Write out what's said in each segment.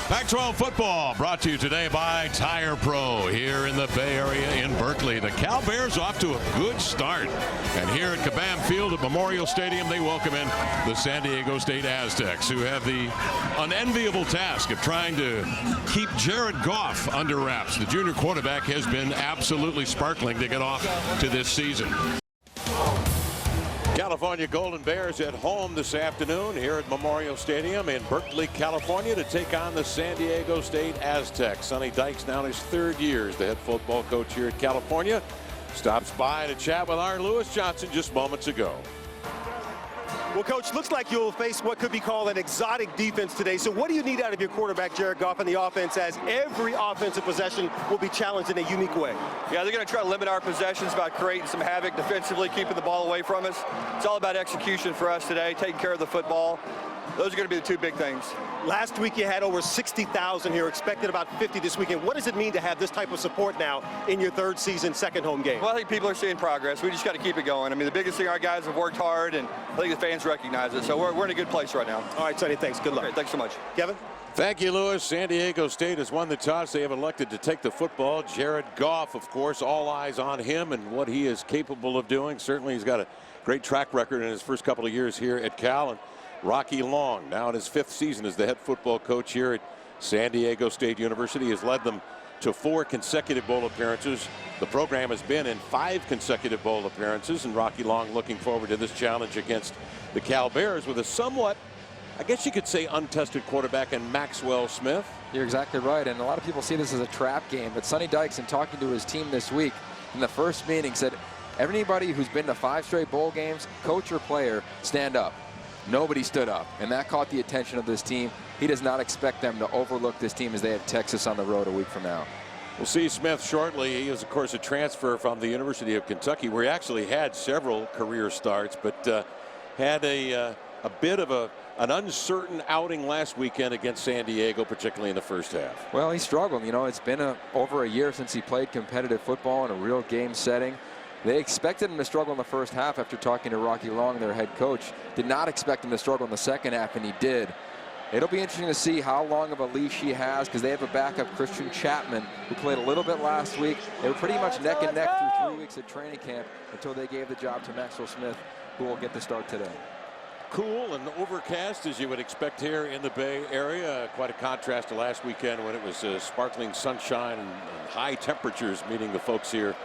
Pac-12 football brought to you today by Tire Pro here in the Bay Area in Berkeley. The Cal Bears off to a good start. And here at Kabam Field at Memorial Stadium, they welcome in the San Diego State Aztecs, who have the unenviable task of trying to keep Jared Goff under wraps. The junior quarterback has been absolutely sparkling to get off to this season. California Golden Bears at home this afternoon here at Memorial Stadium in Berkeley, California, to take on the San Diego State Aztecs. Sonny Dykes now in his third year as the head football coach here at California. Stops by to chat with our Lewis Johnson just moments ago. Well, Coach, looks like you'll face what could be called an exotic defense today. So what do you need out of your quarterback, Jared Goff, in the offense, as every offensive possession will be challenged in a unique way? Yeah, they're going to try to limit our possessions by creating some havoc defensively, keeping the ball away from us. It's all about execution for us today, taking care of the football. Those are going to be the two big things. Last week you had over 60,000 here, expected about 50 this weekend. What does it mean to have this type of support now in your third season, second home game? Well, I think people are seeing progress. We just got to keep it going. I mean, the biggest thing, our guys have worked hard, and I think the fans recognize it. So we're in a good place right now. All right, Sonny, thanks. Good luck. Okay, thanks so much. Kevin? Thank you, Lewis. San Diego State has won the toss. They have elected to take the football. Jared Goff, of course, all eyes on him and what he is capable of doing. Certainly he's got a great track record in his first couple of years here at Cal. And Rocky Long, now in his fifth season as the head football coach here at San Diego State University, has led them to 4 consecutive bowl appearances. The program has been in 5 consecutive bowl appearances, and Rocky Long looking forward to this challenge against the Cal Bears with a somewhat, I guess you could say, untested quarterback in Maxwell Smith. You're exactly right, and a lot of people see this as a trap game, but Sonny Dykes, in talking to his team this week in the first meeting, said everybody who's been to 5 straight bowl games, coach or player, stand up. Nobody stood up, and that caught the attention of this team. He does not expect them to overlook this team as they have Texas on the road a week from now. We'll see Smith shortly. He is, of course, a transfer from the University of Kentucky, where he actually had several career starts, but had a bit of an uncertain outing last weekend against San Diego, particularly in the first half. Well, he struggled. You know, it's been over a year since he played competitive football in a real game setting. They expected him to struggle in the first half after talking to Rocky Long, their head coach. Did not expect him to struggle in the second half, and he did. It'll be interesting to see how long of a leash he has, because they have a backup, Christian Chapman, who played a little bit last week. They were pretty much neck and neck through 3 weeks of training camp until they gave the job to Maxwell Smith, who will get the start today. Cool and overcast, as you would expect here in the Bay Area. Quite a contrast to last weekend when it was sparkling sunshine and high temperatures meeting the folks here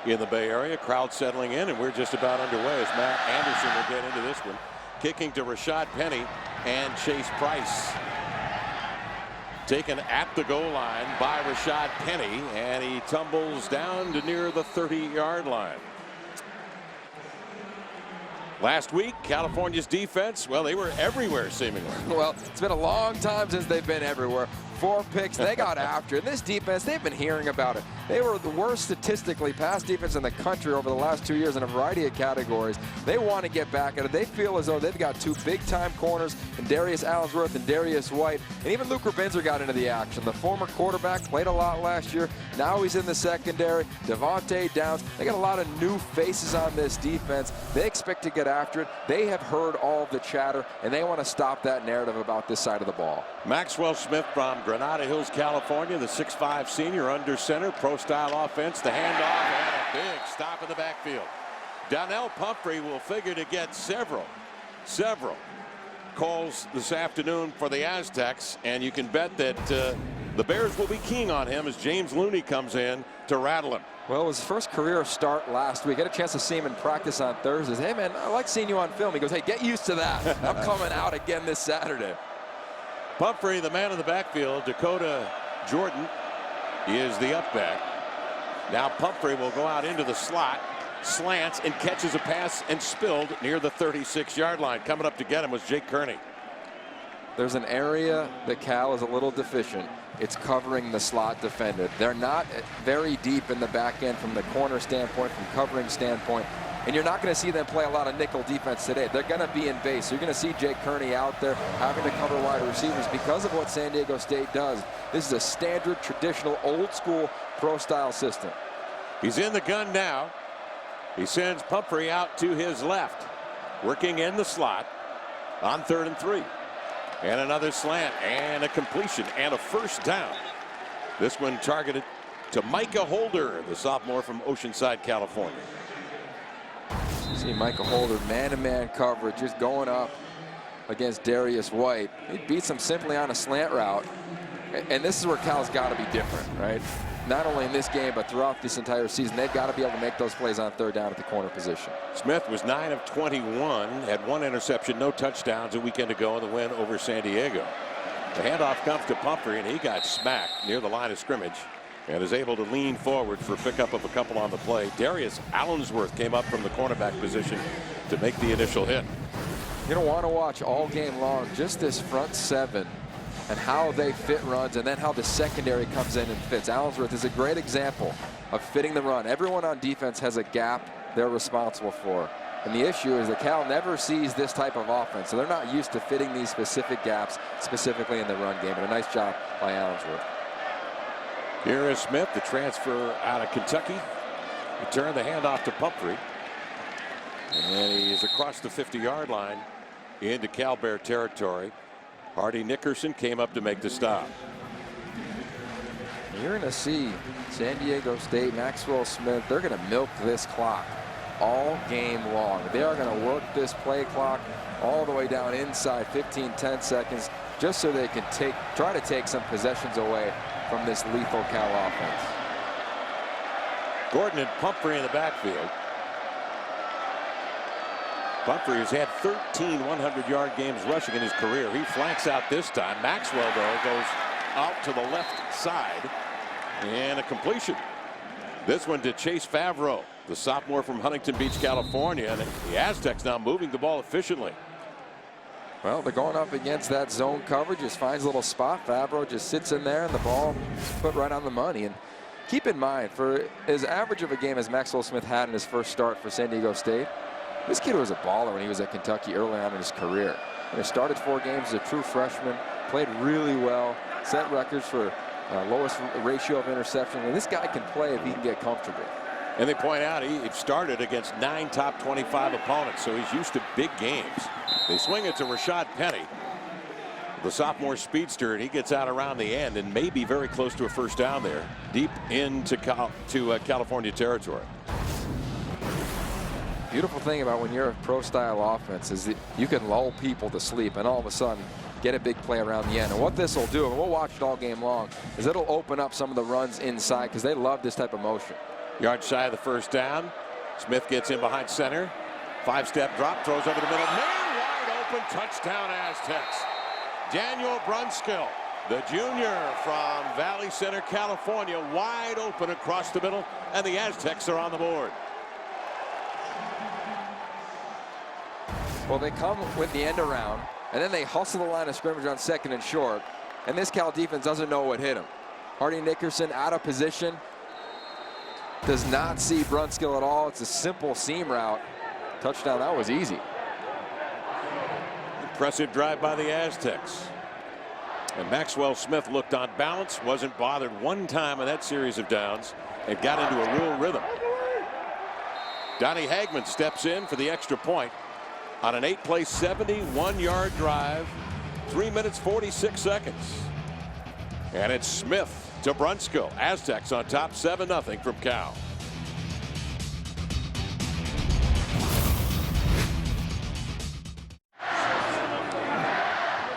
in the Bay Area. Crowd settling in, and we're just about underway as Matt Anderson will get into this one. Kicking to Rashad Penny and Chase Price. Taken at the goal line by Rashad Penny, and he tumbles down to near the 30-yard line. Last week, California's defense, well, they were everywhere seemingly. Well, it's been a long time since they've been everywhere. 4 picks, they got after it. This defense, they've been hearing about it. They were the worst statistically pass defense in the country over the last 2 years in a variety of categories. They want to get back at it. They feel as though they've got 2 big-time corners in Darius Allensworth and Darius White. And even Luke Rabinzer got into the action. The former quarterback played a lot last year. Now he's in the secondary. Devontae Downs. They got a lot of new faces on this defense. They expect to get after it. They have heard all of the chatter, and they want to stop that narrative about this side of the ball. Maxwell Smith from Granada Hills, California, the 6'5" senior under center, pro-style offense, the handoff, and a big stop in the backfield. Donnell Pumphrey will figure to get several calls this afternoon for the Aztecs, and you can bet that the Bears will be keying on him as James Looney comes in to rattle him. Well, it was his first career start last week. I had a chance to see him in practice on Thursdays. Hey, man, I like seeing you on film. He goes, hey, get used to that. I'm coming out again this Saturday. Pumphrey, the man in the backfield. Dakota Jordan is the up back. Now Pumphrey will go out into the slot, slants, and catches a pass and spilled near the 36-yard line. Coming up to get him was Jake Kearney. There's an area that Cal is a little deficient. It's covering the slot defender. They're not very deep in the back end from the corner standpoint, from covering standpoint. And you're not going to see them play a lot of nickel defense today. They're going to be in base. You're going to see Jake Kearney out there having to cover wide receivers because of what San Diego State does. This is a standard, traditional, old-school pro-style system. He's in the gun now. He sends Pumphrey out to his left, working in the slot on 3rd and 3. And another slant and a completion and a first down. This one targeted to Micah Holder, the sophomore from Oceanside, California. See Micah Holder, man-to-man coverage, just going up against Darius White. He beats him simply on a slant route. And this is where Cal's got to be different, right? Not only in this game, but throughout this entire season, they've got to be able to make those plays on third down at the corner position. Smith was 9 of 21, had 1 interception, no touchdowns a weekend ago in the win over San Diego. The handoff comes to Pumphrey, and he got smacked near the line of scrimmage and is able to lean forward for pickup of a couple on the play. Darius Allensworth came up from the cornerback position to make the initial hit. You're going to want to watch all game long just this front seven and how they fit runs, and then how the secondary comes in and fits. Allensworth is a great example of fitting the run. Everyone on defense has a gap they're responsible for. And the issue is that Cal never sees this type of offense, so they're not used to fitting these specific gaps, specifically in the run game. And a nice job by Allensworth. Here is Smith, the transfer out of Kentucky. Return the handoff to Pumphrey. And he is across the 50-yard line into Cal Bear territory. Hardy Nickerson came up to make the stop. You're going to see San Diego State, Maxwell Smith, they're going to milk this clock all game long. They are going to work this play clock all the way down inside 15-10 seconds just so they can try to take some possessions away from this lethal Cal offense. Gordon and Pumphrey in the backfield. Pumphrey has had 13 100-yard games rushing in his career. He flanks out this time. Maxwell, though, goes out to the left side. And a completion. This one to Chase Favreau, the sophomore from Huntington Beach, California. And the Aztecs now moving the ball efficiently. Well, they're going up against that zone coverage. Just finds a little spot. Favreau just sits in there, and the ball is put right on the money. And keep in mind, for as average of a game as Maxwell Smith had in his first start for San Diego State, this kid was a baller when he was at Kentucky early on in his career. He started 4 games as a true freshman, played really well, set records for lowest ratio of interceptions. And this guy can play if he can get comfortable. And they point out he started against 9 top 25 opponents, so he's used to big games. They swing it to Rashad Penny, the sophomore speedster, and he gets out around the end and may be very close to a first down there, deep into California territory. Beautiful thing about when you're a pro-style offense is that you can lull people to sleep and all of a sudden get a big play around the end. And what this will do, and we'll watch it all game long, is it'll open up some of the runs inside because they love this type of motion. Yard shy of the first down. Smith gets in behind center. 5-step drop, throws over the middle. Man wide open, touchdown Aztecs. Daniel Brunskill, the junior from Valley Center, California, wide open across the middle, and the Aztecs are on the board. Well, they come with the end around, and then they hustle the line of scrimmage on 2nd and short, and this Cal defense doesn't know what hit him. Hardy Nickerson out of position, does not see Brunskill at all. It's a simple seam route. Touchdown, that was easy. Impressive drive by the Aztecs. And Maxwell Smith looked on balance, wasn't bothered one time in that series of downs, and got into a real rhythm. Donnie Hagman steps in for the extra point on an 8-play, 71-yard drive, 3 minutes, 46 seconds. And it's Smith to Brunskill. Aztecs on top, 7-0 from Cal.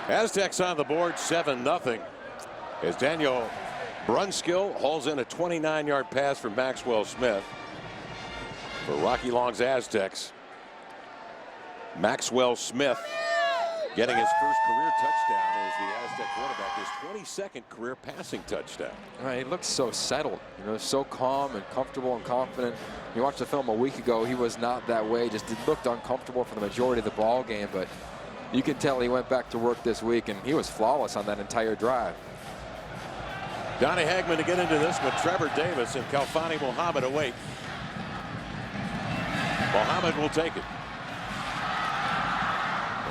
Aztecs on the board, 7-0. As Daniel Brunskill hauls in a 29-yard pass from Maxwell Smith. For Rocky Long's Aztecs, Maxwell Smith getting his first career touchdown as the Aztec quarterback, his 22nd career passing touchdown. He looks so settled, so calm and comfortable and confident. You watched the film a week ago, he was not that way, just looked uncomfortable for the majority of the ball game, but you can tell he went back to work this week, and he was flawless on that entire drive. Donnie Hagman to get into this with Trevor Davis and Kalfani Muhammad await. Muhammad will take it.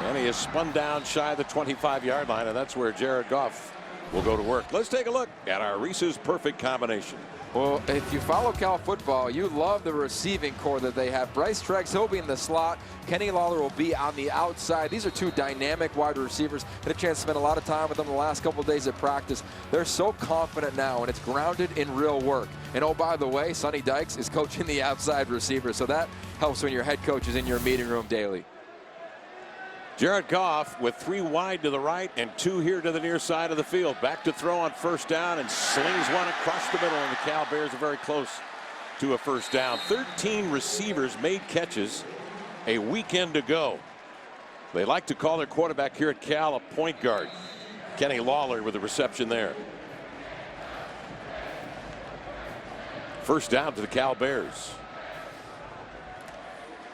And he is spun down shy of the 25-yard line, and that's where Jared Goff will go to work. Let's take a look at our Reese's Perfect Combination. Well, if you follow Cal football, you love the receiving core that they have. Bryce Treggs, he'll be in the slot. Kenny Lawler will be on the outside. These are two dynamic wide receivers. Had a chance to spend a lot of time with them the last couple of days at practice. They're so confident now, and it's grounded in real work. And oh, by the way, Sonny Dykes is coaching the outside receiver, so that helps when your head coach is in your meeting room daily. Jared Goff with 3 wide to the right and 2 here to the near side of the field. Back to throw on first down and slings one across the middle, and the Cal Bears are very close to a first down. 13 receivers made catches a weekend ago. They like to call their quarterback here at Cal a point guard. Kenny Lawler with the reception there. First down to the Cal Bears.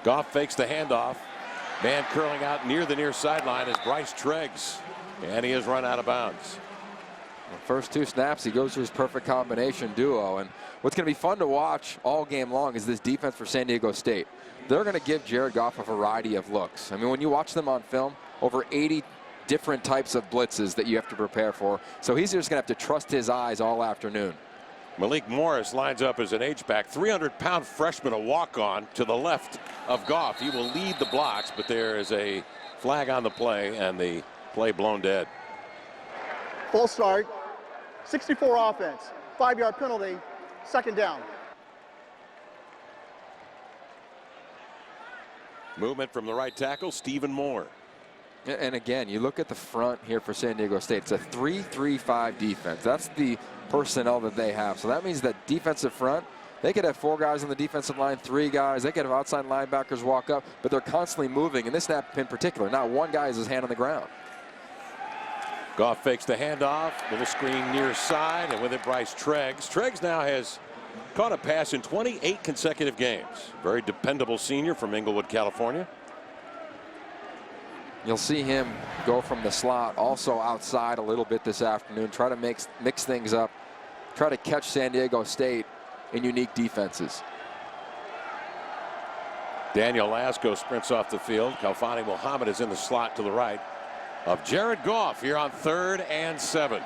Goff fakes the handoff. Man curling out near the near sideline is Bryce Treggs, and he has run out of bounds. The first 2 snaps, he goes to his perfect combination duo. And what's going to be fun to watch all game long is this defense for San Diego State. They're going to give Jared Goff a variety of looks. I mean, when you watch them on film, over 80 different types of blitzes that you have to prepare for. So he's just going to have to trust his eyes all afternoon. Malik Morris lines up as an H-back, 300-pound freshman, a walk-on to the left of Goff. He will lead the blocks, but there is a flag on the play, and the play blown dead. Full start, 64 offense, 5-yard penalty, second down. Movement from the right tackle, Stephen Moore. And again, you look at the front here for San Diego State. It's a 3-3-5 defense. That's the personnel that they have. So that means that defensive front, they could have 4 guys on the defensive line, 3 guys. They could have outside linebackers walk up, but they're constantly moving. In this snap in particular, not one guy has his hand on the ground. Goff fakes the handoff, little screen near side, and with it Bryce Treggs. Treggs now has caught a pass in 28 consecutive games. Very dependable senior from Inglewood, California. You'll see him go from the slot, also outside a little bit this afternoon, try to mix things up, try to catch San Diego State in unique defenses. Daniel Lasco sprints off the field. Kalfani Muhammad is in the slot to the right of Jared Goff here on 3rd and 7.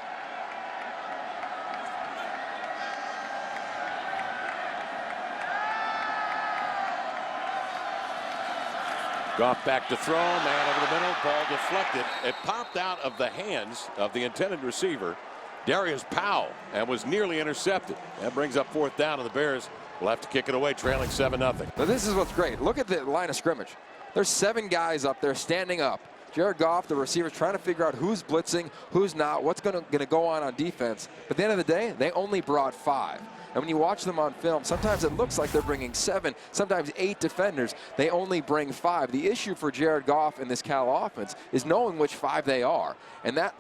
Goff back to throw, man over the middle, ball deflected. It popped out of the hands of the intended receiver, Darius Powell, and was nearly intercepted. That brings up 4th down, and the Bears will have to kick it away, trailing 7-0. Now this is what's great. Look at the line of scrimmage. There's 7 guys up there standing up. Jared Goff, the receiver, trying to figure out who's blitzing, who's not, what's going to go on defense. But at the end of the day, they only brought 5. And when you watch them on film, sometimes it looks like they're bringing 7, sometimes 8 defenders. They only bring 5. The issue for Jared Goff in this Cal offense is knowing which 5 they are. And that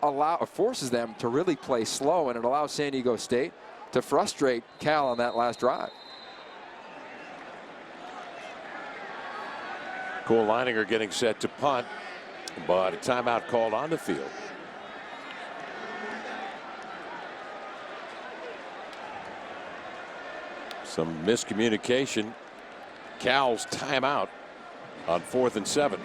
forces them to really play slow, and it allows San Diego State to frustrate Cal on that last drive. Cole Leininger getting set to punt, but a timeout called on the field. Some miscommunication. Cal's timeout on 4th and 7.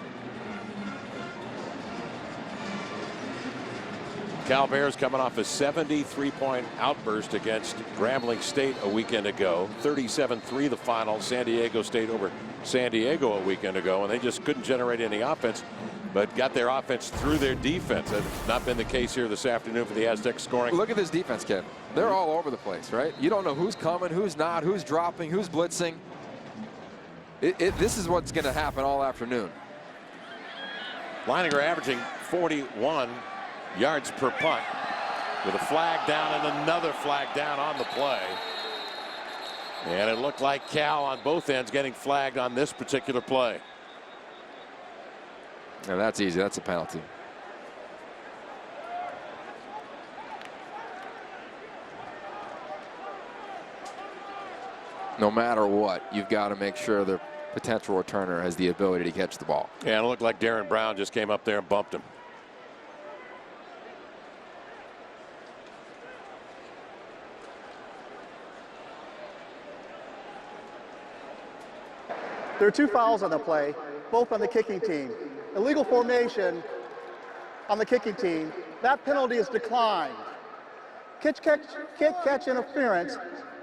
Cal Bears coming off a 73-point outburst against Grambling State a weekend ago. 37-3 the final. San Diego State over San Diego a weekend ago, and they just couldn't generate any offense, but got their offense through their defense. That's not been the case here this afternoon for the Aztecs scoring. Look at this defense, Ken. They're all over the place, right? You don't know who's coming, who's not, who's dropping, who's blitzing. This is what's going to happen all afternoon. Leininger averaging 41 yards per punt with a flag down and another flag down on the play. And it looked like Cal on both ends getting flagged on this particular play. And that's easy. That's a penalty. No matter what, you've got to make sure the potential returner has the ability to catch the ball. Yeah, it looked like Darren Brown just came up there and bumped him. There are 2 fouls on the play, both on the kicking team. Illegal formation on the kicking team. That penalty is declined. Kick catch interference,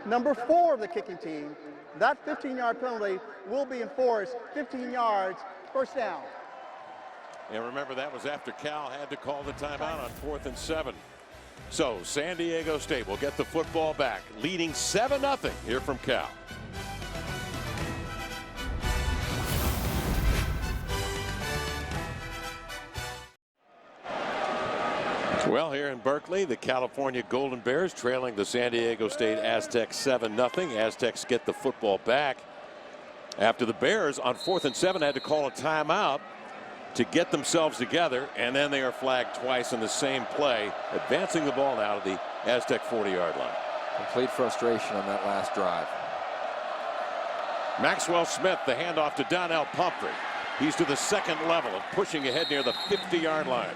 number 4 of the kicking team. That 15-yard penalty will be enforced. 15 yards, first down. And remember, that was after Cal had to call the timeout on 4th and 7. So San Diego State will get the football back, leading 7-0 here from Cal. Well, here in Berkeley, the California Golden Bears trailing the San Diego State Aztecs 7-0. Aztecs get the football back after the Bears on 4th and 7 had to call a timeout to get themselves together, and then they are flagged twice in the same play, advancing the ball now to the Aztec 40-yard line. Complete frustration on that last drive. Maxwell Smith, the handoff to Donnell Pumphrey. He's to the second level and pushing ahead near the 50-yard line.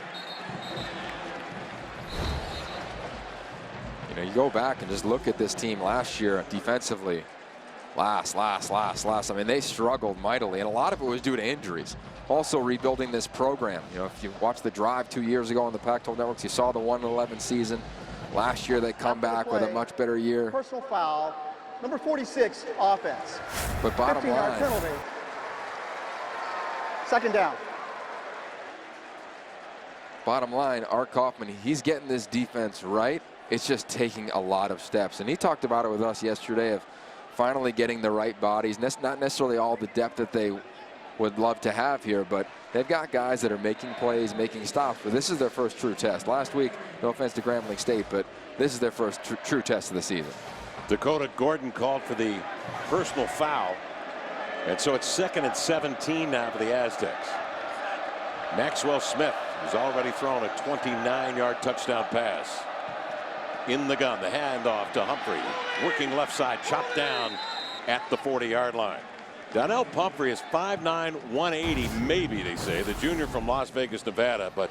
You know, you go back and just look at this team last year defensively. Last. I mean, they struggled mightily, and a lot of it was due to injuries. Also rebuilding this program. You know, if you watched the drive 2 years ago on the Pac-12 networks, you saw the 1-11 season. Last year they come back with a much better year. Personal foul, number 46, offense. But bottom 15-yard line, penalty. Second down. bottom line, Art Kaufman, he's getting this defense right. It's just taking a lot of steps. And he talked about it with us yesterday of finally getting the right bodies. Not necessarily all the depth that they would love to have here, but they've got guys that are making plays, making stops. But this is their first true test. Last week, no offense to Grambling State, but this is their first true test of the season. Dakota Gordon called for the personal foul. And so it's 2nd and 17 now for the Aztecs. Maxwell Smith has already thrown a 29-yard touchdown pass. In the gun, the handoff to Humphrey. Working left side, chopped down at the 40-yard line. Donnell Pumphrey is 5'9", 180, maybe they say, the junior from Las Vegas, Nevada, but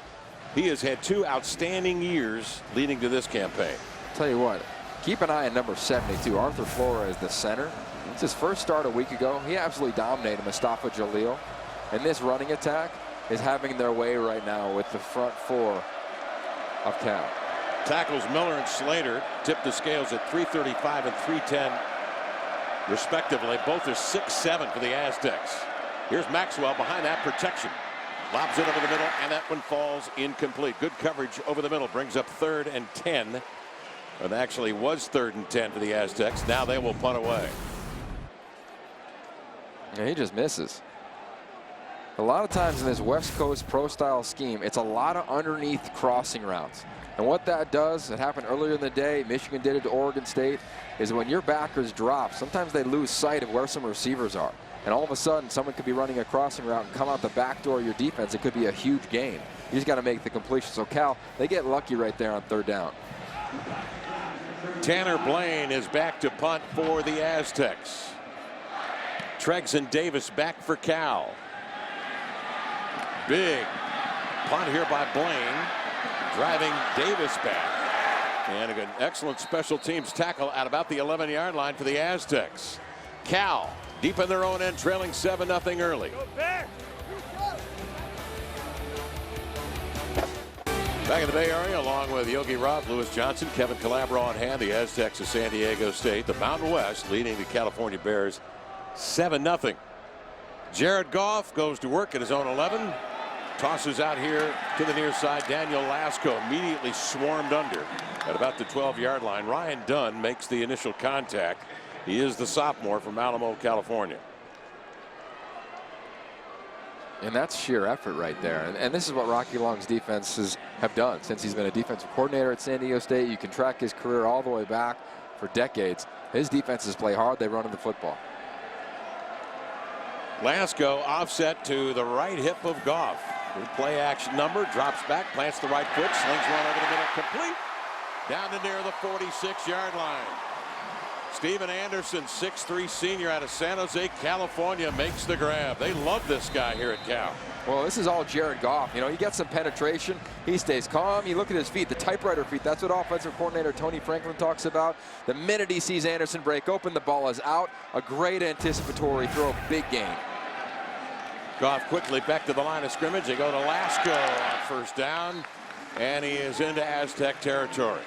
he has had 2 outstanding years leading to this campaign. Tell you what, keep an eye on number 72, Arthur Flores, the center. It's his first start a week ago. He absolutely dominated Mustafa Jalil. And this running attack is having their way right now with the front 4 of Cal. Tackles Miller and Slater tip the scales at 335 and 310 respectively. Both are 6'7" for the Aztecs. Here's Maxwell behind that protection. Lobs it over the middle, and that one falls incomplete. Good coverage over the middle brings up 3rd and 10. It actually was 3rd and 10 for the Aztecs. Now they will punt away. And he just misses. A lot of times in this West Coast pro style scheme, it's a lot of underneath crossing routes. And what that does, it happened earlier in the day, Michigan did it to Oregon State, is when your backers drop, sometimes they lose sight of where some receivers are. And all of a sudden, someone could be running a crossing route and come out the back door of your defense. It could be a huge gain. You just got to make the completion. So Cal, they get lucky right there on 3rd down. Tanner Blaine is back to punt for the Aztecs. Tregson Davis back for Cal. Big punt here by Blaine, driving Davis back. And an excellent special teams tackle at about the 11-yard line for the Aztecs. Cal deep in their own end, trailing 7-0 early. Back in the Bay Area, along with Yogi Roth, Lewis Johnson, Kevin Calabro on hand, the Aztecs of San Diego State. The Mountain West leading the California Bears 7-0. Jared Goff goes to work at his own 11. Tosses out here to the near side. Daniel Lasco immediately swarmed under at about the 12-yard line. Ryan Dunn makes the initial contact. He is the sophomore from Alamo, California. And that's sheer effort right there. And this is what Rocky Long's defenses have done since he's been a defensive coordinator at San Diego State. You can track his career all the way back for decades. His defenses play hard. They run the football. Lasco offset to the right hip of Goff. Good play action number, drops back, plants the right foot, slings one over the middle, complete. Down to near the 46-yard line. Steven Anderson, 6'3" senior out of San Jose, California, makes the grab. They love this guy here at Cal. Well, this is all Jared Goff. You know, he gets some penetration. He stays calm. You look at his feet, the typewriter feet. That's what offensive coordinator Tony Franklin talks about. The minute he sees Anderson break open, the ball is out. A great anticipatory throw, big gain. Goff quickly back to the line of scrimmage. They go to Lasco on 1st down, and he is into Aztec territory.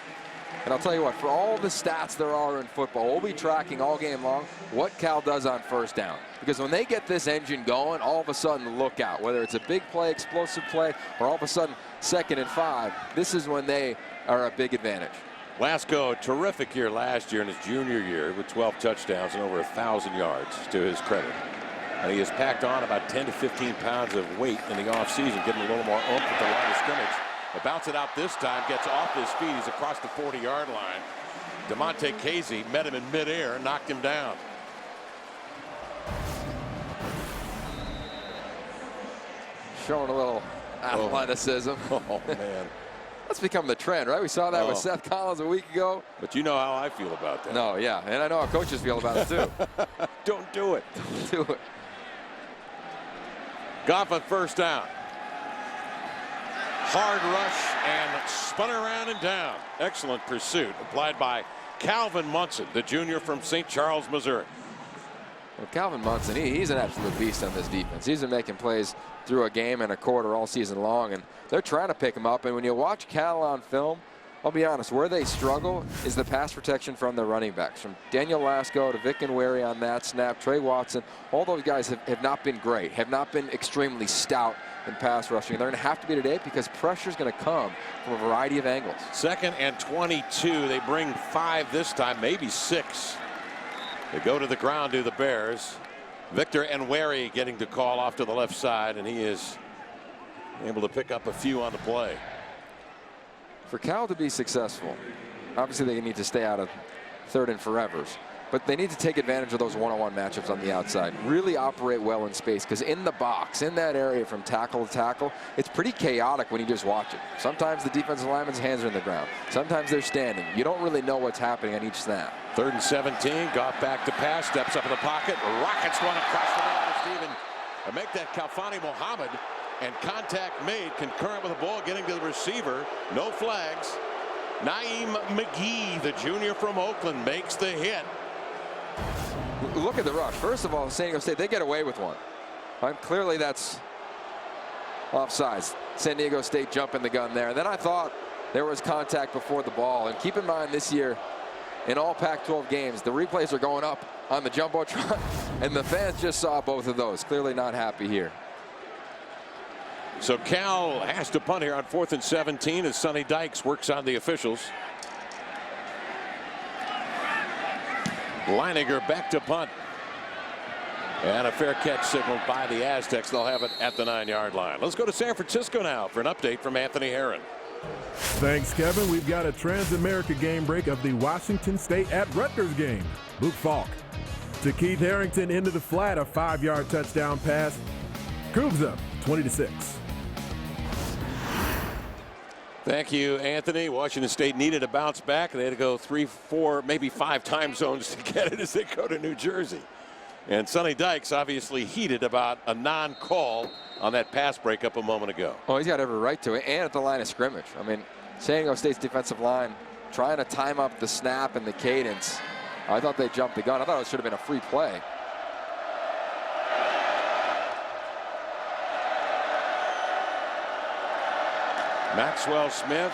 And I'll tell you what, for all the stats there are in football, we'll be tracking all game long what Cal does on first down. Because when they get this engine going, all of a sudden, look out. Whether it's a big play, explosive play, or all of a sudden 2nd and 5, this is when they are a big advantage. Lasco, terrific year last year in his junior year with 12 touchdowns and over 1,000 yards to his credit. And he has packed on about 10 to 15 pounds of weight in the offseason, getting a little more oomph at the line of scrimmage. He'll bounce it out this time, gets off his feet. He's across the 40-yard line. DeMonte Casey met him in midair and knocked him down. Showing a little athleticism. Oh, man. That's become the trend, right? We saw that with Seth Collins a week ago. But you know how I feel about that. No, yeah. And I know how coaches feel about it, too. Don't do it. Don't do it. Goff on first down. Hard rush and spun around and down. Excellent pursuit applied by Calvin Munson, the junior from St. Charles, Missouri. Well, Calvin Munson, he's an absolute beast on this defense. He's been making plays through a game and a quarter all season long, and they're trying to pick him up. And when you watch Cal on film, I'll be honest, where they struggle is the pass protection from their running backs. From Daniel Lasco to Vic Nweri on that snap, Trey Watson, all those guys have not been great, have not been extremely stout in pass rushing. They're going to have to be today because pressure is going to come from a variety of angles. 2nd and 22. They bring 5 this time, maybe 6. They go to the ground to the Bears. Victor Nweri getting to call off to the left side, and he is able to pick up a few on the play. For Cal to be successful, obviously they need to stay out of 3rd and forevers, but they need to take advantage of those one-on-one matchups on the outside. Really operate well in space, because in the box, in that area from tackle to tackle, it's pretty chaotic when you just watch it. Sometimes the defensive lineman's hands are in the ground. Sometimes they're standing. You don't really know what's happening on each snap. 3rd and 17. Goff back to pass, steps up in the pocket, rockets one across the middle to Stephen. To make that Khalfani Muhammad. And contact made concurrent with the ball getting to the receiver. No flags. Naeem McGee, the junior from Oakland, makes the hit. Look at the rush. First of all, San Diego State, they get away with one. Clearly that's offsides. San Diego State jumping the gun there. And then I thought there was contact before the ball. And keep in mind this year, in all Pac-12 games, the replays are going up on the Jumbotron. And the fans just saw both of those. Clearly not happy here. So Cal has to punt here on 4th and 17 as Sonny Dykes works on the officials. Leininger back to punt. And a fair catch signaled by the Aztecs. They'll have it at the 9-yard line. Let's go to San Francisco now for an update from Anthony Herron. Thanks, Kevin. We've got a Trans-America game break of the Washington State at Rutgers game. Luke Falk to Keith Harrington into the flat, a 5-yard touchdown pass. Cougs up 20-6. Thank you, Anthony. Washington State needed a bounce back. They had to go 3, 4, maybe 5 time zones to get it as they go to New Jersey. And Sonny Dykes obviously heated about a non-call on that pass breakup a moment ago. Oh, he's got every right to it, and at the line of scrimmage. I mean, San Diego State's defensive line trying to time up the snap and the cadence. I thought they jumped the gun. I thought it should have been a free play. Maxwell Smith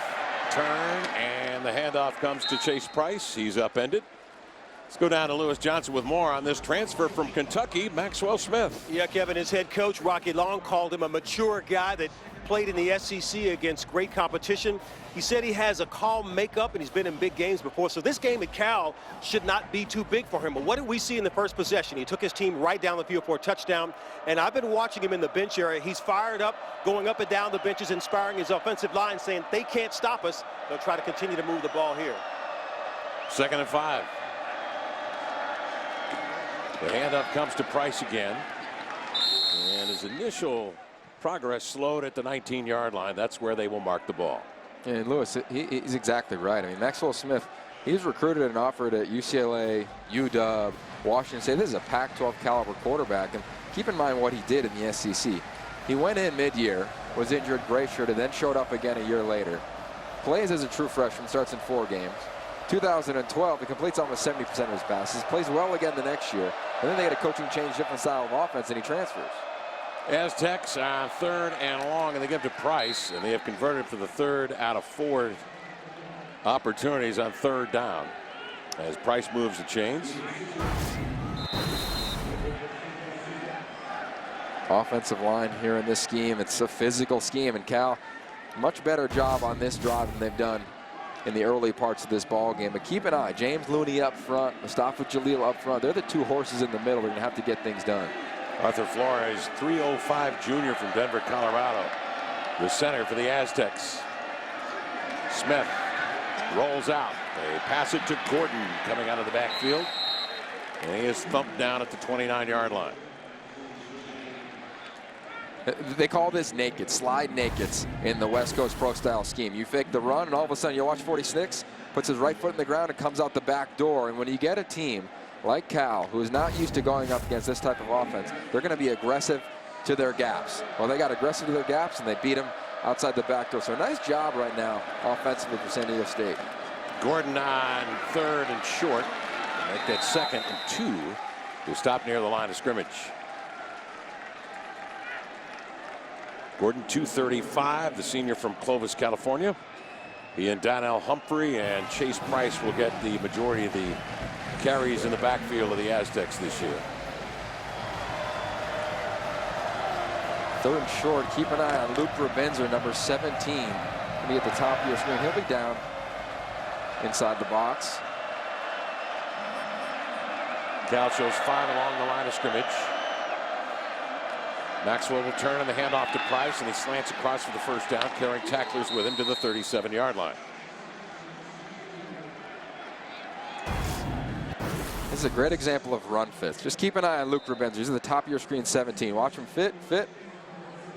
turn, and the handoff comes to Chase Price. He's upended. Let's go down to Lewis Johnson with more on this transfer from Kentucky, Maxwell Smith. Yeah, Kevin, his head coach, Rocky Long, called him a mature guy that played in the SEC against great competition. He said he has a calm makeup and he's been in big games before. So this game at Cal should not be too big for him. But what did we see in the first possession? He took his team right down the field for a touchdown. And I've been watching him in the bench area. He's fired up, going up and down the benches, inspiring his offensive line, saying they can't stop us. They'll try to continue to move the ball here. 2nd and 5. The handoff comes to Price again. And his initial progress slowed at the 19-yard line. That's where they will mark the ball. And Lewis, he's exactly right. I mean, Maxwell Smith, he's recruited and offered at UCLA, UW, Washington State. This is a Pac-12 caliber quarterback. And keep in mind what he did in the SEC. He went in mid-year, was injured, gray shirted, then showed up again a year later. Plays as a true freshman, starts in 4 games. 2012, he completes almost 70% of his passes, plays well again the next year, and then they get a coaching change, different style of offense, and he transfers. Aztecs on 3rd and long, and they give to Price, and they have converted for the 3rd out of 4 opportunities on third down as Price moves the chains. Offensive line here in this scheme. It's a physical scheme, and Cal, much better job on this drive than they've done in the early parts of this ball game. But keep an eye, James Looney up front, Mustafa Jalil up front. They're the two horses in the middle. They're going to have to get things done. Arthur Flores, 305 junior from Denver, Colorado, the center for the Aztecs. Smith rolls out. They pass it to Gordon coming out of the backfield. And he is thumped down at the 29-yard line. They call this naked, slide nakeds in the West Coast pro style scheme. You fake the run, and all of a sudden you watch 46, puts his right foot in the ground and comes out the back door. And when you get a team like Cal, who is not used to going up against this type of offense, they're going to be aggressive to their gaps. Well, they got aggressive to their gaps, and they beat them outside the back door. So a nice job right now offensively for San Diego State. Gordon on third and short. Make that 2nd and 2 to stop near the line of scrimmage. Gordon, 235, the senior from Clovis, California. He and Donnell Humphrey and Chase Price will get the majority of the carries in the backfield of the Aztecs this year. 3rd and short. Keep an eye on Luke Rebenzer, number 17. He'll be at the top of your screen. He'll be down inside the box. Cal shows 5 along the line of scrimmage. Maxwell will turn on the handoff to Price, and he slants across for the first down, carrying tacklers with him to the 37-yard line. This is a great example of run fits. Just keep an eye on Luke Rebenzer. He's at the top of your screen, 17. Watch him fit.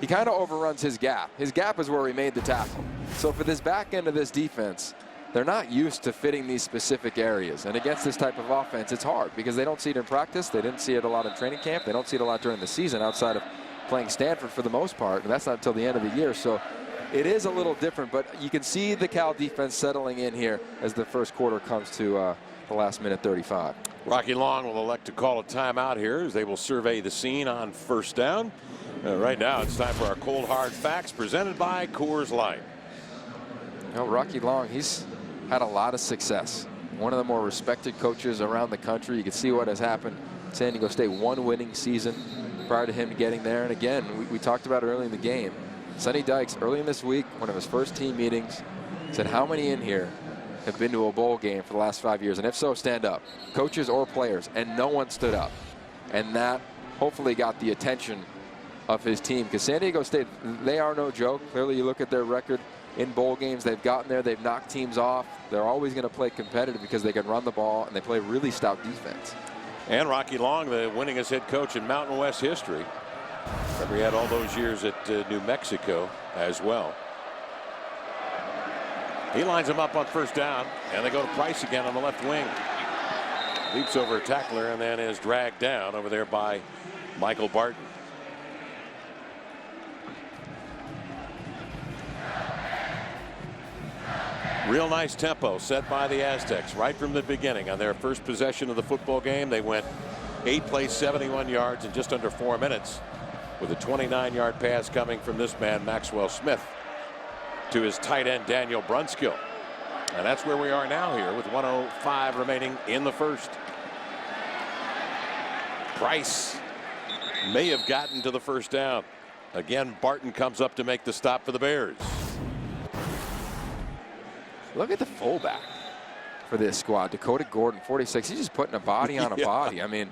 He kind of overruns his gap. His gap is where he made the tackle. So for this back end of this defense, they're not used to fitting these specific areas. And against this type of offense, it's hard because they don't see it in practice. They didn't see it a lot in training camp. They don't see it a lot during the season outside of playing Stanford for the most part, and that's not until the end of the year. So it is a little different, but you can see the Cal defense settling in here as the first quarter comes to the last minute 35. Rocky Long will elect to call a timeout here as they will survey the scene on first down. Right now it's time for our cold hard facts presented by Coors Light. You know, Rocky Long, he's had a lot of success. One of the more respected coaches around the country. You can see what has happened. San Diego State, 1 winning season prior to him getting there. And again, we talked about early in the game. Sonny Dykes, early in this week, one of his first team meetings, said, how many in here have been to a bowl game for the last 5 years? And if so, stand up. Coaches or players. And no one stood up. And that hopefully got the attention of his team. Because San Diego State, they are no joke. Clearly, you look at their record in bowl games. They've gotten there. They've knocked teams off. They're always going to play competitive because they can run the ball and they play really stout defense. And Rocky Long, the winningest head coach in Mountain West history. Remember, he had all those years at New Mexico as well. He lines him up on first down, and they go to Price again on the left wing. Leaps over a tackler and then is dragged down over there by Michael Barton. Real nice tempo set by the Aztecs right from the beginning. On their first possession of the football game, they went 8 plays, 71 yards in just under 4 minutes, with a 29-yard pass coming from this man, Maxwell Smith, to his tight end, Daniel Brunskill. And that's where we are now here with 1:05 remaining in the first. Price may have gotten to the first down. Again, Barton comes up to make the stop for the Bears. Look at the fullback for this squad. Dakota Gordon, 46. He's just putting a body on a body. I mean,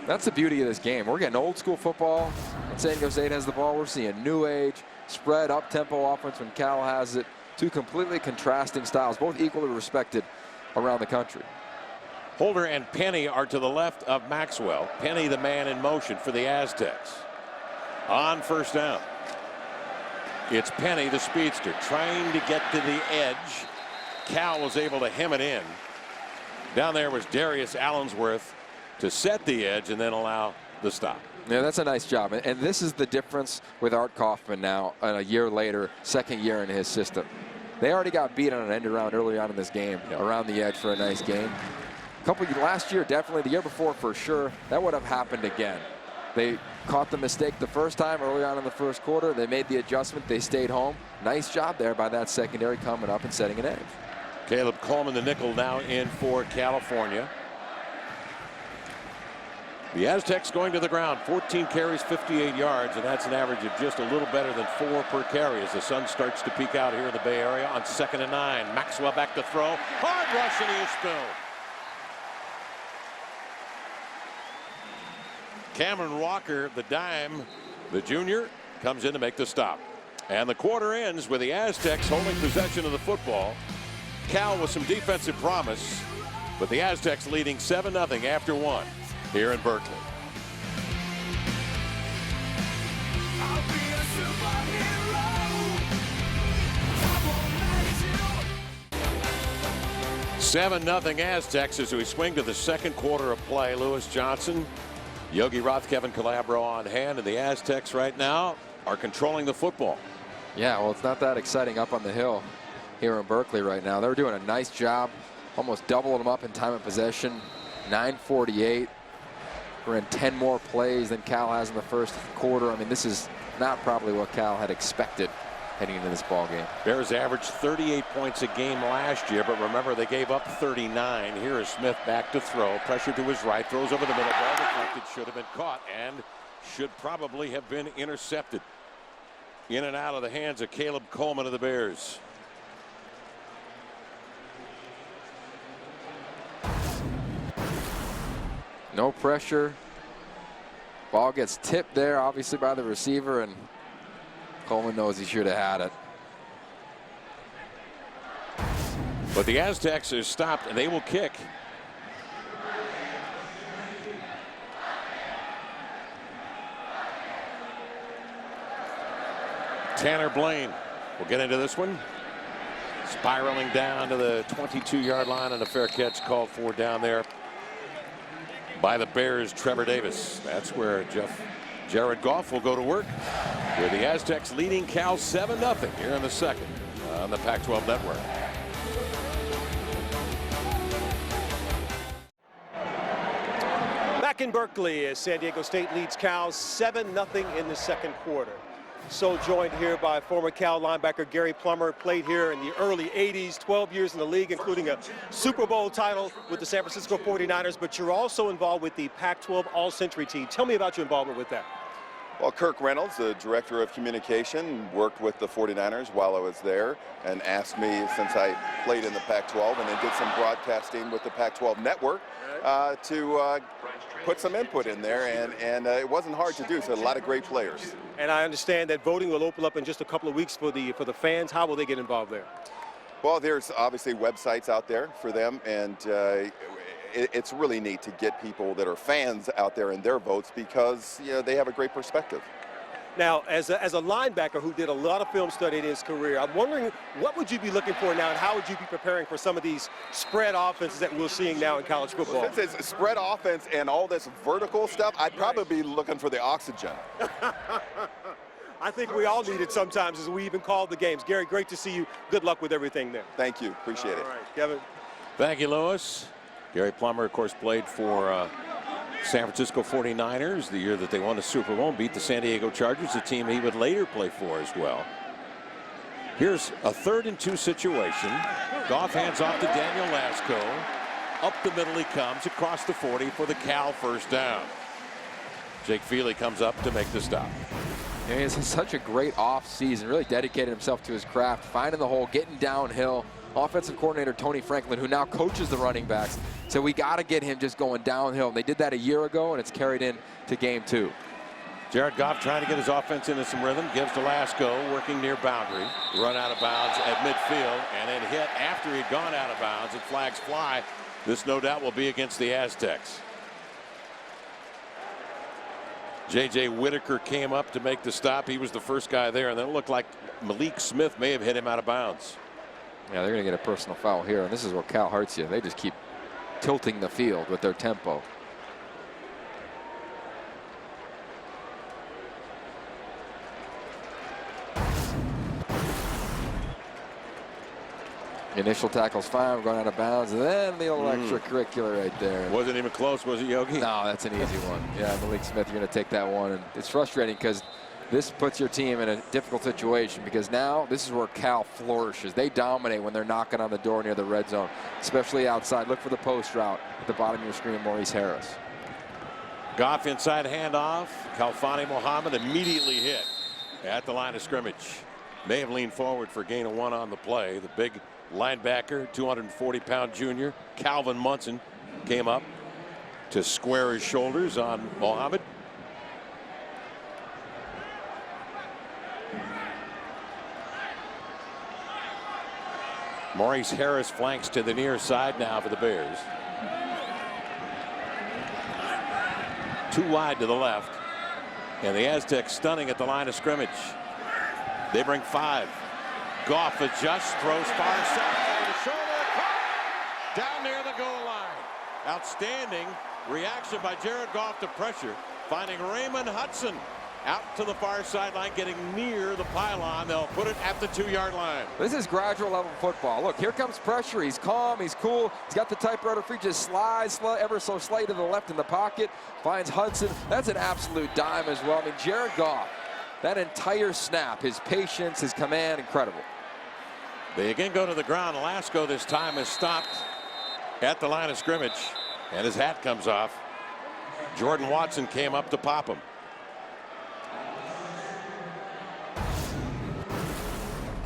that's the beauty of this game. We're getting old school football. When San Diego State has the ball, we're seeing new age, spread, up-tempo offense when Cal has it. Two completely contrasting styles, both equally respected around the country. Holder and Penny are to the left of Maxwell. Penny, the man in motion for the Aztecs. On first down, it's Penny, the speedster, trying to get to the edge. Cal was able to hem it in. Down there was Darius Allensworth to set the edge and then allow the stop. Yeah, that's a nice job. And this is the difference with Art Kaufman now, a year later, second year in his system. They already got beat on an end around early on in this game, around the edge for a nice game. Last year, definitely. The year before, for sure. That would have happened again. They caught the mistake the first time early on in the first quarter. They made the adjustment. They stayed home. Nice job there by that secondary coming up and setting an edge. Caleb Coleman, the nickel, now in for California. The Aztecs going to the ground, 14 carries, 58 yards, and that's an average of just a little better than 4 per carry as the sun starts to peek out here in the Bay Area on 2nd and 9. Maxwell back to throw. Hard rush, and he is spilled. Cameron Walker, the dime, the junior, comes in to make the stop. And the quarter ends with the Aztecs holding possession of the football. Cal with some defensive promise, but the Aztecs leading 7-0 after 1 here in Berkeley. I'll be a superhero. 7-0 Aztecs as we swing to the second quarter of play. Lewis Johnson, Yogi Roth, Kevin Calabro on hand, and the Aztecs right now are controlling the football. Yeah, well, it's not that exciting up on the hill here in Berkeley right now. They're doing a nice job, almost doubling them up in time of possession. 9:48. We're in 10 more plays than Cal has in the first quarter. I mean, this is not probably what Cal had expected heading into this ball game. Bears averaged 38 points a game last year, but remember they gave up 39. Here is Smith back to throw. Pressure to his right, throws over the middle. Ball deflected, should have been caught and should probably have been intercepted. In and out of the hands of Caleb Coleman of the Bears. No pressure. Ball gets tipped there, obviously, by the receiver, and Coleman knows he should have had it. But the Aztecs are stopped, and they will kick. Tanner Blaine will get into this one. Spiraling down to the 22-yard line, and a fair catch called for down there by the Bears' Trevor Davis. That's where Jared Goff will go to work, with the Aztecs leading Cal 7-0 here in the second on the Pac-12 Network. Back in Berkeley as San Diego State leads Cal 7-0 in the second quarter. So joined here by former Cal linebacker Gary Plummer, played here in the early 80s, 12 years in the league, including a Super Bowl title with the San Francisco 49ers, but you're also involved with the Pac-12 All-Century team. Tell me about your involvement with that. Well, Kirk Reynolds, the director of communication, worked with the 49ers while I was there and asked me, since I played in the Pac-12 and then did some broadcasting with the Pac-12 network, to put some input in there, and it wasn't hard to do, so a lot of great players. And I understand that voting will open up in just a couple of weeks for the fans. How will they get involved there? Well, there's obviously websites out there for them, and it's really neat to get people that are fans out there in their votes, because they have a great perspective. Now, as a linebacker who did a lot of film study in his career, I'm wondering what would you be looking for now, and how would you be preparing for some of these spread offenses that we're seeing now in college football? Well, since it's spread offense and all this vertical stuff, I'd probably be looking for the oxygen. I think we all need it sometimes, as we even call the games. Gary, great to see you. Good luck with everything there. Thank you. Appreciate it. All right, Kevin. Thank you, Lewis. Gary Plummer, of course, played for San Francisco 49ers the year that they won the Super Bowl and beat the San Diego Chargers, a team he would later play for as well. Here's a 3rd and 2 situation. Goff hands off to Daniel Lasco. Up the middle he comes, across the 40 for the Cal first down. Jake Feely comes up to make the stop. Yeah, he's such a great off-season, really dedicated himself to his craft, finding the hole, getting downhill. Offensive coordinator Tony Franklin, who now coaches the running backs, said we got to get him just going downhill. And they did that a year ago, and it's carried in to game 2. Jared Goff trying to get his offense into some rhythm, gives to Lasco, working near boundary. Run out of bounds at midfield, and then hit after he'd gone out of bounds, and flags fly. This no doubt will be against the Aztecs. J.J. Whitaker came up to make the stop. He was the first guy there, and then it looked like Malik Smith may have hit him out of bounds. Yeah, they're going to get a personal foul here, and this is what Cal hurts you. They just keep tilting the field with their tempo. Initial tackle's fine. We're going out of bounds. And then the little extracurricular right there. Wasn't even close, was it, Yogi? No, that's an easy one. Yeah, Malik Smith, you're going to take that one. And it's frustrating because this puts your team in a difficult situation because now this is where Cal flourishes. They dominate when they're knocking on the door near the red zone, especially outside. Look for the post route at the bottom of your screen, Maurice Harris. Goff inside handoff. Khalfani Muhammad immediately hit at the line of scrimmage. May have leaned forward for gain of 1 on the play. The big linebacker, 240-pound junior, Calvin Munson, came up to square his shoulders on Muhammad. Maurice Harris flanks to the near side now for the Bears. 2 wide to the left. And the Aztecs stunning at the line of scrimmage. They bring 5. Goff adjusts, throws far side over the shoulder, caught down near the goal line. Outstanding reaction by Jared Goff to pressure, finding Raymond Hudson out to the far sideline, getting near the pylon. They'll put it at the 2-yard line. This is gradual level football. Look, here comes pressure. He's calm. He's cool. He's got the typewriter free. Just slides ever so slightly to the left in the pocket. Finds Hudson. That's an absolute dime as well. I mean, Jared Goff, that entire snap, his patience, his command, incredible. They again go to the ground. Lasco this time is stopped at the line of scrimmage, and his hat comes off. Jordan Watson came up to pop him.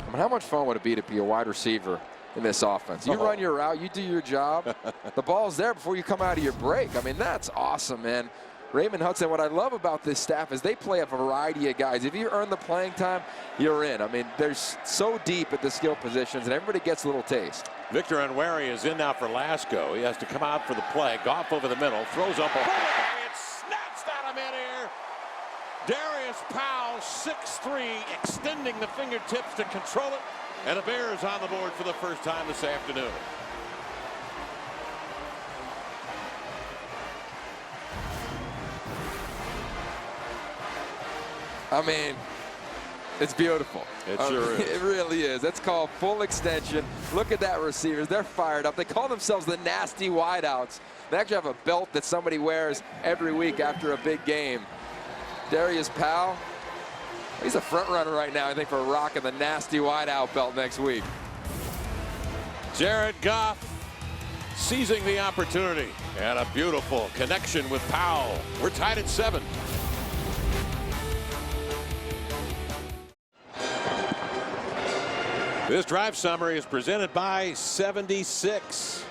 I mean, how much fun would it be to be a wide receiver in this offense? You run your route, you do your job. The ball's there before you come out of your break. I mean, that's awesome, man. Raymond Hudson, what I love about this staff is they play a variety of guys. If you earn the playing time, you're in. I mean, they're so deep at the skill positions, and everybody gets a little taste. Victor Unwary is in now for Lasco. He has to come out for the play. Goff over the middle, throws up a it snaps out of midair. Darius Powell, 6'3", extending the fingertips to control it, and the Bears on the board for the first time this afternoon. I mean, it's beautiful. It sure is. It really is. That's called full extension. Look at that receivers. They're fired up. They call themselves the nasty wideouts. They actually have a belt that somebody wears every week after a big game. Darius Powell, he's a front runner right now, I think, for rocking the nasty wideout belt next week. Jared Goff seizing the opportunity, and a beautiful connection with Powell. We're tied at 7. This drive summary is presented by 76.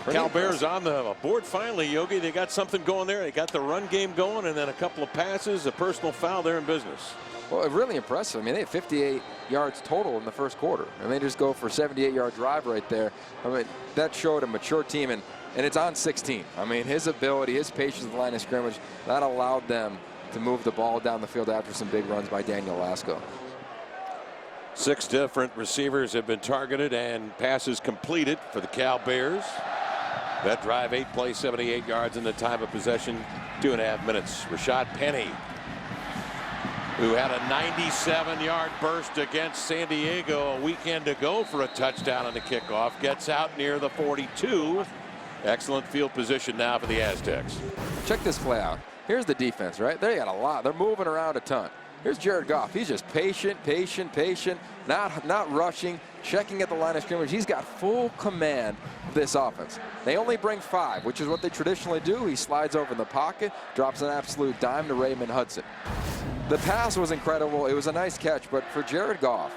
Cal Bears on the board finally, Yogi. They got something going there. They got the run game going, and then a couple of passes, a personal foul. They're in business. Well, really impressive. I mean, they had 58 yards total in the first quarter, and they just go for a 78-yard drive right there. I mean, that showed a mature team, and it's on 16. I mean, his ability, his patience at the line of scrimmage, that allowed them to move the ball down the field after some big runs by Daniel Lasco. 6 different receivers have been targeted and passes completed for the Cal Bears. That drive, 8 plays, 78 yards in the time of possession, 2.5 minutes. Rashad Penny, who had a 97-yard burst against San Diego a weekend ago for a touchdown on the kickoff, gets out near the 42. Excellent field position now for the Aztecs. Check this play out. Here's the defense, right? They got a lot. They're moving around a ton. Here's Jared Goff. He's just patient, not rushing, checking at the line of scrimmage. He's got full command of this offense. They only bring 5, which is what they traditionally do. He slides over in the pocket, drops an absolute dime to Raymond Hudson. The pass was incredible. It was a nice catch, but for Jared Goff,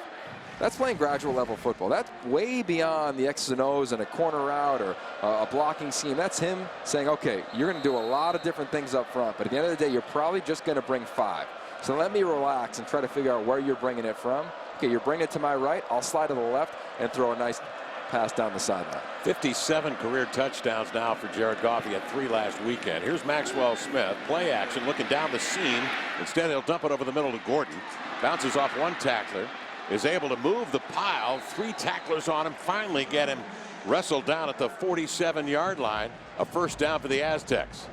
that's playing gradual level football. That's way beyond the X's and O's and a corner route or a blocking scheme. That's him saying, okay, you're going to do a lot of different things up front, but at the end of the day, you're probably just going to bring 5. So let me relax and try to figure out where you're bringing it from. Okay, you're bringing it to my right. I'll slide to the left and throw a nice pass down the sideline. 57 career touchdowns now for Jared Goff. He had 3 last weekend. Here's Maxwell Smith. Play action, looking down the seam. Instead, he'll dump it over the middle to Gordon. Bounces off 1 tackler. Is able to move the pile. 3 tacklers on him. Finally get him wrestled down at the 47-yard line. A first down for the Aztecs.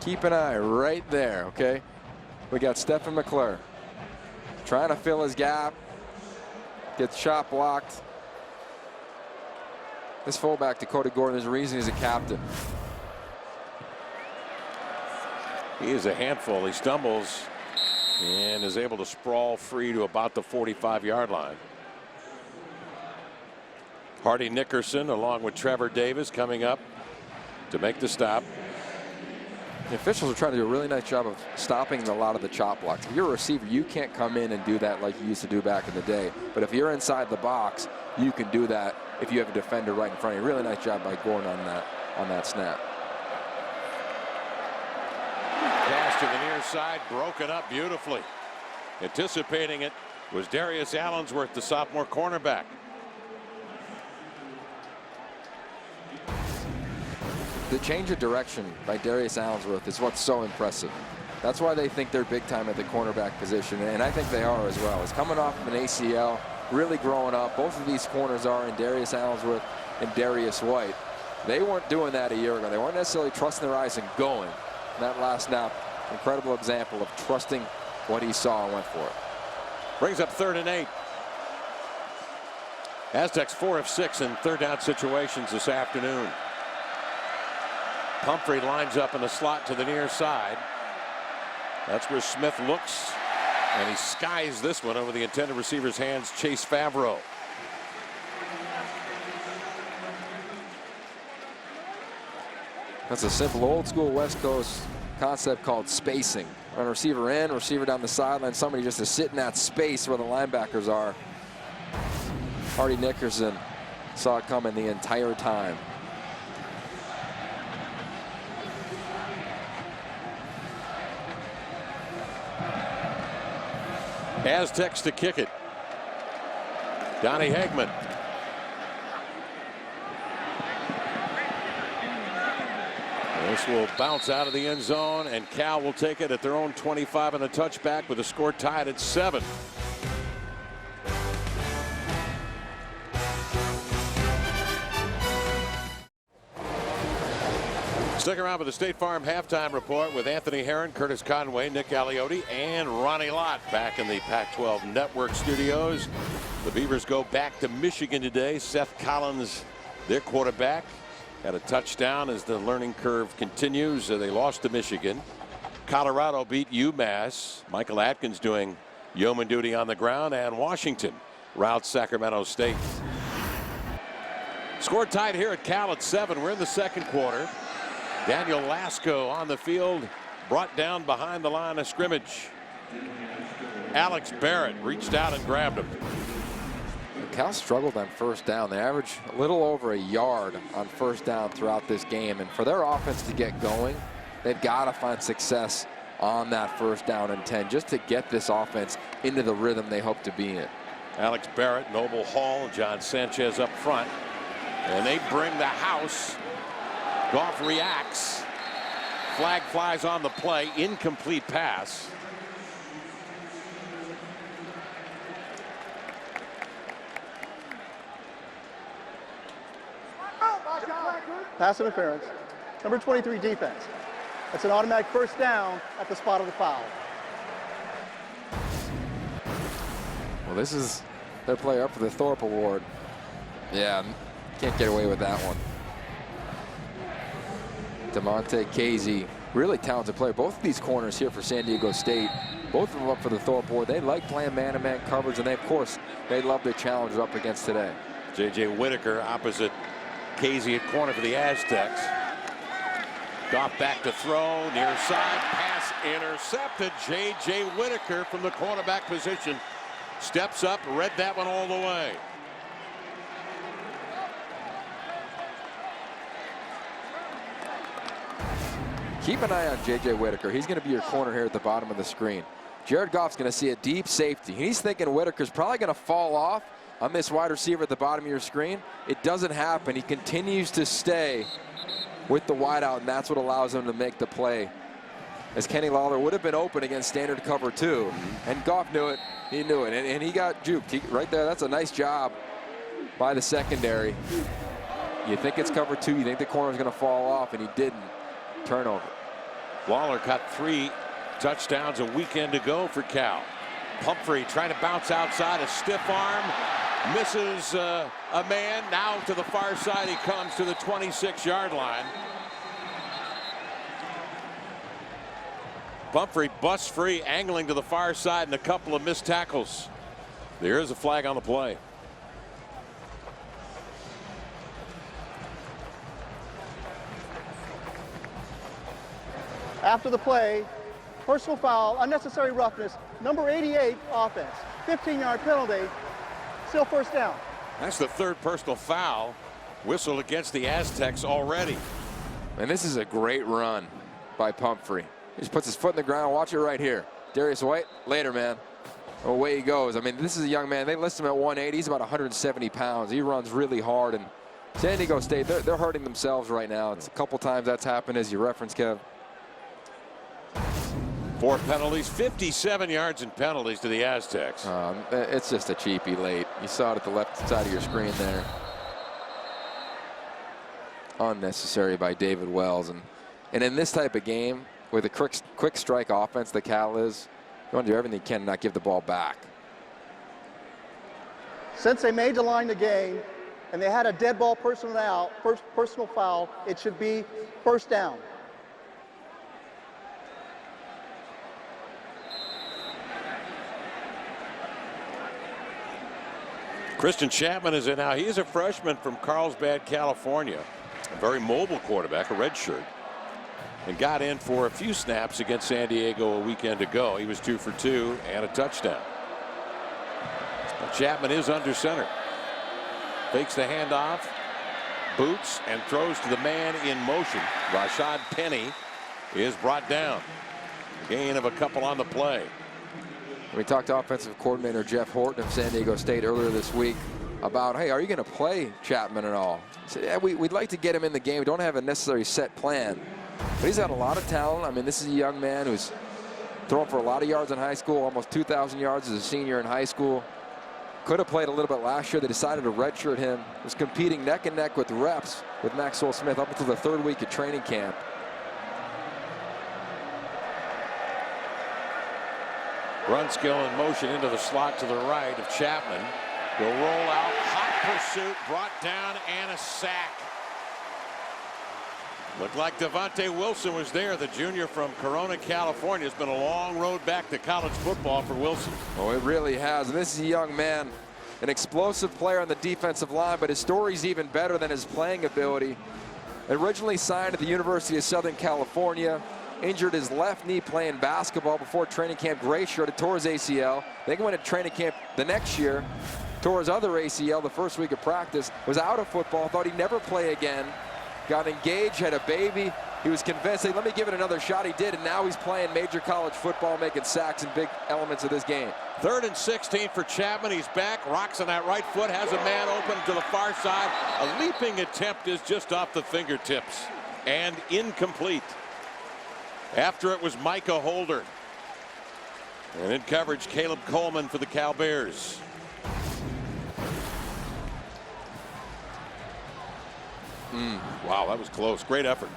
Keep an eye right there, okay? We got Stephen McClure trying to fill his gap. Gets shot blocked. This fullback, Dakota Gordon, there's a reason he's a captain. He is a handful. He stumbles and is able to sprawl free to about the 45-yard line. Hardy Nickerson along with Trevor Davis coming up to make the stop. The officials are trying to do a really nice job of stopping a lot of the chop blocks. If you're a receiver, you can't come in and do that like you used to do back in the day. But if you're inside the box, you can do that if you have a defender right in front of you. Really nice job by Gordon on that snap. Pass to the near side, broken up beautifully. Anticipating it was Darius Allensworth, the sophomore cornerback. The change of direction by Darius Allensworth is what's so impressive. That's why they think they're big time at the cornerback position, and I think they are as well. He's coming off of an ACL, really growing up. Both of these corners are in Darius Allensworth and Darius White. They weren't doing that a year ago. They weren't necessarily trusting their eyes and going. And that last snap, incredible example of trusting what he saw and went for it. Brings up 3rd and 8. Aztecs 4 of 6 in third down situations this afternoon. Pumphrey lines up in the slot to the near side. That's where Smith looks, and he skies this one over the intended receiver's hands, Chase Favreau. That's a simple old school West Coast concept called spacing. Run receiver in, receiver down the sideline, somebody just to sit in that space where the linebackers are. Hardy Nickerson saw it coming the entire time. Aztecs to kick it. Donnie Hagman. This will bounce out of the end zone, and Cal will take it at their own 25 and a touchback with the score tied at 7. Stick around for the State Farm halftime report with Anthony Herron, Curtis Conway, Nick Aliotti, and Ronnie Lott back in the Pac-12 Network studios. The Beavers go back to Michigan today. Seth Collins, their quarterback, had a touchdown as the learning curve continues. They lost to Michigan. Colorado beat UMass. Michael Atkins doing yeoman duty on the ground, and Washington routs Sacramento State. Score tied here at Cal at 7. We're in the second quarter. Daniel Lasco on the field, brought down behind the line of scrimmage. Alex Barrett reached out and grabbed him. Cal struggled on first down. They averaged a little over a yard on first down throughout this game. And for their offense to get going, they've got to find success on that first down and 10 just to get this offense into the rhythm they hope to be in. Alex Barrett, Noble Hall, John Sanchez up front. And they bring the house. Goff reacts. Flag flies on the play. Incomplete pass. Pass interference. Number 23 defense. That's an automatic first down at the spot of the foul. Well, this is their player up for the Thorpe Award. Yeah, can't get away with that one. DeMonte Casey, really talented player. Both of these corners here for San Diego State, both of them up for the Thorpe Award. They like playing man-to-man coverage, and they, of course, they love their challenger up against today. J.J. Whitaker opposite Casey at corner for the Aztecs. Goff back to throw, near side, pass intercepted. J.J. Whitaker from the quarterback position steps up, read that one all the way. Keep an eye on J.J. Whitaker. He's going to be your corner here at the bottom of the screen. Jared Goff's going to see a deep safety. He's thinking Whitaker's probably going to fall off on this wide receiver at the bottom of your screen. It doesn't happen. He continues to stay with the wideout, and that's what allows him to make the play. As Kenny Lawler would have been open against standard cover 2. And Goff knew it. He knew it. And he got juked. Right there, that's a nice job by the secondary. You think it's cover 2. You think the corner's going to fall off, and he didn't. Turnover. Lawler caught 3 touchdowns a weekend ago for Cal. Pumphrey trying to bounce outside, a stiff arm, misses a man. Now to the far side he comes to the 26-yard line. Pumphrey busts free, angling to the far side, and a couple of missed tackles. There is a flag on the play. After the play, personal foul, unnecessary roughness, number 88 offense, 15-yard penalty, still first down. That's the third personal foul whistled against the Aztecs already. And this is a great run by Pumphrey. He just puts his foot in the ground. Watch it right here. Darius White, later, man. Away he goes. I mean, this is a young man. They list him at 180. He's about 170 pounds. He runs really hard. And San Diego State, they're hurting themselves right now. It's a couple times that's happened, as you referenced, Kev. 4 penalties, 57 yards in penalties to the Aztecs. It's just a cheapie late. You saw it at the left side of your screen there. Unnecessary by David Wells. And in this type of game, with a quick strike offense that Cal is, you want to do everything you can to not give the ball back. Since they made the line the game and they had a dead ball personal foul, it should be first down. Christian Chapman is in now. He's a freshman from Carlsbad, California. A very mobile quarterback, a redshirt. And got in for a few snaps against San Diego a weekend ago. He was 2 for 2 and a touchdown. Now Chapman is under center. Fakes the handoff, boots, and throws to the man in motion. Rashad Penny is brought down. Gain of a couple on the play. We talked to offensive coordinator Jeff Horton of San Diego State earlier this week about, hey, are you going to play Chapman at all? He said, yeah, we'd like to get him in the game. We don't have a necessary set plan. But he's got a lot of talent. I mean, this is a young man who's thrown for a lot of yards in high school, almost 2,000 yards as a senior in high school. Could have played a little bit last year. They decided to redshirt him. Was competing neck and neck with reps with Maxwell Smith up until the 3rd week of training camp. Run skill in motion into the slot to the right of Chapman. Will roll out. Hot pursuit. Brought down and a sack. Looked like Devontae Wilson was there. The junior from Corona, California. It's been a long road back to college football for Wilson. Oh, it really has. And this is a young man, an explosive player on the defensive line, but his story's even better than his playing ability. Originally signed at the University of Southern California. Injured his left knee playing basketball before training camp. Gray shirted, tore his ACL. Then went to training camp the next year. Tore his other ACL the first week of practice. Was out of football. Thought he'd never play again. Got engaged, had a baby. He was convinced, hey, let me give it another shot. He did, and now he's playing major college football, making sacks in big elements of this game. 3rd and 16 for Chapman. He's back, rocks on that right foot, has a man open to the far side. A leaping attempt is just off the fingertips and incomplete. After it was Micah Holder. And in coverage, Caleb Coleman for the Cal Bears. Wow, that was close. Great effort.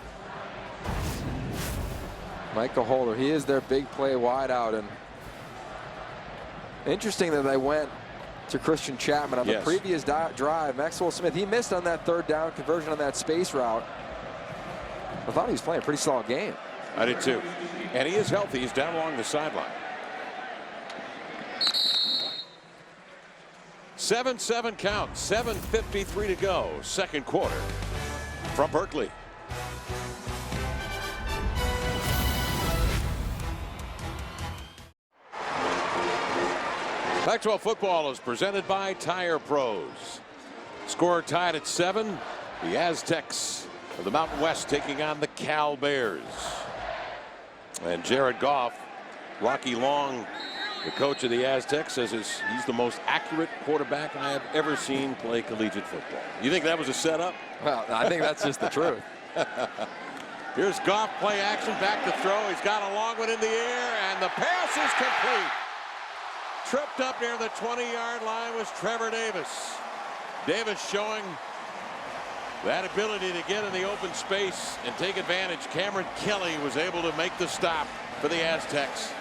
Micah Holder, he is their big play wideout. And interesting that they went to Christian Chapman on the previous drive. Maxwell Smith, he missed on that 3rd down conversion on that space route. I thought he was playing a pretty solid game. I did too. And he is healthy. He's down along the sideline. 7-7 count. 7:53 to go. 2nd quarter from Berkeley. Pac-12 football is presented by Tire Pros. Score tied at 7. The Aztecs of the Mountain West taking on the Cal Bears. And Jared Goff, Rocky Long, the coach of the Aztecs, says he's the most accurate quarterback I have ever seen play collegiate football. You think that was a setup? Well, I think that's just the truth. Here's Goff, play action, back to throw. He's got a long one in the air, and the pass is complete. Tripped up near the 20-yard line was Trevor Davis. Davis showing that ability to get in the open space and take advantage. Cameron Kelly was able to make the stop. for the Aztecs.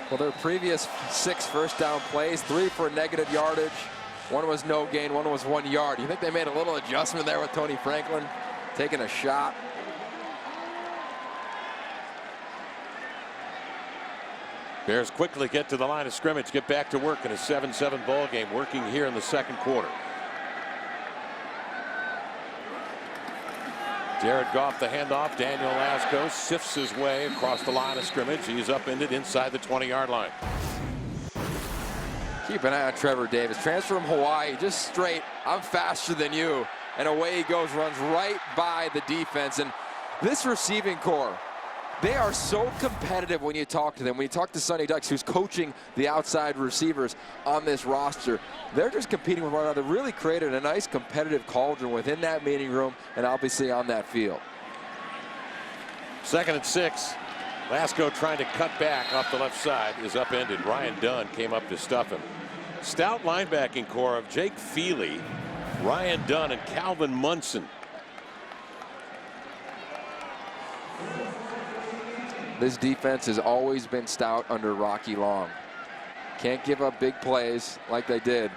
Well, their previous 6 first-down plays, 3 for negative yardage. 1 was no gain, 1 was 1 yard. You think they made a little adjustment there with Tony Franklin taking a shot? Bears quickly get to the line of scrimmage, get back to work in a 7-7 ball game, working here in the second quarter. Jared Goff the handoff. Daniel Lasco sifts his way across the line of scrimmage. He's upended inside the 20-yard line. Keep an eye on Trevor Davis. Transfer from Hawaii, just straight. I'm faster than you. And away he goes, runs right by the defense. And this receiving core, they are so competitive when you talk to them. When you talk to Sonny Dykes, who's coaching the outside receivers on this roster, they're just competing with one another. Really created a nice competitive cauldron within that meeting room and obviously on that field. 2nd and 6. Lasco trying to cut back off the left side is upended. Ryan Dunn came up to stuff him. Stout linebacking core of Jake Feely, Ryan Dunn, and Calvin Munson. This defense has always been stout under Rocky Long. Can't give up big plays like they did.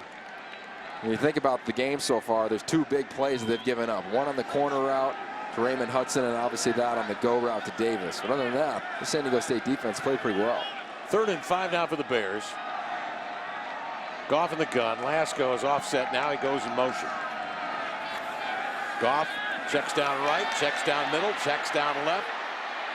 When you think about the game so far, there's 2 big plays that they've given up. One on the corner route to Raymond Hudson, and obviously that on the go route to Davis. But other than that, the San Diego State defense played pretty well. 3rd and 5 now for the Bears. Goff in the gun. Lasco is offset. Now he goes in motion. Goff checks down right, checks down middle, checks down left.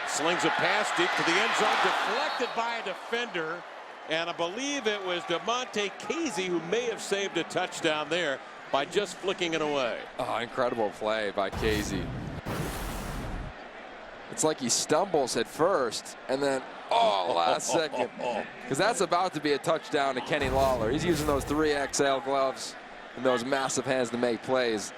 Slings a pass deep to the end zone, deflected by a defender, and I believe it was Damontae Kazee who may have saved a touchdown there by just flicking it away. Oh, incredible play by Kazee. It's like he stumbles at first, and then, last second. Because that's about to be a touchdown to Kenny Lawler. He's using those 3XL gloves and those massive hands to make plays.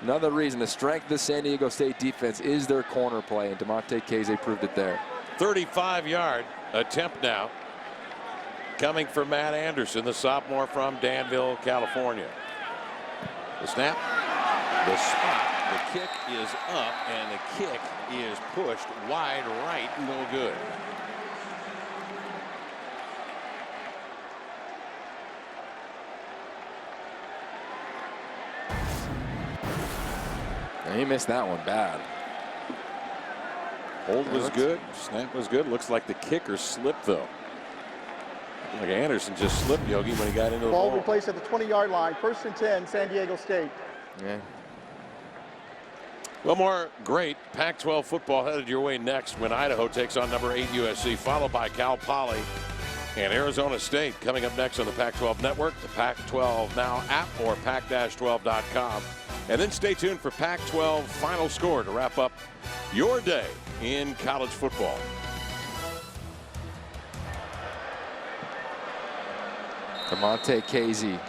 Another reason, the strength of the San Diego State defense is their corner play, and Damontae Kazee proved it there. 35-yard attempt now coming from Matt Anderson, the sophomore from Danville, California. The snap, the spot, the kick is up, and the kick is pushed wide right, no good. And he missed that one bad. Hold was good. Snap was good. Looks like the kicker slipped, though. Like Anderson just slipped, Yogi, when he got into the Ball ball. replaced at the 20-yard line. 1st and 10, San Diego State. Yeah. Well, more great Pac-12 football headed your way next when Idaho takes on number 8 USC, followed by Cal Poly and Arizona State. Coming up next on the Pac-12 Network, the Pac-12 Now app, or pac-12.com. And then stay tuned for Pac-12 Final Score to wrap up your day in college football. Damontae Kazee.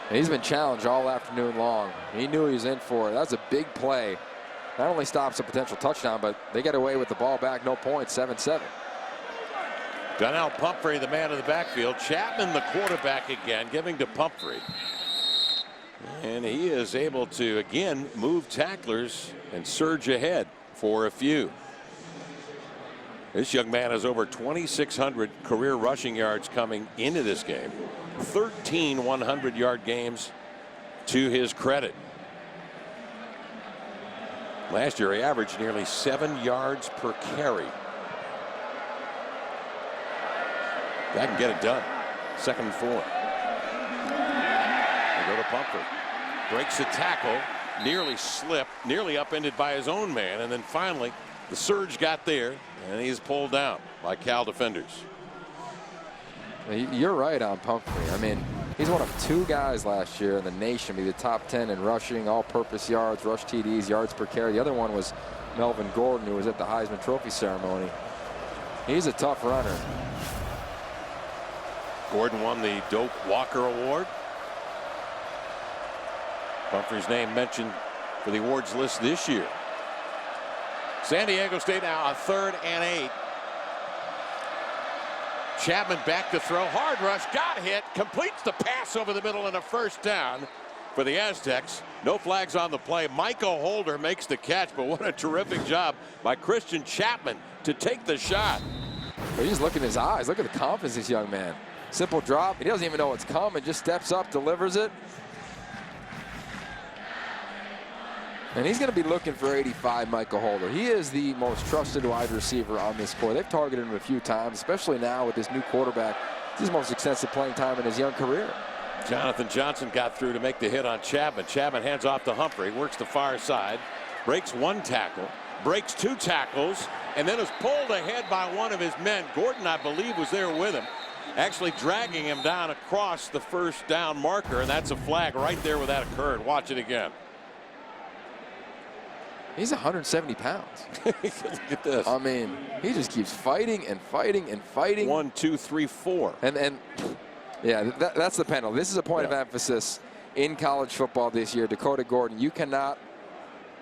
And he's been challenged all afternoon long. He knew he was in for it. That was a big play. Not only stops a potential touchdown, but they get away with the ball back, no points, 7-7. Donnell Pumphrey, the man in the backfield. Chapman, the quarterback again, giving to Pumphrey. And he is able to, again, move tacklers and surge ahead for a few. This young man has over 2,600 career rushing yards coming into this game. 13 100-yard games to his credit. Last year, he averaged nearly 7 yards per carry. That can get it done. 2nd and 4. They go to Pumphrey. Breaks a tackle. Nearly slipped. Nearly upended by his own man. And then finally, the surge got there. And he's pulled down by Cal defenders. You're right on Pumphrey. I mean, he's one of 2 guys last year in the nation to be the top 10 in rushing, all-purpose yards, rush TDs, yards per carry. The other one was Melvin Gordon, who was at the Heisman Trophy ceremony. He's a tough runner. Gordon won the Doak Walker Award. Pumphrey's name mentioned for the awards list this year. San Diego State now a 3rd and 8. Chapman back to throw. Hard rush. Got hit. Completes the pass over the middle and a 1st down for the Aztecs. No flags on the play. Michael Holder makes the catch, but what a terrific job by Christian Chapman to take the shot. You just look in his eyes. Look at the confidence of this young man. Simple drop. He doesn't even know what's coming. Just steps up, delivers it. And he's going to be looking for 85, Michael Holder. He is the most trusted wide receiver on this court. They've targeted him a few times, especially now with this new quarterback. It's his most extensive playing time in his young career. Jonathan Johnson got through to make the hit on Chapman. Chapman hands off to Humphrey, works the far side, breaks one tackle, breaks two tackles, and then is pulled ahead by one of his men. Gordon, I believe, was there with him, actually dragging him down across the first down marker, and that's a flag right there where that occurred. Watch it again. He's 170 pounds. Look at this. I mean, he just keeps fighting and fighting and fighting. 1, 2, 3, 4. And yeah, that's the penalty. This is a point of emphasis in college football this year. Dakota Gordon, you cannot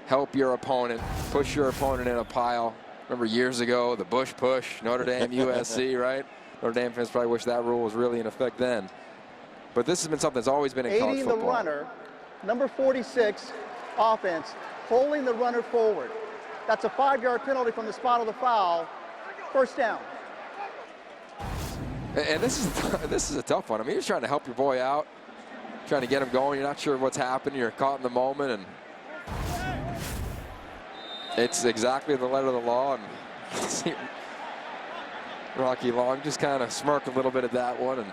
help your opponent, push your opponent in a pile. Remember years ago, the Bush push, Notre Dame, USC, right? Notre Dame fans probably wish that rule was really in effect then. But this has been something that's always been in college football. Aiding the runner, number 46, offense, pulling the runner forward. That's a 5-yard penalty from the spot of the foul. First down. And this is a tough one. I mean, you're trying to help your boy out, trying to get him going. You're not sure what's happening. You're caught in the moment, and it's exactly the letter of the law. And Rocky Long just kind of smirked a little bit at that one. And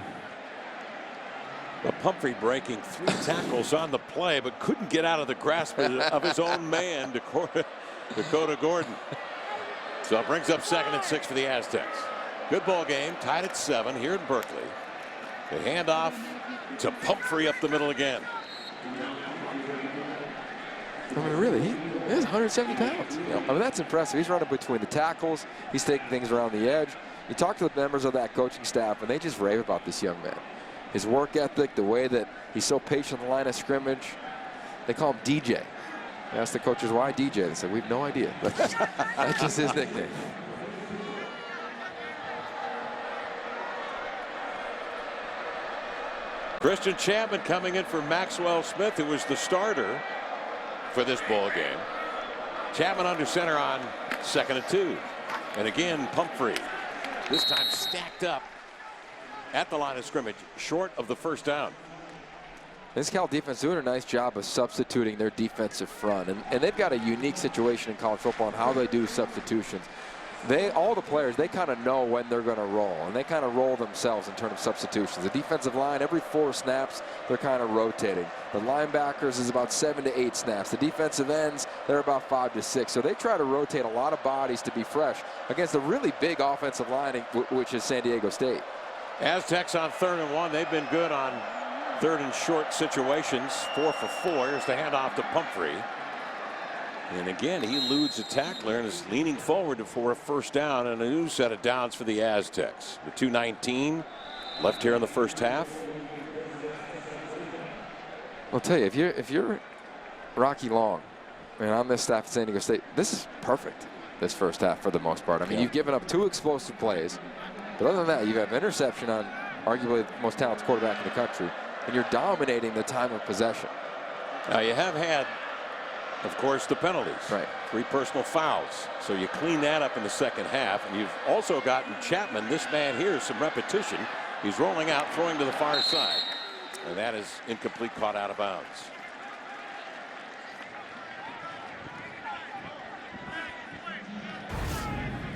Pumphrey breaking 3 tackles on the play, but couldn't get out of the grasp of his own man, Dakota Gordon. So it brings up 2nd and 6 for the Aztecs. Good ball game, tied at 7 here in Berkeley. The handoff to Pumphrey up the middle again. I mean, really, he is 170 pounds. I mean, that's impressive. He's running between the tackles. He's taking things around the edge. You talk to the members of that coaching staff, and they just rave about this young man. His work ethic, the way that he's so patient in the line of scrimmage. They call him DJ. I asked the coaches why DJ. They said, we have no idea. That's just his nickname. Christian Chapman coming in for Maxwell Smith, who was the starter for this ball game. Chapman under center on 2nd and 2. And again, Pumphrey, this time stacked up at the line of scrimmage, short of the first down. This Cal defense doing a nice job of substituting their defensive front. And they've got a unique situation in college football on how they do substitutions. All the players, they kind of know when they're going to roll, and they kind of roll themselves in terms of substitutions. The defensive line, every 4 snaps, they're kind of rotating. The linebackers is about 7 to 8 snaps. The defensive ends, they're about 5 to 6. So they try to rotate a lot of bodies to be fresh against a really big offensive line, which is San Diego State. Aztecs on 3rd and 1. They've been good on 3rd and short situations. 4 for 4. Here's the handoff to Pumphrey. And again, he eludes a tackler and is leaning forward for a first down, and a new set of downs for the Aztecs. The 2:19 left here in the first half. I'll tell you, if you're Rocky Long and on this staff at San Diego State, this is perfect this first half for the most part. I mean, you've given up 2 explosive plays, but other than that, you have interception on arguably the most talented quarterback in the country, and you're dominating the time of possession. Now, you have had, of course, the penalties. Right. 3 personal fouls. So you clean that up in the second half. And you've also gotten Chapman, this man here, some repetition. He's rolling out, throwing to the far side. And that is incomplete, caught out of bounds.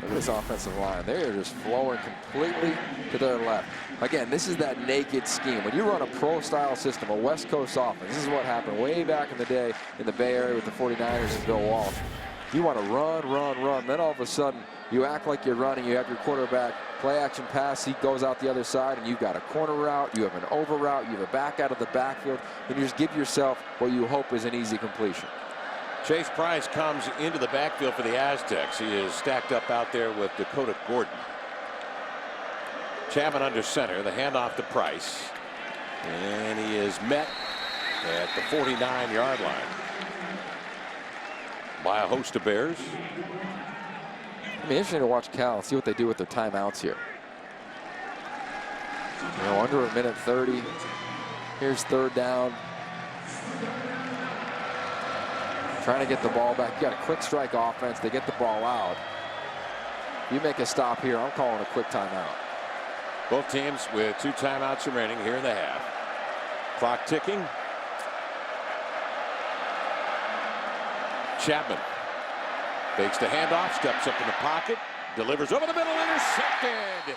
Look at this offensive line. They are just flowing completely to their left. Again, this is that naked scheme. When you run a pro-style system, a West Coast offense, this is what happened way back in the day in the Bay Area with the 49ers and Bill Walsh. You want to run, run, run. Then all of a sudden, you act like you're running. You have your quarterback play action pass. He goes out the other side, and you've got a corner route. You have an over route. You have a back out of the backfield. And you just give yourself what you hope is an easy completion. Chase Price comes into the backfield for the Aztecs. He is stacked up out there with Dakota Gordon. Chapman under center, the handoff to Price. And he is met at the 49-yard line by a host of Bears. It'll be interesting to watch Cal and see what they do with their timeouts here. You know, under 1:30. Here's 3rd down. Trying to get the ball back. You got a quick strike offense. They get the ball out. If you make a stop here, I'm calling a quick timeout. Both teams with 2 timeouts remaining here in the half. Clock ticking. Chapman fakes the handoff, steps up in the pocket, delivers over the middle, intercepted.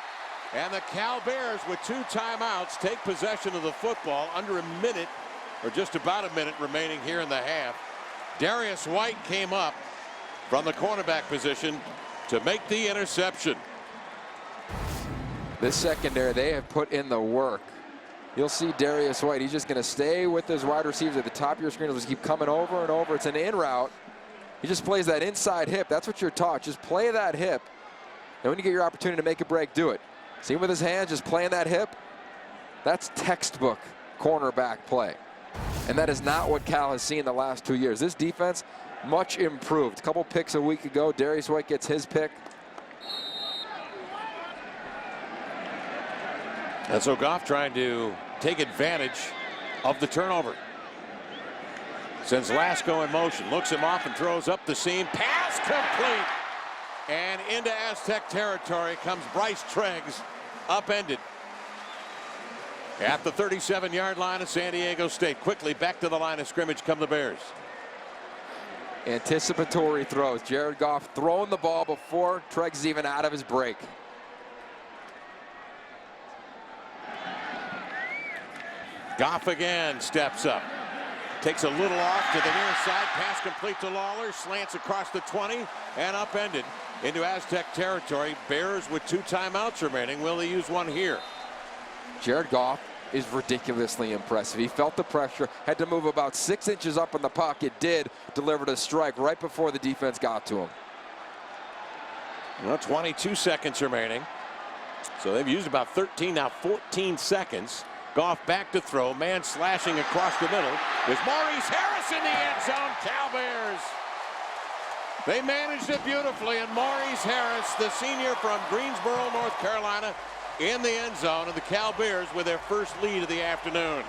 And the Cal Bears with 2 timeouts take possession of the football under a minute, or just about a minute remaining here in the half. Darius White came up from the cornerback position to make the interception. This secondary, they have put in the work. You'll see Darius White. He's just going to stay with his wide receivers at the top of your screen. He'll just keep coming over and over. It's an in route. He just plays that inside hip. That's what you're taught. Just play that hip. And when you get your opportunity to make a break, do it. See him with his hands, just playing that hip. That's textbook cornerback play. And that is not what Cal has seen the last 2 years. This defense, much improved. A couple picks a week ago. Darius White gets his pick. And so Goff trying to take advantage of the turnover. Sends Lasco in motion, looks him off and throws up the seam. Pass complete. And into Aztec territory comes Bryce Treggs, upended. At the 37-yard line of San Diego State. Quickly back to the line of scrimmage come the Bears. Anticipatory throws. Jared Goff throwing the ball before Treggs is even out of his break. Goff again steps up. Takes a little off to the near side. Pass complete to Lawler. Slants across the 20 and upended into Aztec territory. Bears with 2 timeouts remaining. Will they use one here? Jared Goff is ridiculously impressive. He felt the pressure, had to move about 6 inches up in the pocket, did, delivered a strike right before the defense got to him. Well, 22 seconds remaining. So they've used about 13, now 14 seconds. Goff back to throw, man slashing across the middle. There's Maurice Harris in the end zone. Cal Bears. They managed it beautifully, and Maurice Harris, the senior from Greensboro, North Carolina, in the end zone, and the Cal Bears with their first lead of the afternoon.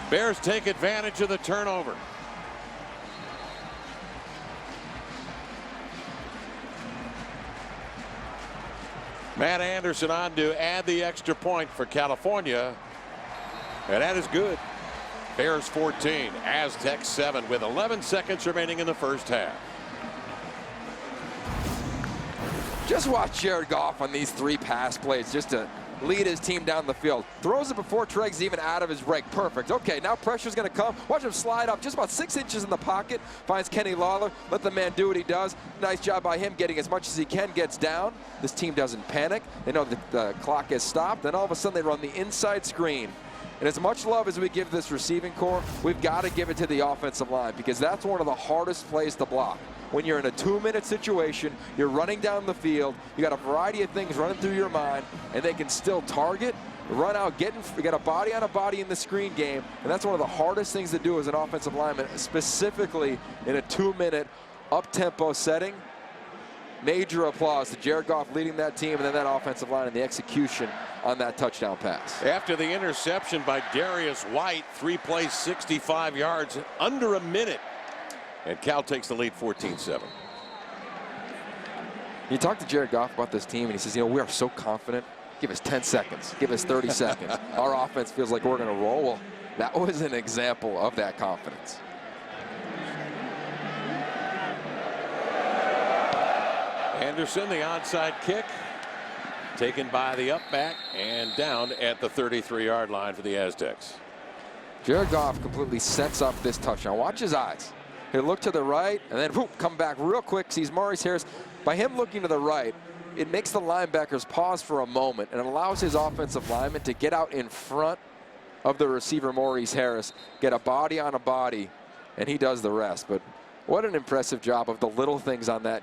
Bears take advantage of the turnover. Matt Anderson on to add the extra point for California, and that is good. Bears 14, Aztecs 7 with 11 seconds remaining in the first half. Just watch Jared Goff on these 3 pass plays just to lead his team down the field. Throws it before Treggs even out of his break. Perfect. Okay, now pressure's going to come. Watch him slide up just about 6 inches in the pocket. Finds Kenny Lawler. Let the man do what he does. Nice job by him getting as much as he can. Gets down. This team doesn't panic. They know the clock has stopped. Then all of a sudden they run the inside screen. And as much love as we give this receiving core, we've got to give it to the offensive line because that's one of the hardest plays to block. When you're in a 2-minute situation, you're running down the field, you got a variety of things running through your mind, and they can still target, run out, you got a body on a body in the screen game, and that's one of the hardest things to do as an offensive lineman, specifically in a 2-minute up-tempo setting. Major applause to Jared Goff leading that team and then that offensive line and the execution on that touchdown pass. After the interception by Darius White, 3 plays, 65 yards, under a minute. And Cal takes the lead 14-7. You talk to Jared Goff about this team and he says, you know, we are so confident. Give us 10 seconds. Give us 30 seconds. Our offense feels like we're going to roll. Well, that was an example of that confidence. Anderson, the onside kick, taken by the up back and down at the 33-yard line for the Aztecs. Jared Goff completely sets up this touchdown. Watch his eyes. He'll look to the right and then whoop, come back real quick. Sees Maurice Harris. By him looking to the right, it makes the linebackers pause for a moment and it allows his offensive lineman to get out in front of the receiver Maurice Harris, get a body on a body, and he does the rest. But what an impressive job of the little things on that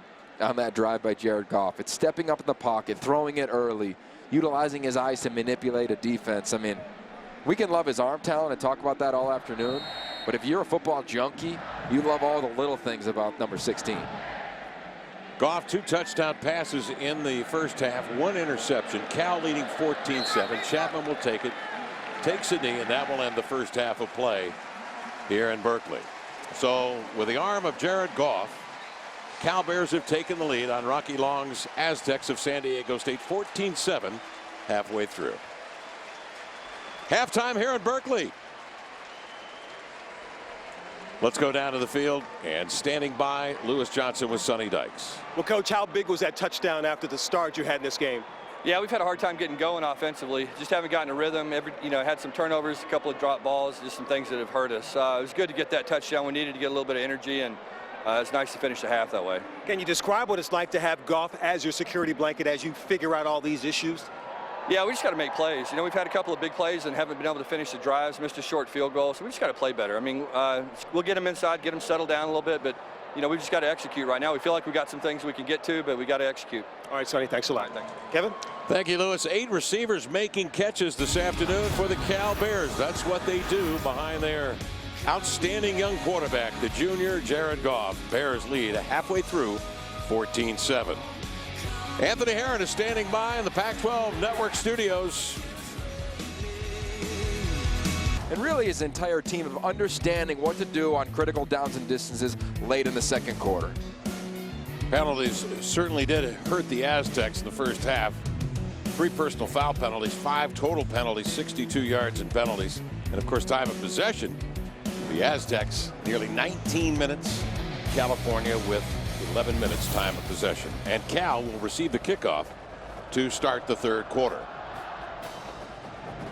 drive by Jared Goff. It's stepping up in the pocket, throwing it early, utilizing his eyes to manipulate a defense. I mean, we can love his arm talent and talk about that all afternoon, but if you're a football junkie, you love all the little things about number 16. Goff, 2 touchdown passes in the first half, 1 interception. Cal leading 14-7. Chapman will take it takes a knee, and that will end the first half of play here in Berkeley. So with the arm of Jared Goff, Cal Bears have taken the lead on Rocky Long's Aztecs of San Diego State, 14-7 halfway through. Halftime here in Berkeley. Let's go down to the field, and standing by, Lewis Johnson with Sonny Dykes. Well, Coach, how big was that touchdown after the start you had in this game? Yeah, we've had a hard time getting going offensively. Just haven't gotten a rhythm. Had some turnovers, a couple of drop balls, just some things that have hurt us. It was good to get that touchdown. We needed to get a little bit of energy, and it's nice to finish the half that way. Can you describe what it's like to have Goff as your security blanket as you figure out all these issues? Yeah, we just got to make plays. We've had a couple of big plays and haven't been able to finish the drives, missed a short field goal, so we just got to play better. I mean, we'll get them inside, get them settled down a little bit, but, we've just got to execute right now. We feel like we got some things we can get to, but we got to execute. All right, Sonny, thanks a lot. Thanks. Kevin? Thank you, Lewis. 8 receivers making catches this afternoon for the Cal Bears. That's what they do behind their outstanding young quarterback, the junior Jared Goff. Bears lead halfway through, 14-7. Anthony Herron is standing by in the Pac-12 Network studios. And really his entire team of understanding what to do on critical downs and distances late in the second quarter. Penalties certainly did hurt the Aztecs in the first half. 3 personal foul penalties, 5 total penalties, 62 yards in penalties. And of course, time of possession. The Aztecs nearly 19 minutes. California with 11 minutes time of possession. And Cal will receive the kickoff to start the third quarter.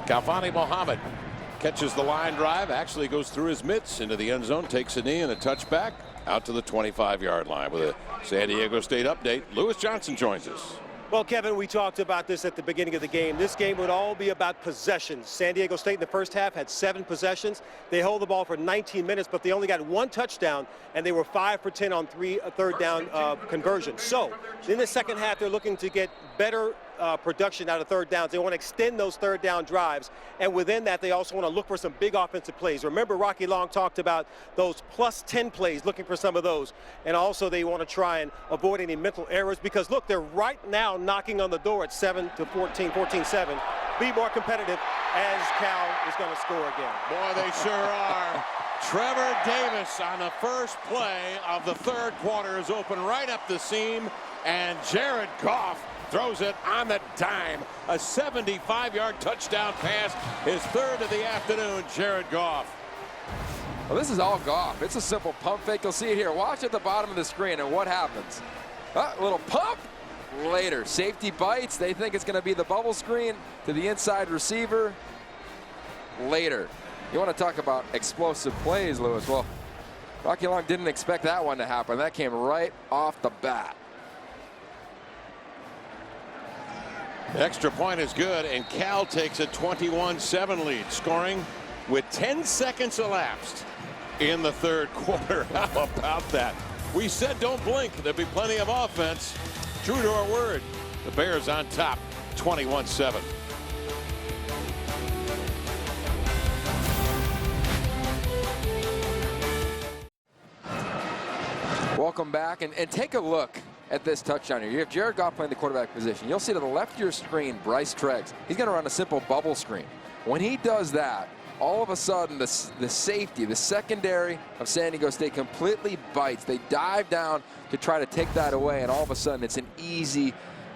Khalfani Mohammed catches the line drive, actually goes through his mitts into the end zone, takes a knee and a touchback out to the 25-yard line. With a San Diego State update, Lewis Johnson joins us. Well, Kevin, we talked about this at the beginning of the game. This game would all be about possessions. San Diego State in the first half had 7 possessions. They hold the ball for 19 minutes, but they only got 1 touchdown, and they were 5 for 10 on 3 third down conversions. So in the second half, they're looking to get better production out of third downs. They want to extend those third down drives, and within that, they also want to look for some big offensive plays. Remember, Rocky Long talked about those plus 10 plays, looking for some of those, and also they want to try and avoid any mental errors because, look, they're right now knocking on the door at 7-14, 14-7. Be more competitive as Cal is going to score again. Boy, they sure are. Trevor Davis on the first play of the third quarter is open right up the seam, and Jared Goff throws it on the dime. A 75-yard touchdown pass, his third of the afternoon. Jared Goff. Well, this is all Goff. It's a simple pump fake. You'll see it here. Watch at the bottom of the screen, and what happens? A little pump. Later, safety bites. They think it's going to be the bubble screen to the inside receiver. Later. You want to talk about explosive plays, Lewis. Well, Rocky Long didn't expect that one to happen. That came right off the bat. The extra point is good, and Cal takes a 21-7 lead, scoring with 10 seconds elapsed in the third quarter. How about that? We said don't blink. There'll be plenty of offense. True to our word. The Bears on top, 21-7. Welcome back, and take a look at this touchdown here. You have Jared Goff playing the quarterback position. You'll see to the left of your screen, Bryce Treggs. He's going to run a simple bubble screen. When he does that, all of a sudden, the safety, the secondary of San Diego State completely bites. They dive down to try to take that away, and all of a sudden, it's an easy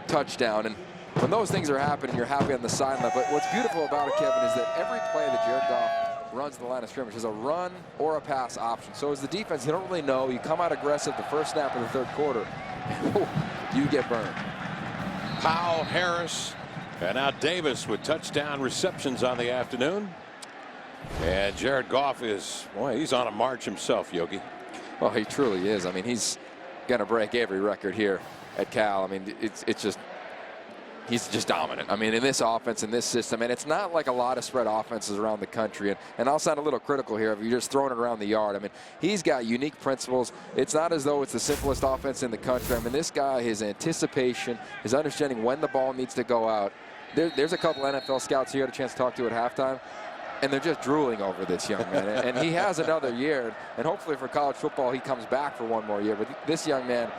touchdown. And when those things are happening, you're happy on the sideline. But what's beautiful about it, Kevin, is that every play that Jared Goff runs the line of scrimmage is a run or a pass option. So as the defense, you don't really know. You come out aggressive the first snap of the third quarter, you get burned. Powell, Harris, and now Davis with touchdown receptions on the afternoon. And Jared Goff is, boy, he's on a march himself, Yogi. Well, he truly is. I mean, he's going to break every record here at Cal. I mean, it's just, he's just dominant. I mean, in this offense, in this system, and it's not like a lot of spread offenses around the country. And I'll sound a little critical here if you're just throwing it around the yard. I mean, he's got unique principles. It's not as though it's the simplest offense in the country. I mean, this guy, his anticipation, his understanding when the ball needs to go out. There's a couple NFL scouts here I had a chance to talk to at halftime, and they're just drooling over this young man. And he has another year, and hopefully for college football, he comes back for one more year. But this young man,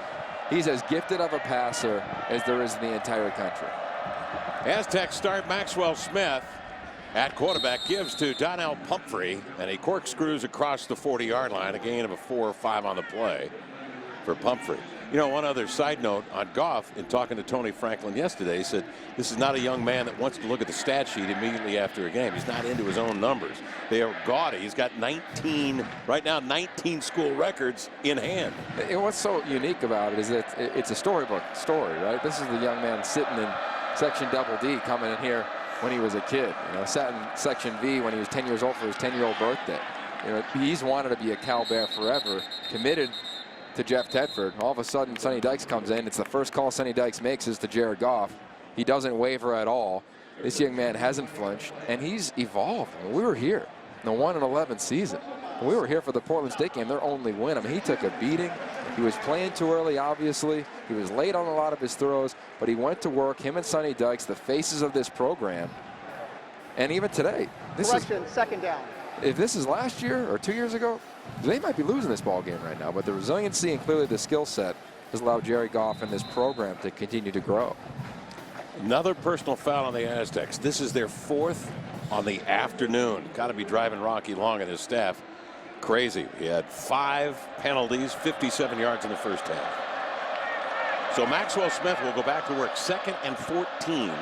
he's as gifted of a passer as there is in the entire country. Aztecs start Maxwell Smith. At quarterback, gives to Donnell Pumphrey, and he corkscrews across the 40-yard line, a gain of a 4 or 5 on the play for Pumphrey. You know, one other side note on Goff, in talking to Tony Franklin yesterday, he said this is not a young man that wants to look at the stat sheet immediately after a game. He's not into his own numbers. They are gaudy. He's got 19, right now, 19 school records in hand. And what's so unique about it is that it's a storybook story, right? This is the young man sitting in Section Double D, coming in here when he was a kid. You know, sat in Section V when he was 10 years old for his 10-year-old birthday. You know, he's wanted to be a Cal Bear forever, committed to Jeff Tedford. All of a sudden, Sonny Dykes comes in. It's the first call Sonny Dykes makes is to Jared Goff. He doesn't waver at all. This young man hasn't flinched, and he's evolved. I mean, we were here in the 1-11 season. When we were here for the Portland State game, their only win. I mean, he took a beating. He was playing too early, obviously. He was late on a lot of his throws, but he went to work. Him and Sonny Dykes, the faces of this program. And even today, Second down. If this is last year or 2 years ago, they might be losing this ball game right now. But the resiliency and clearly the skill set has allowed Jerry Goff and this program to continue to grow. Another personal foul on the Aztecs. This is their 4th on the afternoon. Got to be driving Rocky Long and his staff crazy. He had 5 penalties, 57 yards in the first half. So Maxwell Smith will go back to work. 2nd and 14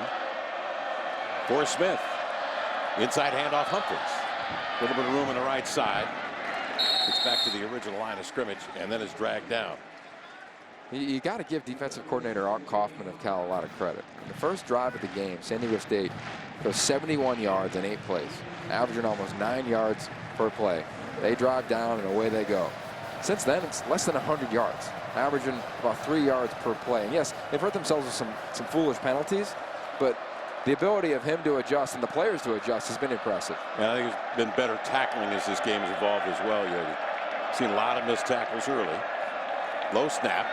for Smith. Inside handoff, Humphries. A little bit of room on the right side. Gets back to the original line of scrimmage and then is dragged down. You got to give defensive coordinator Art Kaufman of Cal a lot of credit. In the first drive of the game, San Diego State goes 71 yards in 8 plays, averaging almost 9 yards per play. They drive down and away they go. Since then, it's less than 100 yards, averaging about 3 yards per play. And yes, they've hurt themselves with some foolish penalties, but the ability of him to adjust and the players to adjust has been impressive. And I think it's been better tackling as this game has evolved as well. You've seen a lot of missed tackles early. Low snap.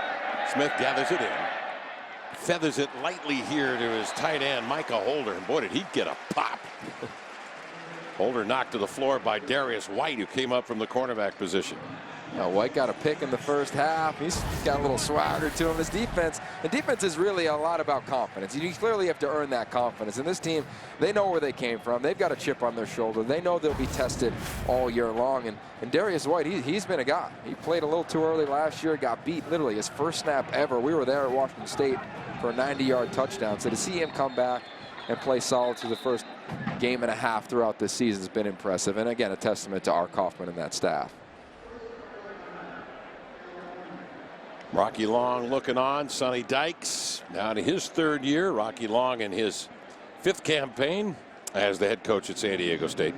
Smith gathers it in. Feathers it lightly here to his tight end, Micah Holder. And boy, did he get a pop. Holder knocked to the floor by Darius White, who came up from the cornerback position. Now, White got a pick in the first half. He's got a little swagger to him. His defense, and defense is really a lot about confidence. You clearly have to earn that confidence. And this team, they know where they came from. They've got a chip on their shoulder. They know they'll be tested all year long. And Darius White, he's been a guy. He played a little too early last year, got beat literally his first snap ever. We were there at Washington State for a 90-yard touchdown. So to see him come back and play solid through the first game and a half throughout this season has been impressive. And again, a testament to Art Kaufman and that staff. Rocky Long looking on. Sonny Dykes now in his 3rd year. Rocky Long in his 5th campaign as the head coach at San Diego State.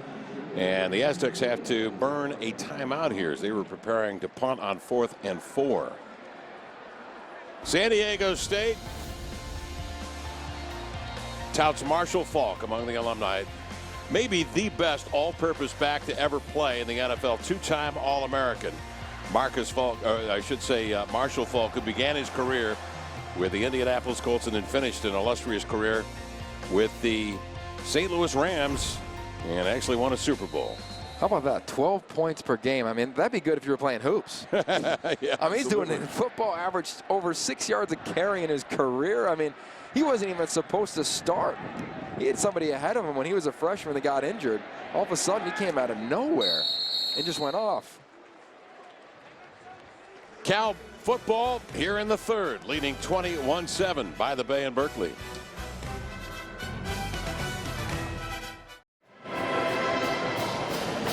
And the Aztecs have to burn a timeout here as they were preparing to punt on 4th and 4. San Diego State touts Marshall Faulk among the alumni. Maybe the best all-purpose back to ever play in the NFL. 2-time All-American. Marcus Faulk, or I should say Marshall Faulk, who began his career with the Indianapolis Colts and then finished an illustrious career with the St. Louis Rams and actually won a Super Bowl. How about that? 12 points per game. I mean, that'd be good if you were playing hoops. Yeah, I mean, he's doing it in football, averaged over 6 yards a carry in his career. I mean, he wasn't even supposed to start. He had somebody ahead of him when he was a freshman that got injured. All of a sudden, he came out of nowhere and just went off. Cal football here in the 3rd, leading 21-7 by the Bay and Berkeley.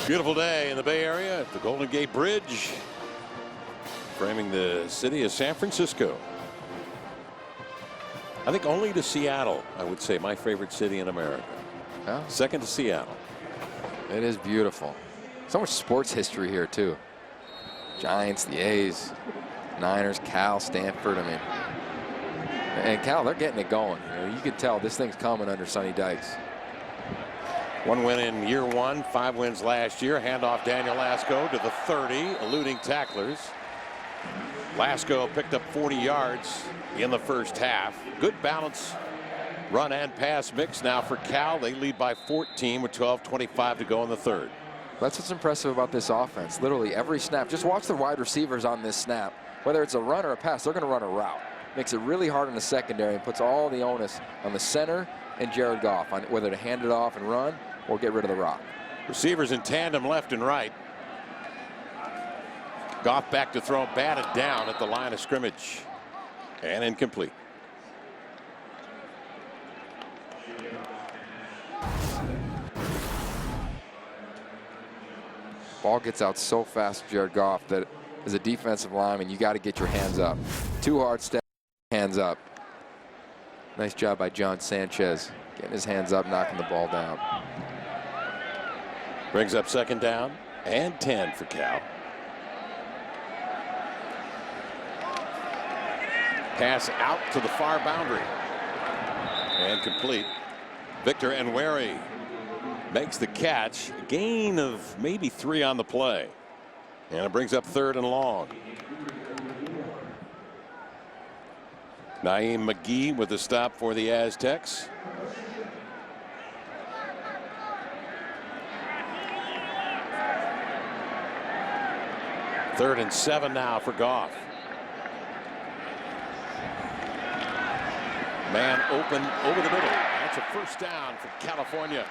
Beautiful day in the Bay Area at the Golden Gate Bridge, framing the city of San Francisco. I think only to Seattle, I would say, my favorite city in America. Yeah. 2nd to Seattle. It is beautiful. So much sports history here, too. Giants, the A's, Niners, Cal, Stanford. I mean, and Cal, they're getting it going. You can tell this thing's coming under Sonny Dykes. 1 win in year 1, 5 wins last year. Handoff Daniel Lasco to the 30, eluding tacklers. Lasco picked up 40 yards in the first half. Good balance, run and pass mix now for Cal. They lead by 14 with 12:25 to go in the 3rd. That's what's impressive about this offense. Literally every snap. Just watch the wide receivers on this snap. Whether it's a run or a pass, they're going to run a route. Makes it really hard in the secondary and puts all the onus on the center and Jared Goff on whether to hand it off and run or get rid of the rock. Receivers in tandem left and right. Goff back to throw, batted down at the line of scrimmage. And incomplete. Ball gets out so fast, Jared Goff, that as a defensive lineman, you got to get your hands up. 2 hard steps, hands up. Nice job by John Sanchez, getting his hands up, knocking the ball down. Brings up 2nd down and 10 for Cal. Pass out to the far boundary. And complete. Victor Enweri makes the catch. A gain of maybe 3 on the play. And it brings up 3rd and long. Naeem McGee with the stop for the Aztecs. Third and 7 now for Goff. Man open over the middle. That's a 1st down for California.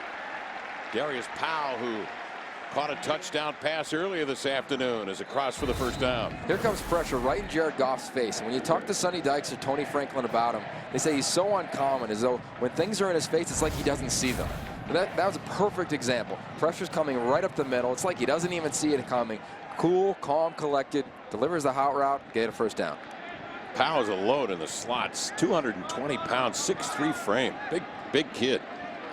Darius Powell, who caught a touchdown pass earlier this afternoon, is across for the 1st down. Here comes pressure right in Jared Goff's face. And when you talk to Sonny Dykes or Tony Franklin about him, they say he's so uncommon, as though when things are in his face, it's like he doesn't see them. That was a perfect example. Pressure's coming right up the middle. It's like he doesn't even see it coming. Cool, calm, collected, delivers the hot route, get a 1st down. Powell's a load in the slots. 220 pounds, 6'3" frame. Big kid.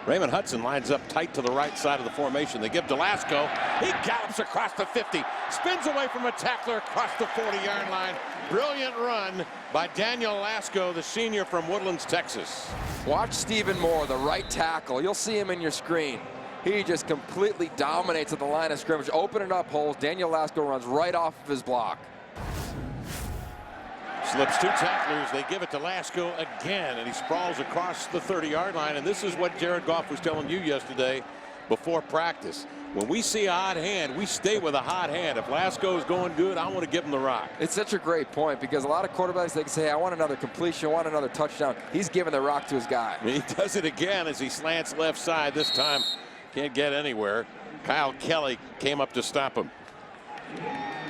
Raymond Hudson lines up tight to the right side of the formation. They give Delasco. He gallops across the 50. Spins away from a tackler across the 40-yard line. Brilliant run by Daniel Lasco, the senior from Woodlands, Texas. Watch Stephen Moore, the right tackle. You'll see him in your screen. He just completely dominates at the line of scrimmage, opening up holes. Daniel Lasco runs right off of his block. Slips 2 tacklers. They give it to Lasco again, and he sprawls across the 30-yard line. And this is what Jared Goff was telling you yesterday before practice. When we see a hot hand, we stay with a hot hand. If Lasco's going good, I want to give him the rock. It's such a great point, because a lot of quarterbacks, they can say, I want another completion, I want another touchdown. He's giving the rock to his guy. He does it again as he slants left side. This time can't get anywhere. Kyle Kelly came up to stop him.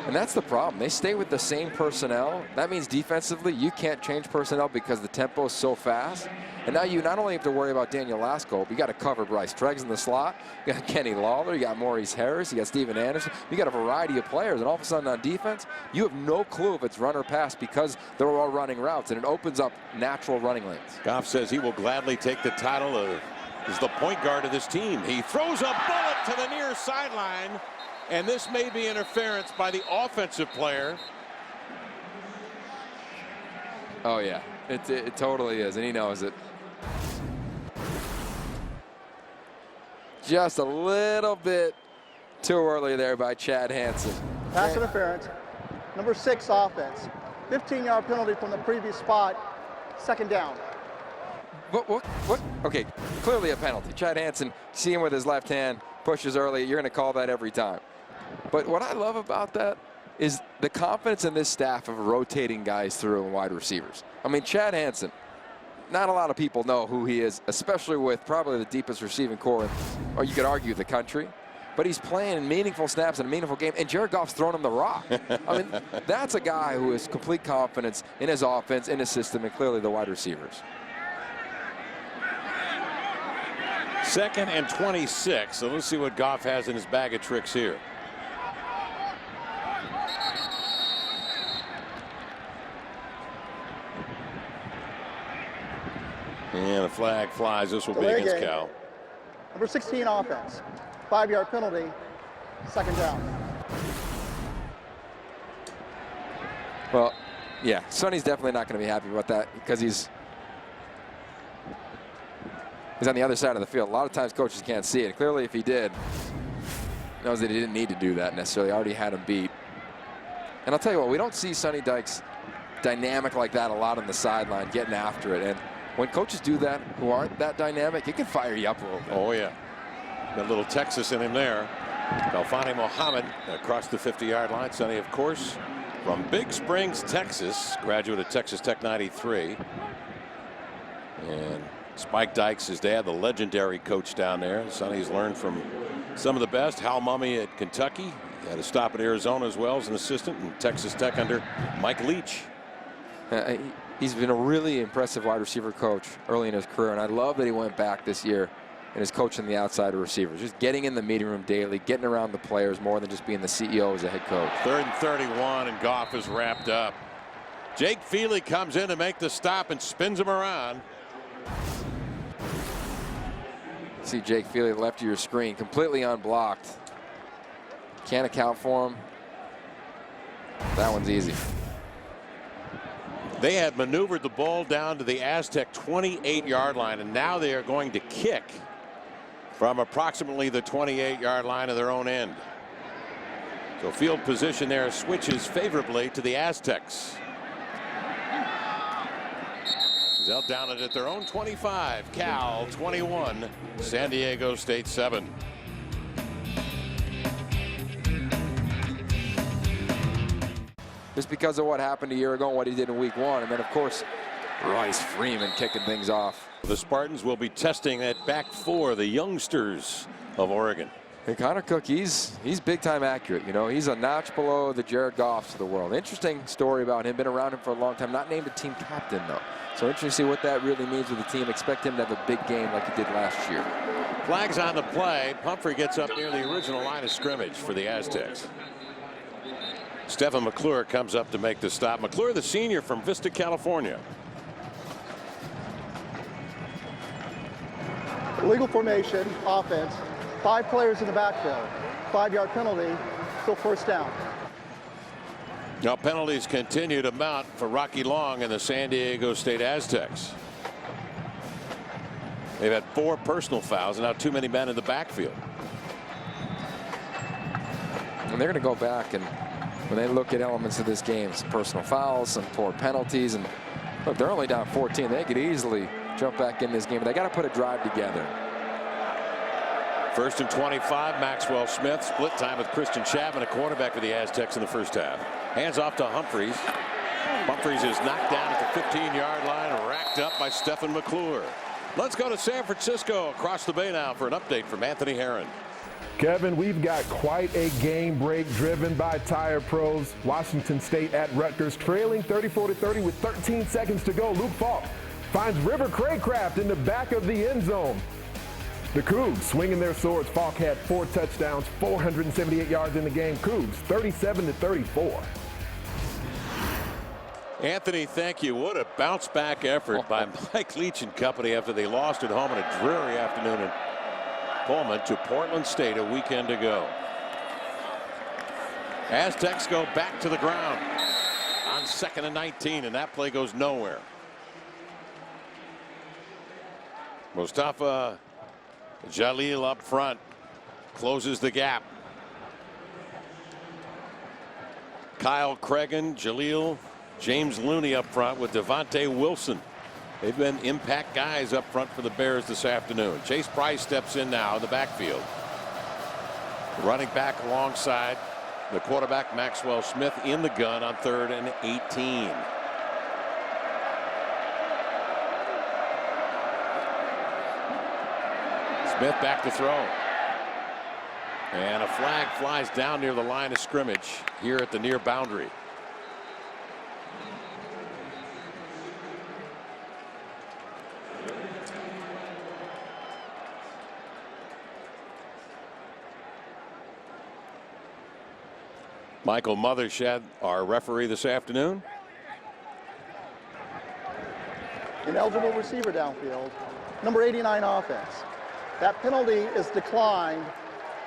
And that's the problem. They stay with the same personnel. That means defensively, you can't change personnel because the tempo is so fast. And now you not only have to worry about Daniel Lasco, but you got to cover Bryce Treggs in the slot. You got Kenny Lawler, you got Maurice Harris, you got Steven Anderson. You got a variety of players, and all of a sudden on defense, you have no clue if it's run or pass because they're all running routes, and it opens up natural running lanes. Goff says he will gladly take the title of is the point guard of this team. He throws a bullet to the near sideline. And this may be interference by the offensive player. Oh, yeah, it totally is, and he knows it. Just a little bit too early there by Chad Hansen. Pass interference. Number 6 offense. 15-yard penalty from the previous spot. 2nd down. What? Okay, clearly a penalty. Chad Hansen, see him with his left hand, pushes early. You're going to call that every time. But what I love about that is the confidence in this staff of rotating guys through and wide receivers. I mean, Chad Hansen, not a lot of people know who he is, especially with probably the deepest receiving core, or you could argue the country. But he's playing meaningful snaps in a meaningful game, and Jared Goff's throwing him the rock. I mean, that's a guy who has complete confidence in his offense, in his system, and clearly the wide receivers. 2nd and 26. So let's see what Goff has in his bag of tricks here. And a flag flies. This will be against Cal. Number 16 offense. 5-yard penalty. 2nd down. Well, yeah, Sonny's definitely not going to be happy about that because he's on the other side of the field. A lot of times coaches can't see it. Clearly, if he did, knows that he didn't need to do that necessarily. Already had him beat. And I'll tell you what, we don't see Sonny Dykes dynamic like that a lot on the sideline, getting after it. And when coaches do that, who aren't that dynamic, it can fire you up a little bit. Oh, yeah. Got a little Texas in him there. Alfani Mohammed across the 50-yard line. Sonny, of course, from Big Springs, Texas, graduate of Texas Tech '93. And Spike Dykes, his dad, the legendary coach down there. Sonny's learned from some of the best. Hal Mumme at Kentucky. He had a stop at Arizona as well as an assistant, and Texas Tech under Mike Leach. He's been a really impressive wide receiver coach early in his career, and I love that he went back this year and is coaching the outside receivers, just getting in the meeting room daily, getting around the players more than just being the CEO as a head coach. 3rd and 31, and Goff is wrapped up. Jake Feely comes in to make the stop and spins him around. See Jake Feely left of your screen, completely unblocked. Can't account for him. That one's easy. They had maneuvered the ball down to the Aztec 28-yard line, and now they are going to kick from approximately the 28-yard line of their own end. So field position there switches favorably to the Aztecs. They'll down it at their own 25. Cal 21, San Diego State 7. Just because of what happened a year ago and what he did in week 1. And then, of course, Royce Freeman kicking things off. The Spartans will be testing that back four, the youngsters of Oregon. And Connor Cook, he's big time accurate. You know, he's a notch below the Jared Goffs of the world. Interesting story about him. Been around him for a long time. Not named a team captain, though. So interesting to see what that really means with the team. Expect him to have a big game like he did last year. Flags on the play. Pumphrey gets up near the original line of scrimmage for the Aztecs. Stephen McClure comes up to make the stop. McClure, the senior from Vista, California. Illegal formation, offense, 5 players in the backfield, 5-yard penalty, still first down. Now penalties continue to mount for Rocky Long and the San Diego State Aztecs. They've had 4 personal fouls and now too many men in the backfield. And they're going to go back, and when they look at elements of this game, some personal fouls, some poor penalties, and look, they're only down 14. They could easily jump back in this game, but they got to put a drive together. 1st and 25. Maxwell Smith split time with Christian Chapman, a quarterback for the Aztecs in the first half. Hands off to Humphreys. Humphreys is knocked down at the 15-yard line, racked up by Stephen McClure. Let's go to San Francisco across the bay now for an update from Anthony Herron. Kevin, we've got quite a game break driven by Tire Pros. Washington State at Rutgers trailing 34-30 with 13 seconds to go. Luke Falk finds River Craycraft in the back of the end zone. The Cougs swinging their swords. Falk had 4 touchdowns, 478 yards in the game. Cougs 37-34. Anthony, thank you. What a bounce back effort by Mike Leach and company after they lost at home in a dreary afternoon in Pullman to Portland State a weekend ago. Aztecs go back to the ground on 2nd and 19, and that play goes nowhere. Mustafa Jalil up front closes the gap. Kyle Cregan, Jalil, James Looney up front with Devontae Wilson. They've been impact guys up front for the Bears this afternoon. Chase Price steps in now in the backfield. Running back alongside the quarterback Maxwell Smith in the gun on 3rd and 18. Smith back to throw. And a flag flies down near the line of scrimmage here at the near boundary. Michael Mothershed, our referee this afternoon. Ineligible receiver downfield, number 89 offense. That penalty is declined,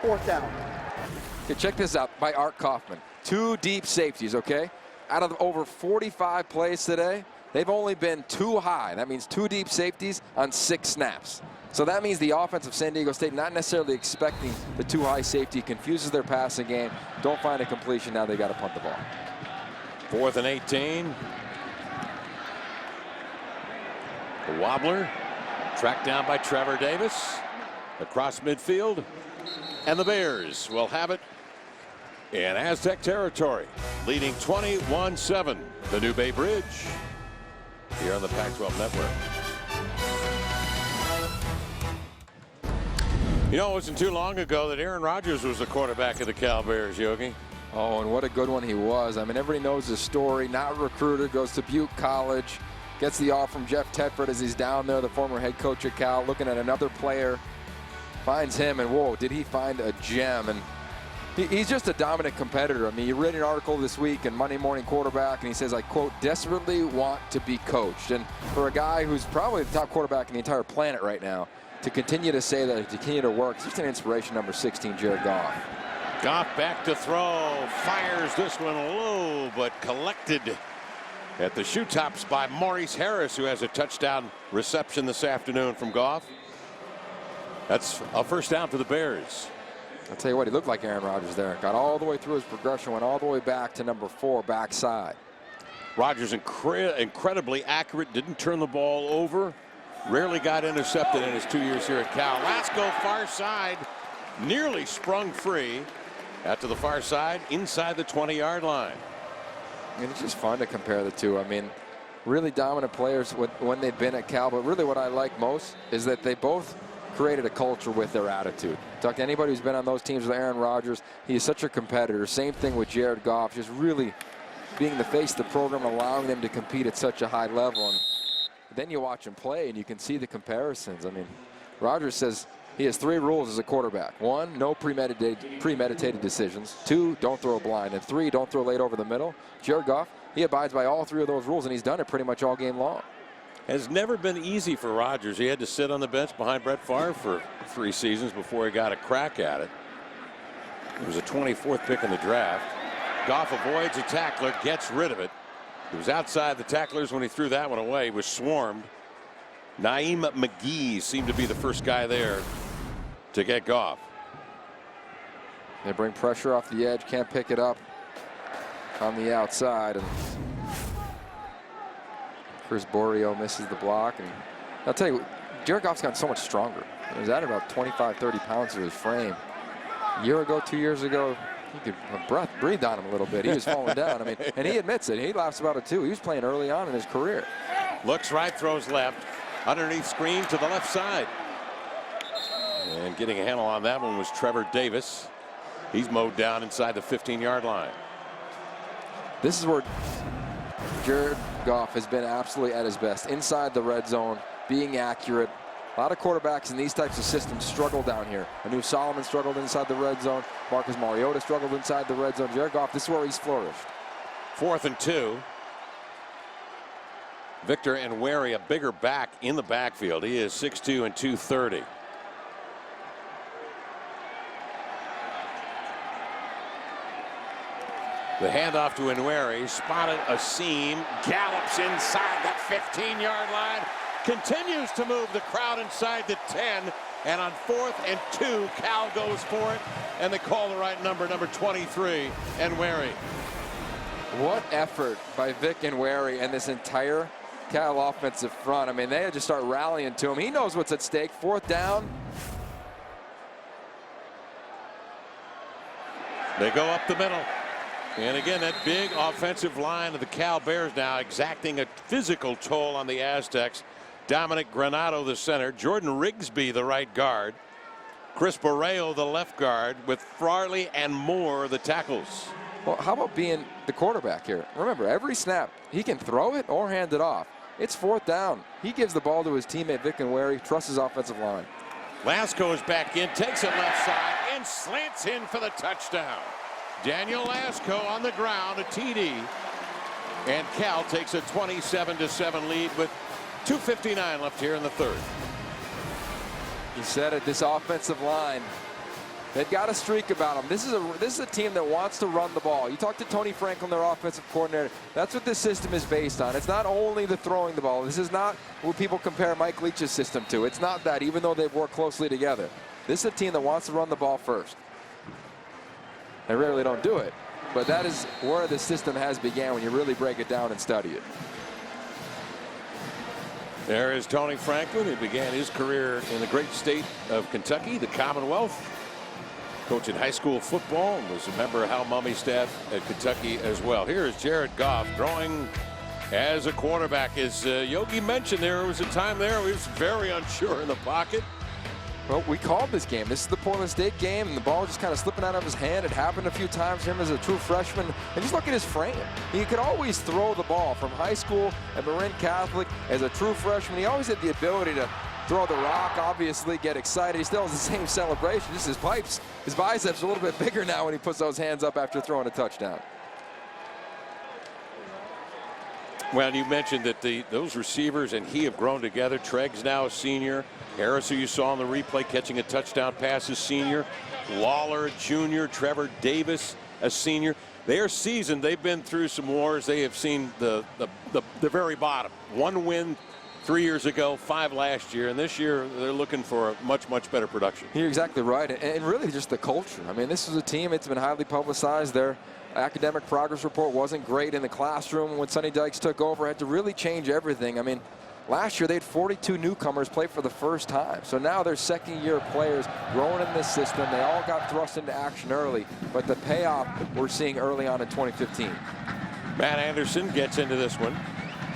4th down. Okay, check this out by Art Kaufman. 2 deep safeties, okay? Out of over 45 plays today, they've only been 2 high. That means 2 deep safeties on 6 snaps. So that means the offense of San Diego State not necessarily expecting the 2 high safety, confuses their passing game, don't find a completion, now they got to punt the ball. 4th and 18. The wobbler tracked down by Trevor Davis across midfield, and the Bears will have it in Aztec territory, leading 21-7. The New Bay Bridge here on the Pac-12 Network. You know, it wasn't too long ago that Aaron Rodgers was the quarterback of the Cal Bears, Yogi. Oh, and what a good one he was. I mean, everybody knows the story. Not recruited, goes to Butte College, gets the offer from Jeff Tedford as he's down there, the former head coach at Cal, looking at another player. Finds him, and whoa, did he find a gem. And he's just a dominant competitor. I mean, you read an article this week in Monday Morning Quarterback, and he says, I quote, desperately want to be coached. And for a guy who's probably the top quarterback in the entire planet right now, to continue to say that, to continue to work, it's just an inspiration. Number 16, Jared Goff. Goff back to throw, fires this one low, but collected at the shoe tops by Maurice Harris, who has a touchdown reception this afternoon from Goff. That's a first down for the Bears. I'll tell you what, he looked like Aaron Rodgers there. Got all the way through his progression, went all the way back to number 4, backside. Rodgers incredibly accurate, didn't turn the ball over, rarely got intercepted in his 2 years here at Cal. Lasko far side, nearly sprung free. Out to the far side, inside the 20-yard line. And it's just fun to compare the two. I mean, really dominant players when they've been at Cal, but really what I like most is that they both created a culture with their attitude. Talk to anybody who's been on those teams with Aaron Rodgers. He is such a competitor. Same thing with Jared Goff, just really being the face of the program, allowing them to compete at such a high level. And then you watch him play and you can see the comparisons. I mean, Rodgers says he has 3 rules as a quarterback. 1, no premeditated decisions. 2, don't throw blind. And 3, don't throw late over the middle. Jared Goff, he abides by all 3 of those rules, and he's done it pretty much all game long. Has never been easy for Rodgers. He had to sit on the bench behind Brett Favre for 3 seasons before he got a crack at it. He was a 24th pick in the draft. Goff avoids a tackler, gets rid of it. He was outside the tacklers when he threw that one away. He was swarmed. Naeem McGee seemed to be the first guy there to get Goff. They bring pressure off the edge, can't pick it up on the outside. And Chris Borio misses the block. And I'll tell you, Jared Goff's gotten so much stronger. He was at about 25, 30 pounds to his frame. A year ago, 2 years ago, he could breathe on him a little bit. He was falling down. I mean, and he admits it. He laughs about it too. He was playing early on in his career. Looks right, throws left. Underneath screen to the left side. And getting a handle on that one was Trevor Davis. He's mowed down inside the 15-yard line. This is where Jared Goff has been absolutely at his best. Inside the red zone, being accurate. A lot of quarterbacks in these types of systems struggle down here. Anu Solomon struggled inside the red zone. Marcus Mariota struggled inside the red zone. Jared Goff, this is where he's flourished. 4th and 2. Victor Enweri, a bigger back in the backfield. He is 6'2" and 230. The handoff to Enweri, spotted a seam, gallops inside that 15-yard line, continues to move the crowd inside the 10, and on 4th and 2, Cal goes for it, and they call the right number 23, Enweri. What effort by Vic Enweri and this entire Cal offensive front. I mean, they had to start rallying to him. He knows what's at stake. 4th down. They go up the middle. And again, that big offensive line of the Cal Bears now exacting a physical toll on the Aztecs. Dominic Granado, the center. Jordan Rigsby, the right guard. Chris Borreo, the left guard, with Farley and Moore, the tackles. Well, how about being the quarterback here? Remember, every snap, he can throw it or hand it off. It's 4th down. He gives the ball to his teammate Vic Enweri, trusts his offensive line. Lasko is back in, takes it left side, and slants in for the touchdown. Daniel Lasko on the ground, a TD. And Cal takes a 27-7 lead with 2:59 left here in the 3rd. You said it, this offensive line, they've got a streak about them. This is a team that wants to run the ball. You talk to Tony Franklin, their offensive coordinator. That's what this system is based on. It's not only the throwing the ball. This is not what people compare Mike Leach's system to. It's not that, even though they've worked closely together. This is a team that wants to run the ball first. They rarely don't do it, but that is where the system has began when you really break it down and study it. There is Tony Franklin, who began his career in the great state of Kentucky, the Commonwealth. Coaching high school football, and was a member of Hal Mummy's staff at Kentucky as well. Here is Jared Goff throwing as a quarterback. As Yogi mentioned, there was a time there he was very unsure in the pocket. Well, we called this game. This is the Portland State game, and the ball just kind of slipping out of his hand. It happened a few times for him as a true freshman. And just look at his frame. He could always throw the ball from high school at Marin Catholic as a true freshman. He always had the ability to throw the rock, obviously, get excited. He still has the same celebration, just his biceps are a little bit bigger now when he puts those hands up after throwing a touchdown. Well, you mentioned that those receivers and he have grown together. Tregg's now a senior. Harris, who you saw on the replay catching a touchdown pass, is senior. Lawler, junior. Trevor Davis, a senior. They are seasoned. They've been through some wars. They have seen the very bottom. 1 win 3 years ago, 5 last year, and this year they're looking for a much better production. You're exactly right, and really just the culture. I mean, this is a team, it's been highly publicized. Their academic progress report wasn't great in the classroom when Sonny Dykes took over. Had to really change everything. I mean, last year they had 42 newcomers play for the first time. So now they're second-year players growing in this system. They all got thrust into action early, but the payoff we're seeing early on in 2015. Matt Anderson gets into this one.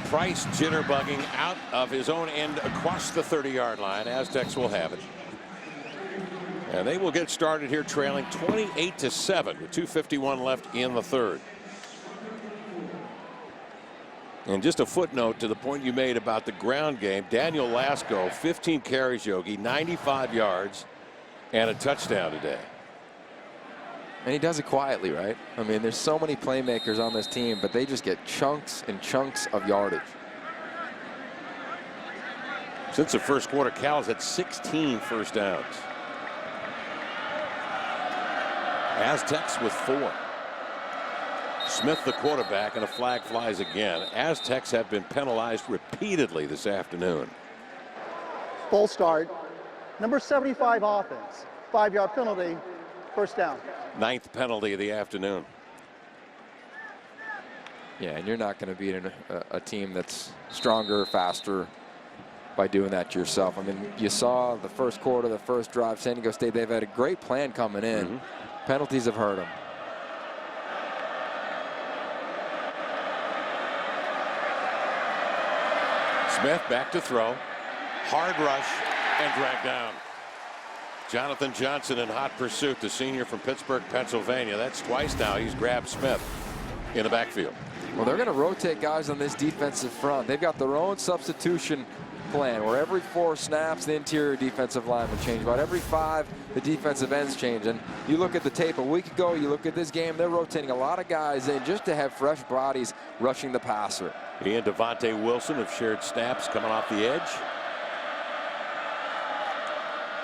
Price jitterbugging out of his own end across the 30-yard line. Aztecs will have it. And they will get started here trailing 28-7 with 2:51 left in the third. And just a footnote to the point you made about the ground game. Daniel Lasco, 15 carries, Yogi, 95 yards and a touchdown today. And he does it quietly, right? I mean, there's so many playmakers on this team, but they just get chunks and chunks of yardage. Since the first quarter, Cal's had 16 first downs. Aztecs with 4. Smith the quarterback, and a flag flies again. Aztecs have been penalized repeatedly this afternoon. Full start. Number 75 offense. 5-yard penalty. First down. 9th penalty of the afternoon. Yeah, and you're not going to beat a team that's stronger, faster by doing that to yourself. I mean, you saw the first quarter, the first drive, San Diego State, they've had a great plan coming in. Penalties have hurt them. Smith back to throw. Hard rush and dragged down. Jonathan Johnson in hot pursuit, the senior from Pittsburgh, Pennsylvania. That's twice now he's grabbed Smith in the backfield. Well, they're going to rotate guys on this defensive front. They've got their own substitution plan where every 4 snaps the interior defensive lineman change. About every 5 the defensive ends change. And you look at the tape a week ago, you look at this game, they're rotating a lot of guys in just to have fresh bodies rushing the passer. He and Devontae Wilson have shared snaps coming off the edge.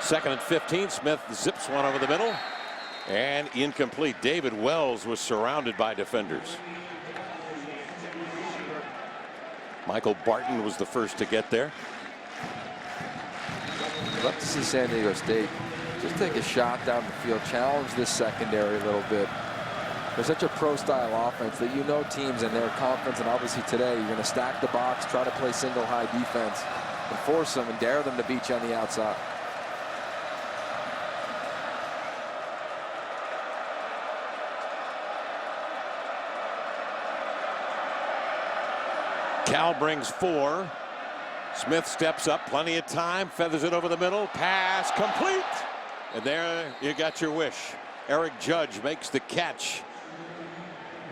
2nd and 15. Smith zips one over the middle and incomplete. David Wells was surrounded by defenders. Michael Barton was the first to get there. I'd love to see San Diego State just take a shot down the field, challenge this secondary a little bit. They're such a pro-style offense that you know teams in their conference, and obviously today you're going to stack the box, try to play single high defense, and force them and dare them to beat you on the outside. Cal brings 4. Smith steps up, plenty of time, feathers it over the middle, pass complete. And there you got your wish. Eric Judge makes the catch.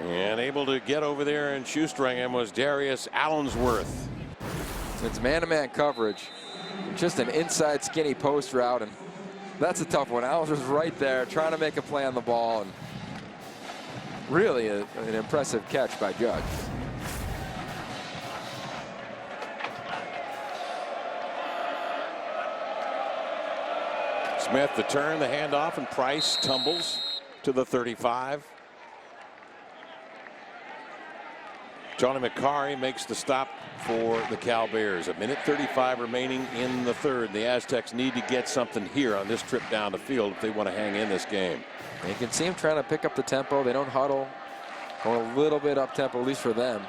And able to get over there and shoestring him was Darius Allensworth. It's man-to-man coverage. Just an inside skinny post route, and that's a tough one. Allensworth's right there trying to make a play on the ball, and really an impressive catch by Judge. Smith the turn, the handoff, and Price tumbles to the 35. Johnny McCary makes the stop for the Cal Bears. 1:35 remaining in the third. The Aztecs need to get something here on this trip down the field if they want to hang in this game. You can see them trying to pick up the tempo. They don't huddle. Going a little bit up tempo, at least for them.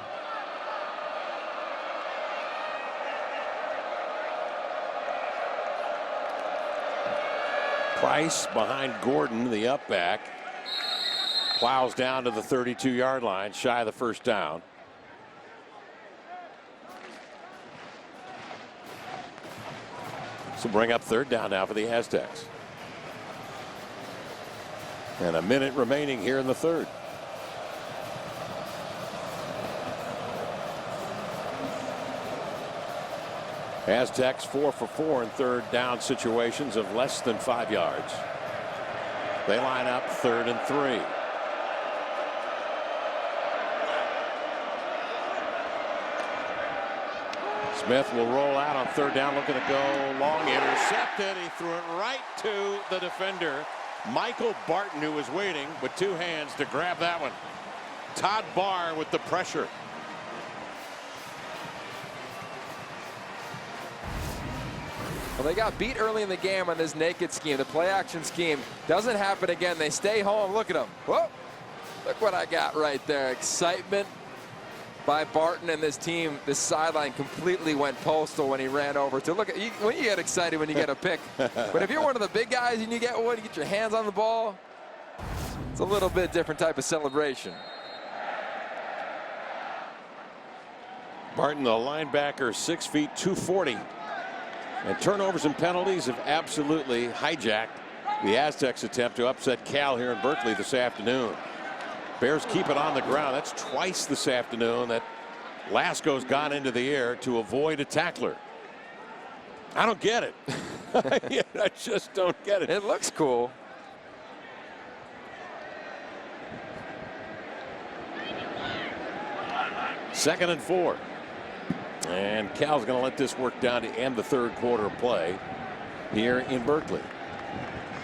Price behind Gordon, the up back. Plows down to the 32-yard line, shy of the first down. So bring up third down now for the Aztecs. And a minute remaining here in the third. Aztecs 4 for 4 in third down situations of less than 5 yards. They line up 3rd and 3. Smith will roll out on third down, looking to go long, intercepted. He threw it right to the defender, Michael Barton, who was waiting with 2 hands to grab that one. Todd Barr with the pressure. Well, they got beat early in the game on this naked scheme. The play action scheme doesn't happen again. They stay home. Look at them. Whoa. Look what I got right there. Excitement by Barton and this team. This sideline completely went postal when he ran over to look at you. When you get excited when you get a pick. But if you're one of the big guys and you get one, you get your hands on the ball, it's a little bit different type of celebration. Barton, the linebacker, 6 feet 240. And turnovers and penalties have absolutely hijacked the Aztecs' attempt to upset Cal here in Berkeley this afternoon. Bears keep it on the ground. That's twice this afternoon that Lasco's gone into the air to avoid a tackler. I don't get it. I just don't get it. It looks cool. Second and 4. And Cal's going to let this work down to end the third quarter of play here in Berkeley.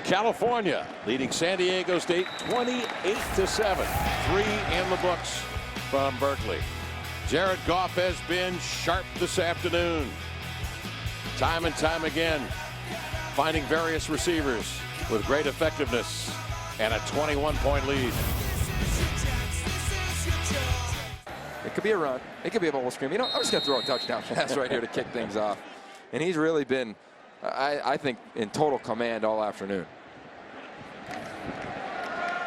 California leading San Diego State 28-7. 3 in the books from Berkeley. Jared Goff has been sharp this afternoon. Time and time again, finding various receivers with great effectiveness and a 21-point lead. It could be a run. It could be a bubble screen. You know, I'm just going to throw a touchdown pass right here to kick things off. And he's really been, I think, in total command all afternoon.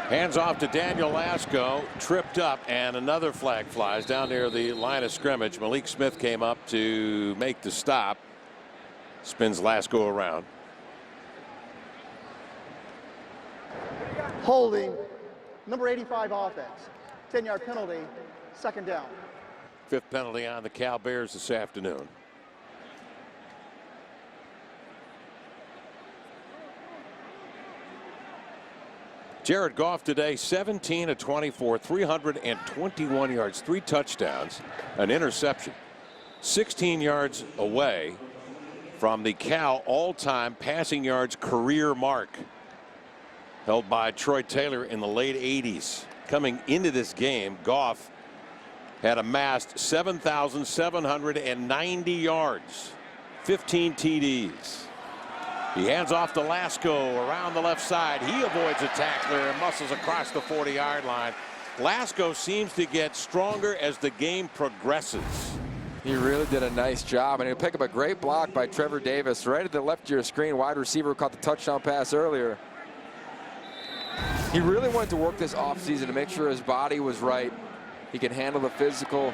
Hands off to Daniel Lasco, tripped up, and another flag flies down near the line of scrimmage. Malik Smith came up to make the stop. Spins Lasco around. Holding, number 85 offense. 10-yard penalty, second down. 5th penalty on the Cal Bears this afternoon. Jared Goff today, 17 of 24, 321 yards, 3 touchdowns, an interception. 16 yards away from the Cal all-time passing yards career mark, held by Troy Taylor in the late 80s. Coming into this game, Goff had amassed 7,790 yards, 15 TDs. He hands off to Lasco around the left side. He avoids a tackler and muscles across the 40-yard line. Lasco seems to get stronger as the game progresses. He really did a nice job, and he'll pick up a great block by Trevor Davis right at the left of your screen. Wide receiver who caught the touchdown pass earlier. He really wanted to work this offseason to make sure his body was right. He can handle the physical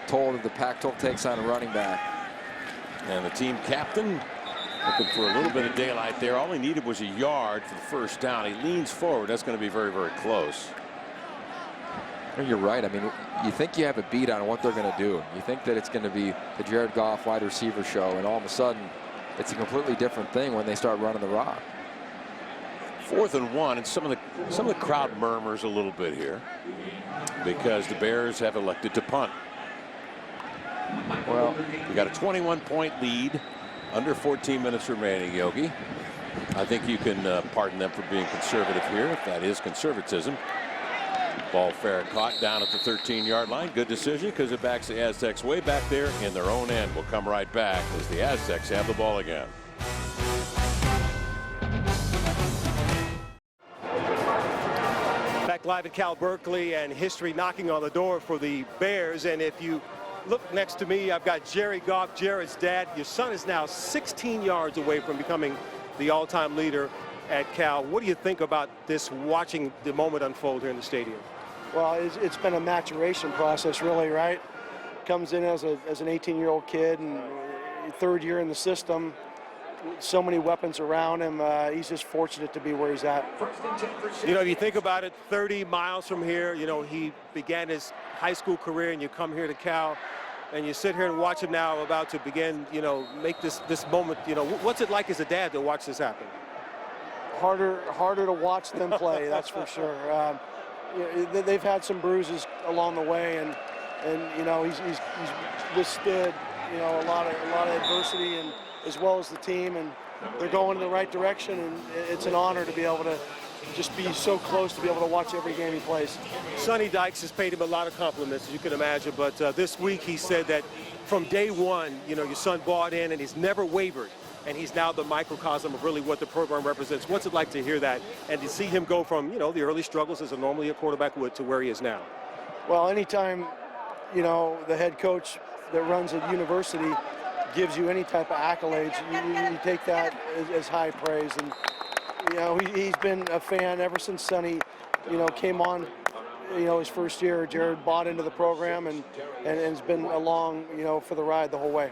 toll that the Pac-12 takes on a running back. And the team captain looking for a little bit of daylight there. All he needed was a yard for the first down. He leans forward. That's going to be very, very close. You're right. I mean, you think you have a beat on what they're going to do. You think that it's going to be the Jared Goff wide receiver show, and all of a sudden, it's a completely different thing when they start running the rock. 4th and 1, and some of the crowd murmurs a little bit here because the Bears have elected to punt. Well, we got a 21-point lead, under 14 minutes remaining, Yogi. I think you can pardon them for being conservative here, if that is conservatism. Ball fair caught down at the 13-yard line. Good decision because it backs the Aztecs way back there in their own end. We'll come right back as the Aztecs have the ball again. Back live at Cal Berkeley, and history knocking on the door for the Bears. And if you look next to me, I've got Jerry Goff, Jared's dad. Your son is now 16 yards away from becoming the all-time leader at Cal. What do you think about this, watching the moment unfold here in the stadium? Well, it's been a maturation process, really, right? Comes in as an 18-year-old kid and 3rd year in the system, so many weapons around him. He's just fortunate to be where he's at. You know, if you think about it, 30 miles from here, you know, he began his high school career, and you come here to Cal, and you sit here and watch him now about to begin, you know, make this moment, you know, what's it like as a dad to watch this happen? Harder to watch them play, that's for sure. They've had some bruises along the way, and you know, he's withstood, you know, a lot of adversity, and as well as the team, and they're going in the right direction, and it's an honor to be able to just be so close to be able to watch every game he plays. Sonny Dykes has paid him a lot of compliments, as you can imagine, but this week he said that from day one, you know, your son bought in and he's never wavered, and he's now the microcosm of really what the program represents. What's it like to hear that and to see him go from, you know, the early struggles as normally a quarterback would to where he is now? Well, anytime, you know, the head coach that runs a university gives you any type of accolades, you take that as high praise. And you know, he's been a fan ever since Sonny, you know, came on, you know, his first year. Jared bought into the program and has been along, you know, for the ride the whole way.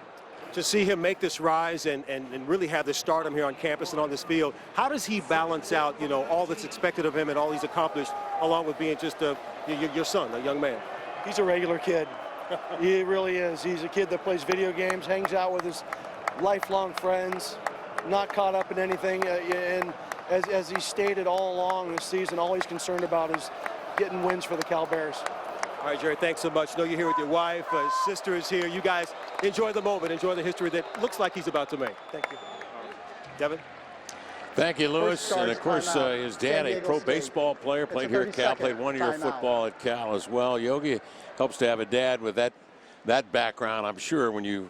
To see him make this rise and really have this stardom here on campus and on this field, how does he balance out, you know, all that's expected of him and all he's accomplished, along with being just your son, a young man? He's a regular kid. He really is. He's a kid that plays video games, hangs out with his lifelong friends, not caught up in anything. And as he stated all along this season, all he's concerned about is getting wins for the Cal Bears. All right, Jerry, thanks so much. I know you're here with your wife. His sister is here. You guys enjoy the moment. Enjoy the history that looks like he's about to make. Thank you. Devin? Thank you, Lewis. And, of course, his dad, a pro baseball player, played here at Cal, played 1 year of football at Cal as well. Yogi helps to have a dad with that background, I'm sure, when you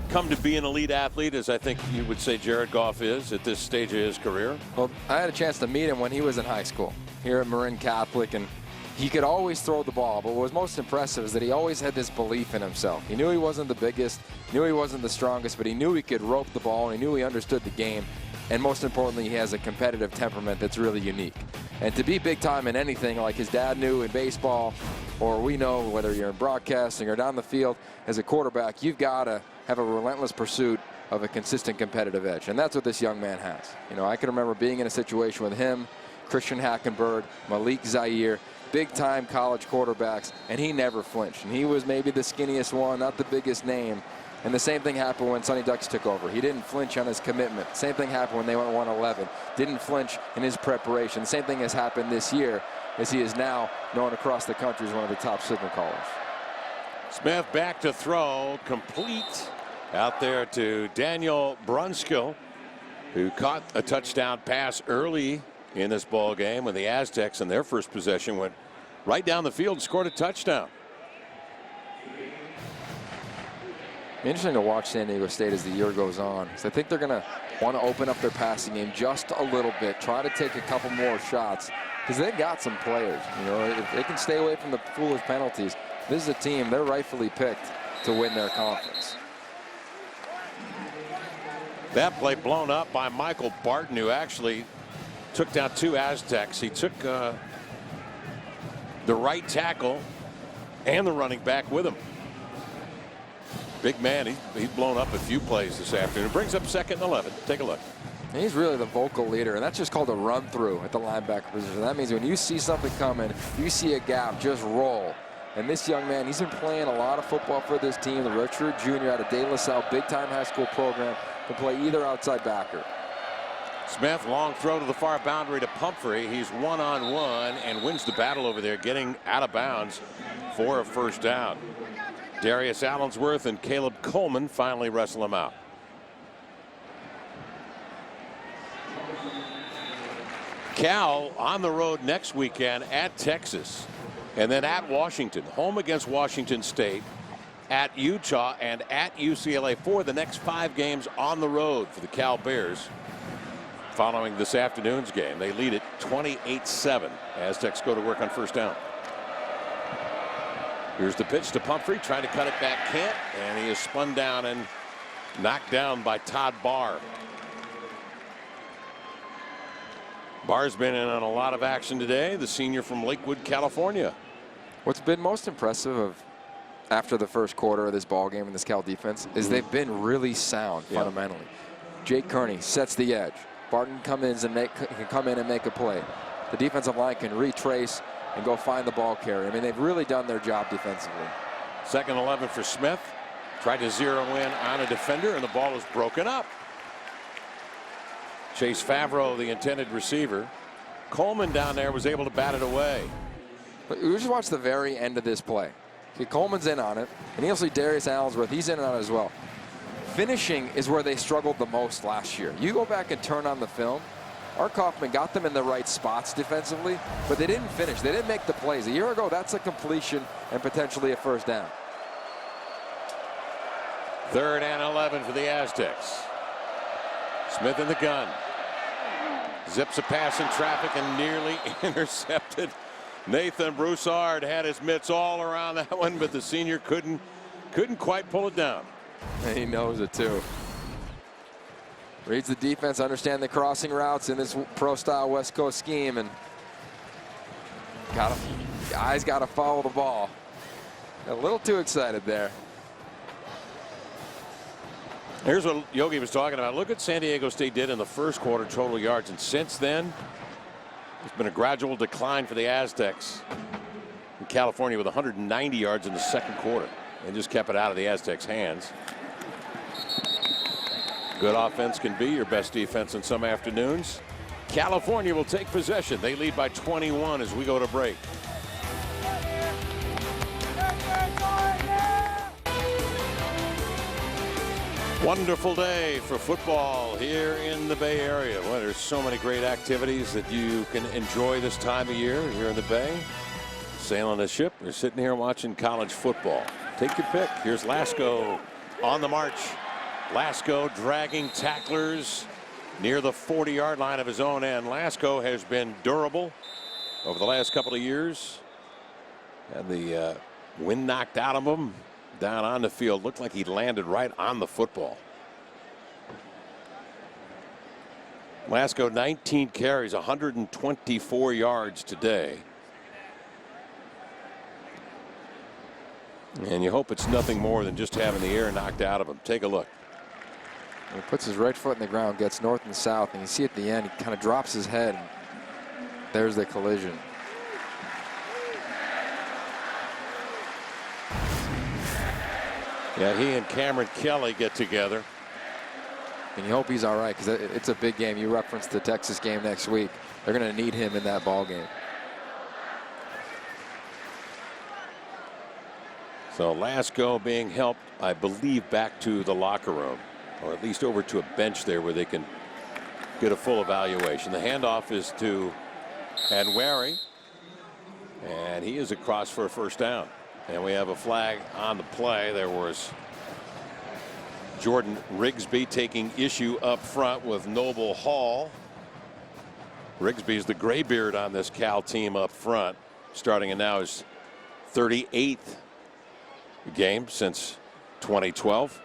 come to be an elite athlete, as I think you would say Jared Goff is at this stage of his career. Well, I had a chance to meet him when he was in high school here at Marin Catholic, and he could always throw the ball, but what was most impressive is that he always had this belief in himself. He knew he wasn't the biggest, knew he wasn't the strongest, but he knew he could rope the ball, and he knew he understood the game. And most importantly, he has a competitive temperament that's really unique. And to be big time in anything like his dad knew in baseball, or we know whether you're in broadcasting or down the field as a quarterback, you've got to have a relentless pursuit of a consistent competitive edge. And that's what this young man has. You know, I can remember being in a situation with him, Christian Hackenberg, Malik Zaire, big-time college quarterbacks, and he never flinched. And he was maybe the skinniest one, not the biggest name. And the same thing happened when Sonny Dykes took over. He didn't flinch on his commitment. Same thing happened when they went 1-11. Didn't flinch in his preparation. The same thing has happened this year, as he is now known across the country as one of the top signal callers. Smith back to throw, complete out there to Daniel Brunskill, who caught a touchdown pass early in this ball game when the Aztecs in their first possession went right down the field and scored a touchdown. Interesting to watch San Diego State as the year goes on, because I think they're going to want to open up their passing game just a little bit, try to take a couple more shots, because they've got some players. You know, if they can stay away from the foolish penalties, this is a team they're rightfully picked to win their conference. That play blown up by Michael Barton, who actually took down two Aztecs. He took the right tackle and the running back with him. Big man, he's blown up a few plays this afternoon. Brings up 2nd and 11. Take a look. He's really the vocal leader, and that's just called a run through at the linebacker position. That means when you see something coming, you see a gap, just roll. And this young man, he's been playing a lot of football for this team. The redshirt junior out of De La Salle, big-time high school program, can play either outside backer. Smith, long throw to the far boundary to Pumphrey. He's one-on-one and wins the battle over there, getting out of bounds for a first down. Darius Allensworth and Caleb Coleman finally wrestle him out. Cal on the road next weekend at Texas, and then at Washington, home against Washington State, at Utah, and at UCLA for the next 5 games on the road for the Cal Bears. Following this afternoon's game, they lead it 28-7. Aztecs go to work on first down. Here's the pitch to Pumphrey, trying to cut it back, can't, and he is spun down and knocked down by Todd Barr. Barr's been in on a lot of action today, the senior from Lakewood, California. What's been most impressive after the first quarter of this ball game in this Cal defense is they've been really sound fundamentally. Jake Kearney sets the edge. Barton can come in and make a play. The defensive line can retrace and go find the ball carrier. I mean, they've really done their job defensively. 2nd and 11 for Smith. Tried to zero in on a defender, and the ball is broken up. Chase Favreau, the intended receiver. Coleman down there was able to bat it away. But we just watch the very end of this play. Okay, Coleman's in on it, and you'll see Darius Allsworth, he's in on it as well. Finishing is where they struggled the most last year. You go back and turn on the film. Art Kaufman got them in the right spots defensively, but they didn't finish. They didn't make the plays. A year ago, that's a completion and potentially a first down. 3rd and 11 for the Aztecs. Smith in the gun. Zips a pass in traffic and nearly intercepted. Nathan Broussard had his mitts all around that one, but the senior couldn't quite pull it down. And he knows it too. Reads the defense, understand the crossing routes in this pro-style West Coast scheme, and guys got to follow the ball. A little too excited there. Here's what Yogi was talking about. Look what San Diego State did in the first quarter total yards, and since then there's been a gradual decline for the Aztecs. In California with 190 yards in the second quarter. They just kept it out of the Aztecs' hands. Good offense can be your best defense in some afternoons. California will take possession. They lead by 21 as we go to break. Wonderful day for football here in the Bay Area. Well, there's so many great activities that you can enjoy this time of year here in the Bay. Sailing a ship or sitting here watching college football. Take your pick. Here's Lasco on the march. Lasco dragging tacklers near the 40-yard line of his own end. Lasco has been durable over the last couple of years. Had the wind knocked out of him down on the field. Looked like he landed right on the football. Lasco 19 carries, 124 yards today. And you hope it's nothing more than just having the air knocked out of him. Take a look. He puts his right foot in the ground, gets north and south, and you see at the end, he kind of drops his head. There's the collision. Yeah, he and Cameron Kelly get together. And you hope he's all right, because it's a big game. You referenced the Texas game next week. They're going to need him in that ball game. So Lasco being helped, I believe, back to the locker room, or at least over to a bench there where they can get a full evaluation. The handoff is to Nwaneri, and he is across for a first down. And we have a flag on the play. There was Jordan Rigsby taking issue up front with Noble Hall. Rigsby is the graybeard on this Cal team up front, starting in now his 38th game since 2012.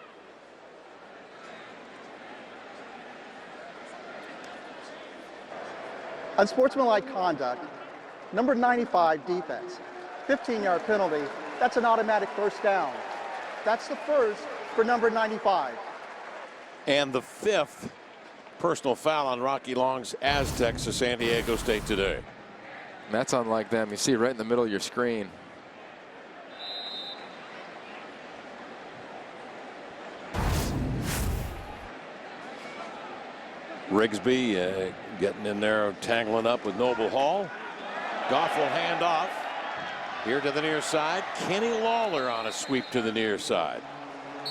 Unsportsmanlike conduct, number 95 defense, 15-yard penalty. That's an automatic first down. That's the first for number 95. And the 5th personal foul on Rocky Long's Aztecs of San Diego State today. And that's unlike them. You see it right in the middle of your screen. Rigsby getting in there, tangling up with Noble Hall. Goff will hand off here to the near side. Kenny Lawler on a sweep to the near side.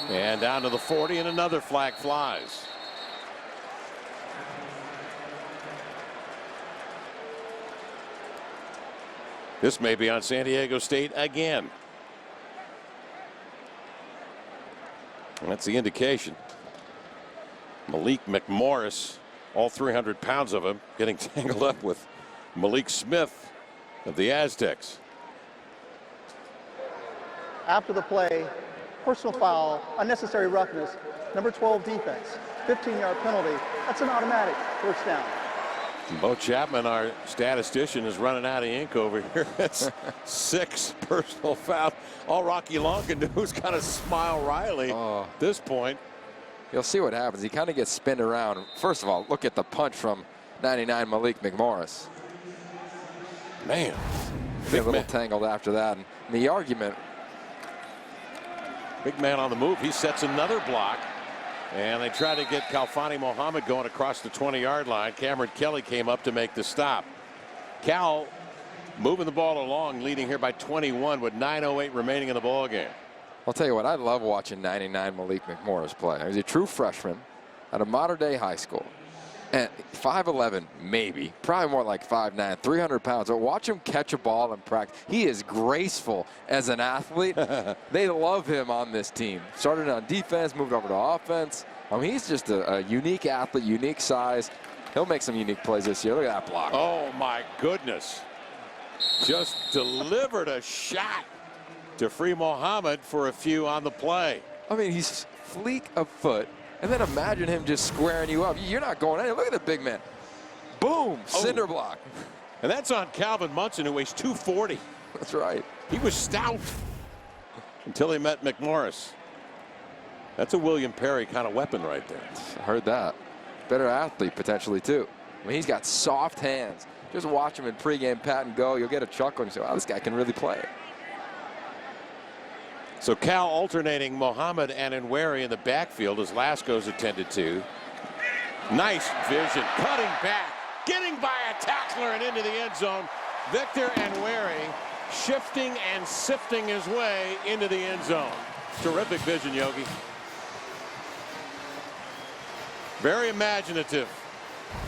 And down to the 40, and another flag flies. This may be on San Diego State again. And that's the indication. Malik McMorris, all 300 pounds of him, getting tangled up with Malik Smith of the Aztecs. After the play, personal foul, unnecessary roughness, number 12 defense, 15-yard penalty. That's an automatic first down. Bo Chapman, our statistician, is running out of ink over here. That's 6 personal fouls. All Rocky Long can do is kind of smile wryly at this point. You'll see what happens. He kind of gets spinned around. First of all, look at the punch from 99 Malik McMorris. Man. Get a little tangled after that. And the argument. Big man on the move. He sets another block. And they try to get Khalfani Mohammed going across the 20-yard line. Cameron Kelly came up to make the stop. Cal moving the ball along, leading here by 21 with 9:08 remaining in the ball game. I'll tell you what, I love watching 99 Malik McMorris play. He's a true freshman at a modern-day high school. And 5'11", maybe, probably more like 5'9", 300 pounds. But watch him catch a ball in practice. He is graceful as an athlete. They love him on this team. Started on defense, moved over to offense. I mean, he's just a unique athlete, unique size. He'll make some unique plays this year. Look at that block. Oh, my goodness. Just delivered a shot to free Mohammed for a few on the play. I mean, he's fleet of foot. And then imagine him just squaring you up. You're not going anywhere. Look at the big man. Boom, cinder block. And that's on Calvin Munson, who weighs 240. That's right. He was stout until he met McMorris. That's a William Perry kind of weapon right there. I heard that. Better athlete potentially too. I mean, he's got soft hands. Just watch him in pregame pat and go. You'll get a chuckle and you say, wow, this guy can really play. So Cal alternating Mohammed and Nweri in the backfield as Lasco's attended to. Nice vision, cutting back, getting by a tackler and into the end zone. Victor Nweri shifting and sifting his way into the end zone. Terrific vision, Yogi. Very imaginative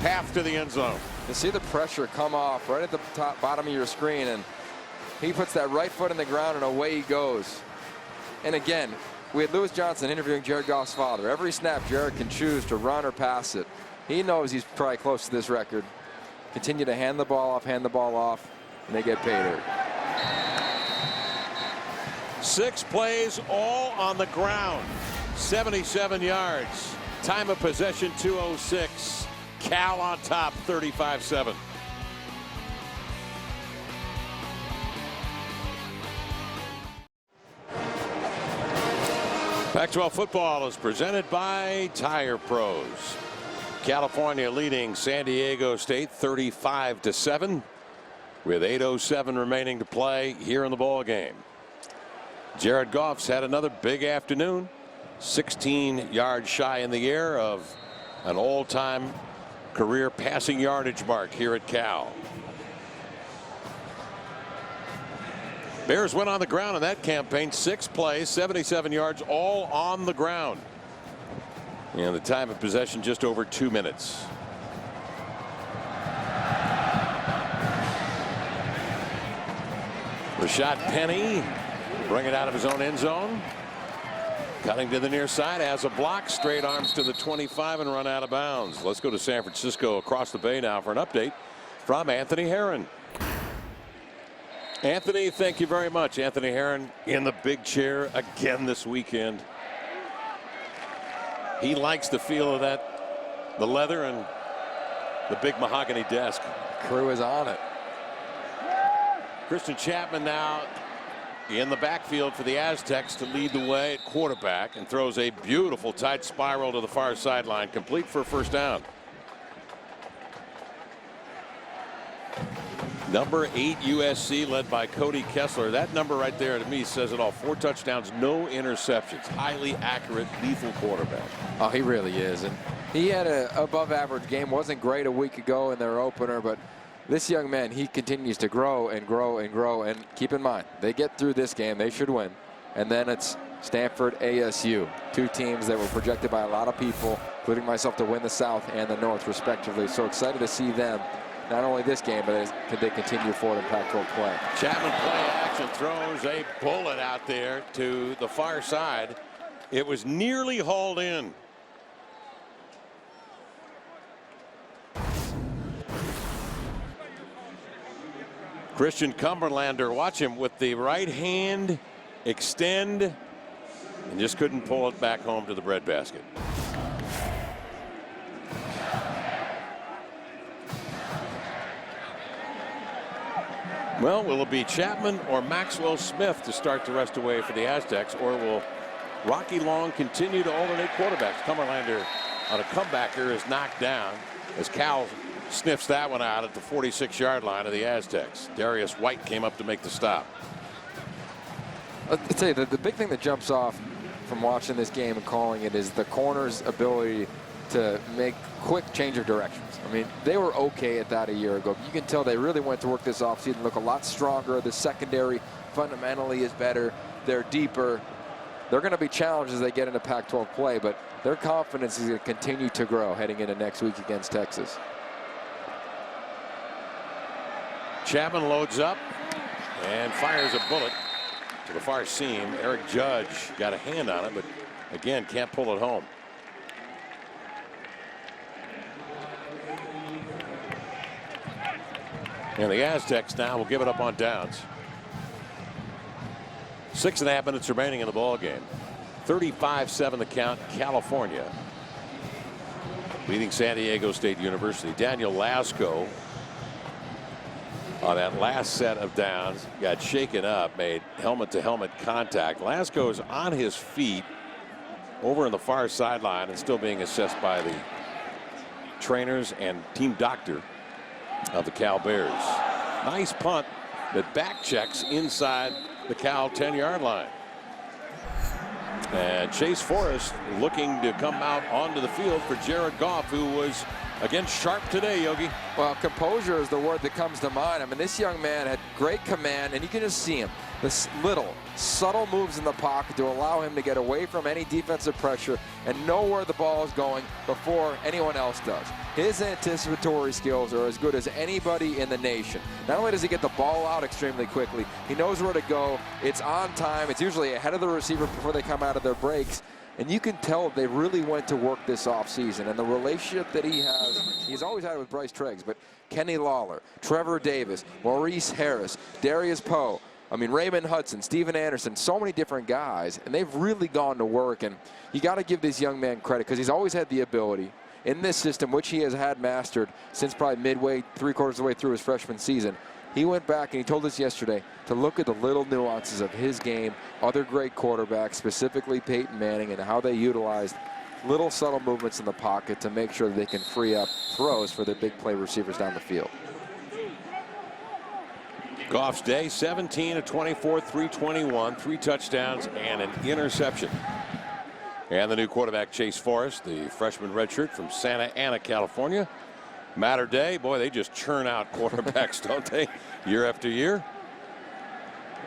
path to the end zone. You see the pressure come off right at the top bottom of your screen, and he puts that right foot in the ground and away he goes. And again, we had Lewis Johnson interviewing Jared Goff's father. Every snap, Jared can choose to run or pass it. He knows he's probably close to this record. Continue to hand the ball off, and they get paid. 6 plays, all on the ground. 77 yards. Time of possession, 2:06. Cal on top, 35-7. Pac-12 football is presented by Tire Pros. California leading San Diego State 35-7 with 8:07 remaining to play here in the ball game. Jared Goff's had another big afternoon. 16 yards shy in the air of an all-time career passing yardage mark here at Cal. Bears went on the ground in that campaign. 6 plays, 77 yards, all on the ground. And the time of possession just over 2 minutes. Rashad Penny bring it out of his own end zone. Cutting to the near side, has a block, straight arms to the 25 and run out of bounds. Let's go to San Francisco across the bay now for an update from Anthony Herron. Anthony, thank you very much. Anthony Herron in the big chair again this weekend. He likes the feel of that, the leather and the big mahogany desk. Crew is on it. Christian Chapman now in the backfield for the Aztecs to lead the way at quarterback, and throws a beautiful tight spiral to the far sideline, complete for a first down. Number 8 USC led by Cody Kessler. That number right there to me says it all. 4 touchdowns, no interceptions. Highly accurate, lethal quarterback. Oh, he really is. And he had an above average game. Wasn't great a week ago in their opener, but this young man, he continues to grow and grow and grow. And keep in mind, they get through this game, they should win. And then it's Stanford, ASU. 2 teams that were projected by a lot of people, including myself, to win the South and the North respectively. So excited to see them. Not only this game, but could they continue forward in Pac-12 play. Chapman play action, throws a bullet out there to the far side. It was nearly hauled in. Christian Cumberlander, watch him with the right hand extend, and just couldn't pull it back home to the breadbasket. Well, will it be Chapman or Maxwell Smith to start the rest away for the Aztecs, or will Rocky Long continue to alternate quarterbacks. Cumberlander on a comebacker is knocked down as Cal sniffs that one out at the 46-yard line of the Aztecs. Darius White came up to make the stop. I'll tell you, the big thing that jumps off from watching this game and calling it is the corner's ability to make quick change of directions. I mean, they were okay at that a year ago. You can tell they really went to work this offseason, look a lot stronger. The secondary fundamentally is better. They're deeper. They're going to be challenged as they get into Pac-12 play, but their confidence is going to continue to grow heading into next week against Texas. Chapman loads up and fires a bullet to the far seam. Eric Judge got a hand on it, but again can't pull it home. And the Aztecs now will give it up on downs. 6.5 minutes remaining in the ball game. 35-7 the count. California leading San Diego State University. Daniel Lasco on that last set of downs got shaken up, made helmet-to-helmet contact. Lasco is on his feet over on the far sideline and still being assessed by the trainers and team doctor of the Cal Bears. Nice punt that back checks inside the Cal 10-yard line. And Chase Forrest looking to come out onto the field for Jared Goff, who was against Sharp today, Yogi. Well, composure is the word that comes to mind. I mean, this young man had great command, and you can just see him. This little, subtle moves in the pocket to allow him to get away from any defensive pressure and know where the ball is going before anyone else does. His anticipatory skills are as good as anybody in the nation. Not only does he get the ball out extremely quickly, he knows where to go. It's on time. It's usually ahead of the receiver before they come out of their breaks. And you can tell they really went to work this offseason. And the relationship that he has, he's always had it with Bryce Treggs, but Kenny Lawler, Trevor Davis, Maurice Harris, Darius Poe, I mean, Raymond Hudson, Steven Anderson, so many different guys. And they've really gone to work. And you got to give this young man credit because he's always had the ability in this system, which he has had mastered since probably midway, 3/4 of the way through his freshman season. He went back and he told us yesterday to look at the little nuances of his game, other great quarterbacks, specifically Peyton Manning, and how they utilized little subtle movements in the pocket to make sure that they can free up throws for their big play receivers down the field. Goff's day, 17 of 24, 321, 3 touchdowns and an interception. And the new quarterback, Chase Forrest, the freshman redshirt from Santa Ana, California. Matter Day, boy, they just churn out quarterbacks, don't they, year after year?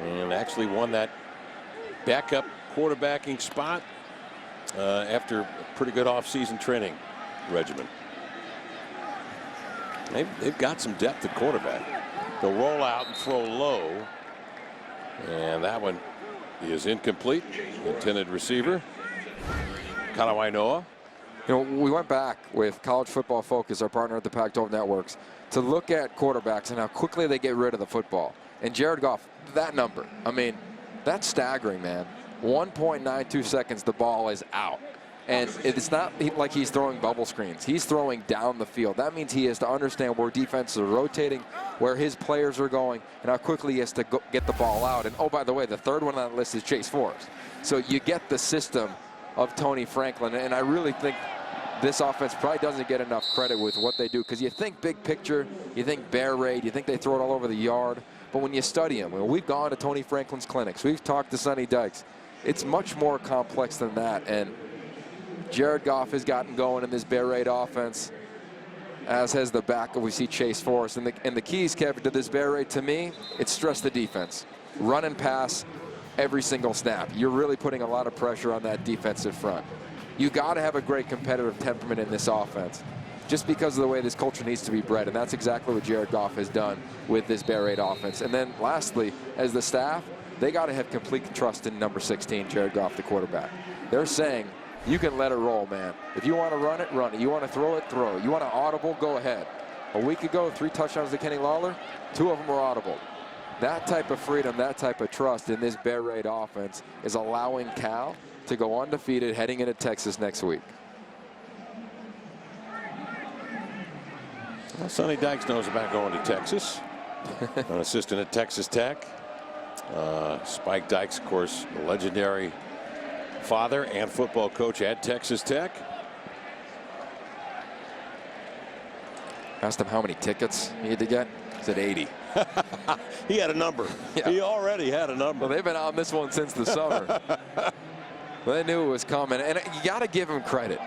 And actually won that backup quarterbacking spot after a pretty good offseason training regimen. They've got some depth at quarterback. They'll roll out and throw low. And that one is incomplete. Intended receiver, Kalawainoa. You know, we went back with College Football Focus, our partner at the Pac-12 Networks, to look at quarterbacks and how quickly they get rid of the football. And Jared Goff, that number, I mean, that's staggering, man. 1.92 seconds, the ball is out. And it's not like he's throwing bubble screens. He's throwing down the field. That means he has to understand where defenses are rotating, where his players are going, and how quickly he has to get the ball out. And, oh, by the way, the third one on the list is Chase Forrest. So you get the system of Tony Franklin, and I really think this offense probably doesn't get enough credit with what they do, because you think big picture, you think bear raid, you think they throw it all over the yard, but when you study them, we've gone to Tony Franklin's clinics, we've talked to Sonny Dykes, it's much more complex than that. And Jared Goff has gotten going in this bear raid offense, as has the back. We see Chase Forrest, and the keys, Kevin, to this bear raid, to me, it's stress the defense, run and pass every single snap. You're really putting a lot of pressure on that defensive front. You got to have a great competitive temperament in this offense, just because of the way this culture needs to be bred, and that's exactly what Jared Goff has done with this bear raid offense. And then lastly, as the staff, they got to have complete trust in number 16, Jared Goff, the quarterback. They're saying, you can let it roll, man. If you want to run it, run it. You want to throw it, throw it. You want to audible, go ahead. A week ago, 3 touchdowns to Kenny Lawler, 2 of them were audible. That type of freedom, that type of trust in this bear raid offense is allowing Cal to go undefeated heading into Texas next week. Well, Sonny Dykes knows about going to Texas. An assistant at Texas Tech. Spike Dykes, of course, the legendary father and football coach at Texas Tech. Asked him how many tickets he had to get. He said 80. He had a number. Yeah. He already had a number. Well, they've been on this one since the summer. They knew it was coming. And you got to give them credit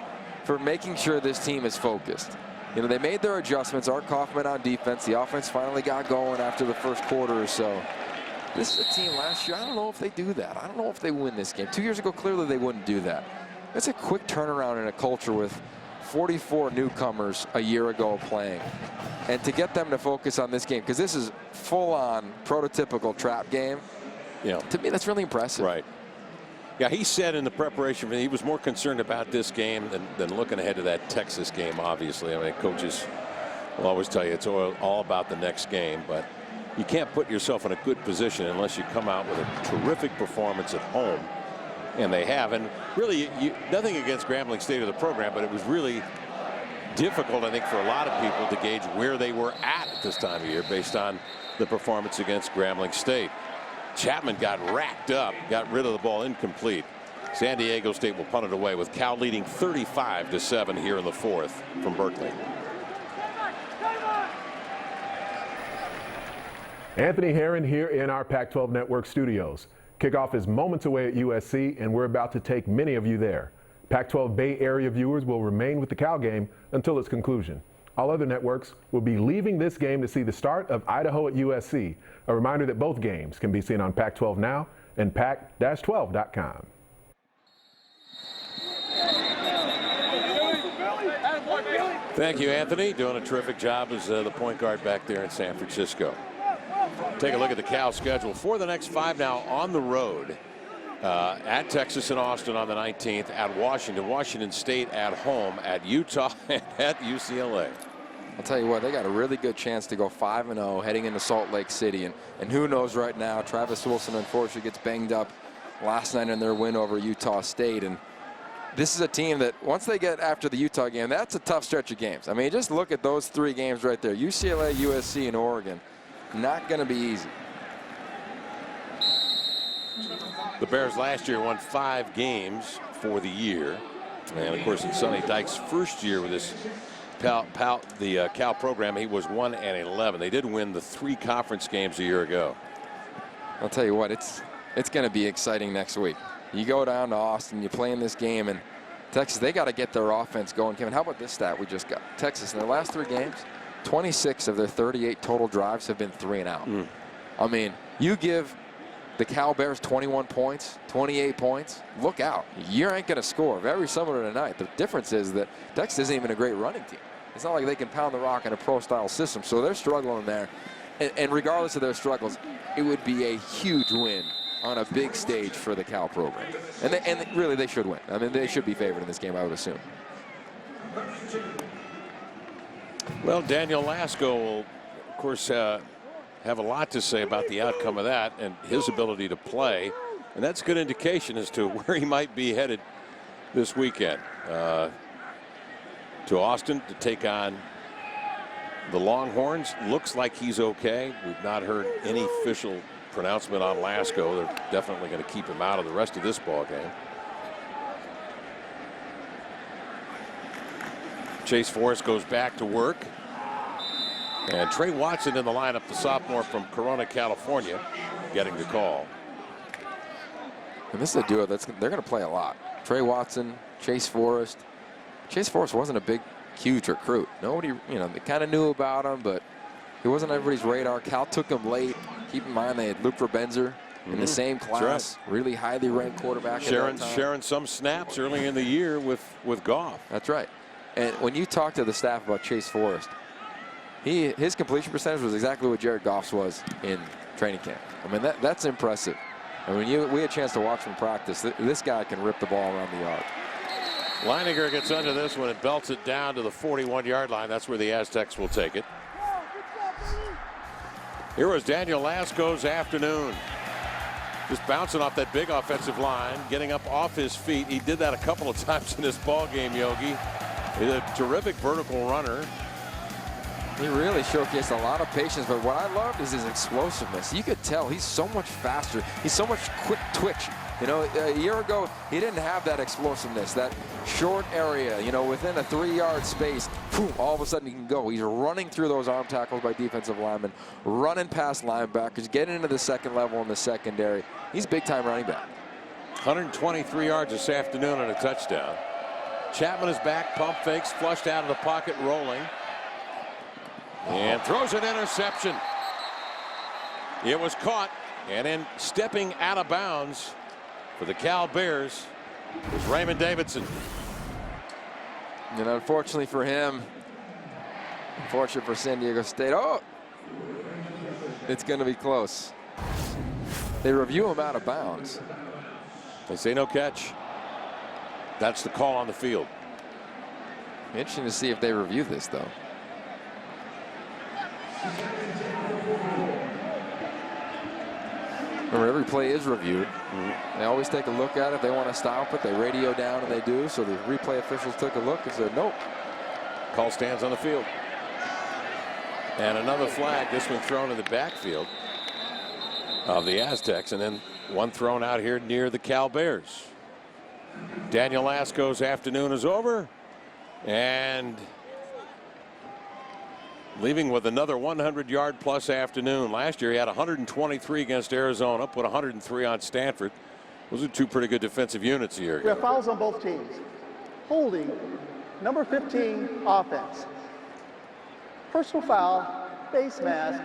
for making sure this team is focused. You know, they made their adjustments. Art Kaufman on defense. The offense finally got going after the first quarter or so. This is a team last year. I don't know if they do that. I don't know if they win this game. 2 years ago, clearly they wouldn't do that. It's a quick turnaround in a culture with 44 newcomers a year ago playing. And to get them to focus on this game, because this is full-on prototypical trap game, to me that's really impressive. Right. Yeah, he said in the preparation, he was more concerned about this game than looking ahead to that Texas game, obviously. I mean, coaches will always tell you it's all about the next game, but you can't put yourself in a good position unless you come out with a terrific performance at home. And they have. And really, nothing against Grambling State or the program, but it was really difficult, I think, for a lot of people to gauge where they were at this time of year based on the performance against Grambling State. Chapman got racked up, got rid of the ball incomplete. San Diego State will punt it away with Cal leading 35-7 here in the fourth from Berkeley. Anthony Herron here in our Pac-12 Network studios. Kickoff is moments away at USC, and we're about to take many of you there. Pac-12 Bay Area viewers will remain with the Cal game until its conclusion. All other networks will be leaving this game to see the start of Idaho at USC. A reminder that both games can be seen on Pac-12 Now and pac-12.com. Thank you, Anthony. Doing a terrific job as the point guard back there in San Francisco. Take a look at the Cal schedule for the next 5 now on the road. At Texas and Austin on the 19th, at Washington State at home, at Utah, and at UCLA. I'll tell you what, they got a really good chance to go 5-0 heading into Salt Lake City. And who knows right now, Travis Wilson unfortunately gets banged up last night in their win over Utah State. And this is a team that once they get after the Utah game, that's a tough stretch of games. I mean, just look at those 3 games right there. UCLA, USC, and Oregon. Not going to be easy. The Bears last year won 5 games for the year. And, of course, in Sonny Dykes' first year with this Cal program, he was 1-11. They did win the 3 conference games a year ago. I'll tell you what, it's going to be exciting next week. You go down to Austin, you play in this game, and Texas, they got to get their offense going. Kevin, how about this stat we just got? Texas, in their last 3 games, 26 of their 38 total drives have been 3 and out. I mean, you give the Cal Bears 21 points, 28 points, look out. You ain't going to score. Very similar tonight. The difference is that Texas isn't even a great running team. It's not like they can pound the rock in a pro-style system, so they're struggling there. And regardless of their struggles, it would be a huge win on a big stage for the Cal program. And really, they should win. I mean, they should be favored in this game, I would assume. Well, Daniel Lasco will, of course, have a lot to say about the outcome of that and his ability to play. And that's a good indication as to where he might be headed this weekend. To Austin to take on the Longhorns. Looks like he's okay. We've not heard any official pronouncement on Lasco. They're definitely going to keep him out of the rest of this ball game. Chase Forrest goes back to work. And Trey Watson in the lineup, the sophomore from Corona, California, getting the call. And this is a duo they're going to play a lot. Trey Watson, Chase Forrest. Chase Forrest wasn't a big, huge recruit. Nobody, they kind of knew about him, but he wasn't on everybody's radar. Cal took him late. Keep in mind they had Luke Verbenzer in the same class. Right. Really highly ranked quarterback. Sharing some snaps early in the year with Goff. That's right. And when you talk to the staff about Chase Forrest, his completion percentage was exactly what Jared Goff's was in training camp. I mean, that's impressive. And when we had a chance to watch him practice, this guy can rip the ball around the yard. Leininger gets under this one and belts it down to the 41-yard line. That's where the Aztecs will take it. Here was Daniel Lasco's afternoon. Just bouncing off that big offensive line, getting up off his feet. He did that a couple of times in this ball game, Yogi. He's a terrific vertical runner. He really showcased a lot of patience, but what I loved is his explosiveness. You could tell he's so much faster. He's so much quick twitch You know, a year ago, he didn't have that explosiveness, that short area, you know, within a 3-yard space, boom, all of a sudden he can go. He's running through those arm tackles by defensive linemen, running past linebackers, getting into the second level in the secondary. He's a big-time running back. 123 yards this afternoon and a touchdown. Chapman is back, pump fakes, flushed out of the pocket, rolling. And throws an interception. It was caught, and then stepping out of bounds for the Cal Bears was Raymond Davidson. And unfortunately for him, unfortunate for San Diego State, oh, it's going to be close. They review him out of bounds. They say no catch. That's the call on the field. Interesting to see if they review this, though. Remember, every play is reviewed. They always take a look at it. If they want to stop it, they radio down, and they do. So the replay officials took a look and said, nope. Call stands on the field. And another flag, this one thrown in the backfield of the Aztecs, and then one thrown out here near the Cal Bears. Daniel Lasco's afternoon is over, and leaving with another 100-yard plus afternoon. Last year he had 123 against Arizona, put 103 on Stanford. Those are two pretty good defensive units a year ago. We have fouls on both teams. Holding, number 15, offense. Personal foul, face mask,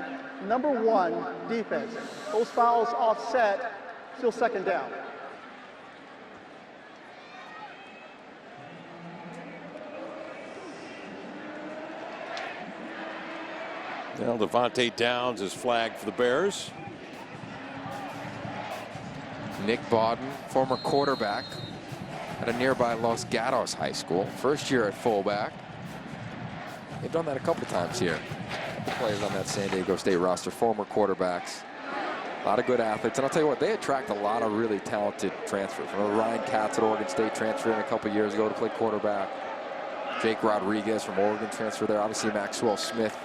number 1, defense. Those fouls offset, still second down. Well, Devontae Downs is flagged for the Bears. Nick Bawden, former quarterback at a nearby Los Gatos High School. First year at fullback. They've done that a couple times here. Players on that San Diego State roster, former quarterbacks. A lot of good athletes. And I'll tell you what, they attract a lot of really talented transfers. Remember Ryan Katz at Oregon State transferring a couple years ago to play quarterback. Jake Rodriguez from Oregon transferred there. Obviously Maxwell Smith,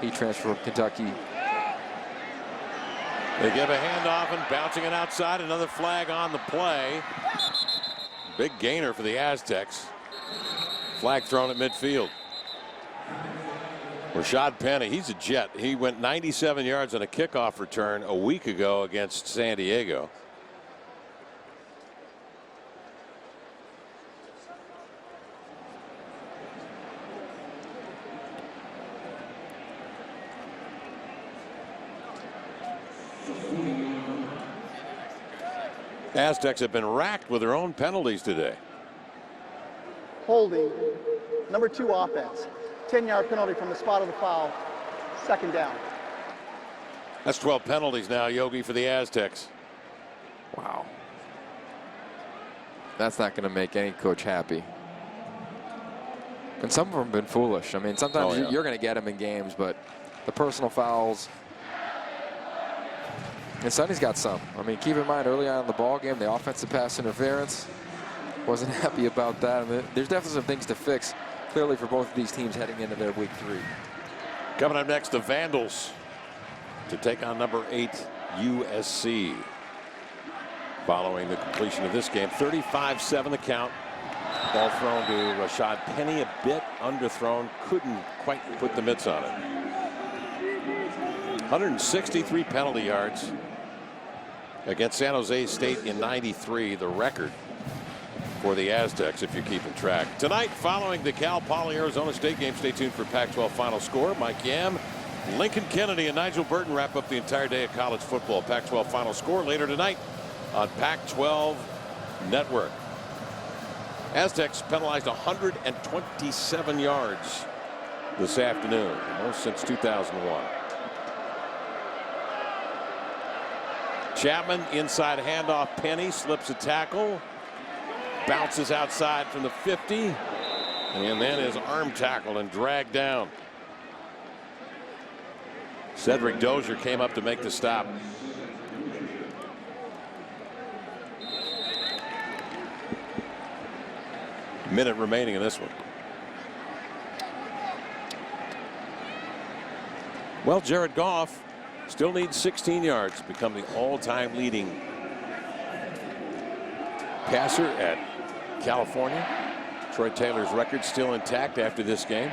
he transferred from Kentucky. They give a handoff and bouncing it outside. Another flag on the play. Big gainer for the Aztecs. Flag thrown at midfield. Rashad Penny, he's a jet. He went 97 yards on a kickoff return a week ago against San Diego. Aztecs have been racked with their own penalties today. Holding, number 2, offense. 10-yard penalty from the spot of the foul, second down. That's 12 penalties now, Yogi, for the Aztecs. Wow. That's not going to make any coach happy. And some of them have been foolish. I mean, sometimes you're going to get them in games, but the personal fouls. And Sonny's got some. I mean, keep in mind early on in the ball game, the offensive pass interference. Wasn't happy about that. I mean, there's definitely some things to fix, clearly, for both of these teams heading into their week 3. Coming up next, the Vandals to take on number 8 USC. Following the completion of this game, 35-7 the count. Ball thrown to Rashad Penny, a bit underthrown, couldn't quite put the mitts on it. 163 penalty yards against San Jose State in '93, the record for the Aztecs, if you're keeping track. Tonight, following the Cal Poly Arizona State game, stay tuned for Pac-12 Final Score. Mike Yam, Lincoln Kennedy, and Nigel Burton wrap up the entire day of college football. Pac-12 Final Score later tonight on Pac-12 Network. Aztecs penalized 127 yards this afternoon, most since 2001. Chapman inside handoff. Penny slips a tackle, bounces outside from the 50, and then is arm tackled and dragged down. Cedric Dozier came up to make the stop. Minute remaining in this one. Well, Jared Goff still needs 16 yards to become the all-time leading passer at California. Troy Taylor's record still intact after this game.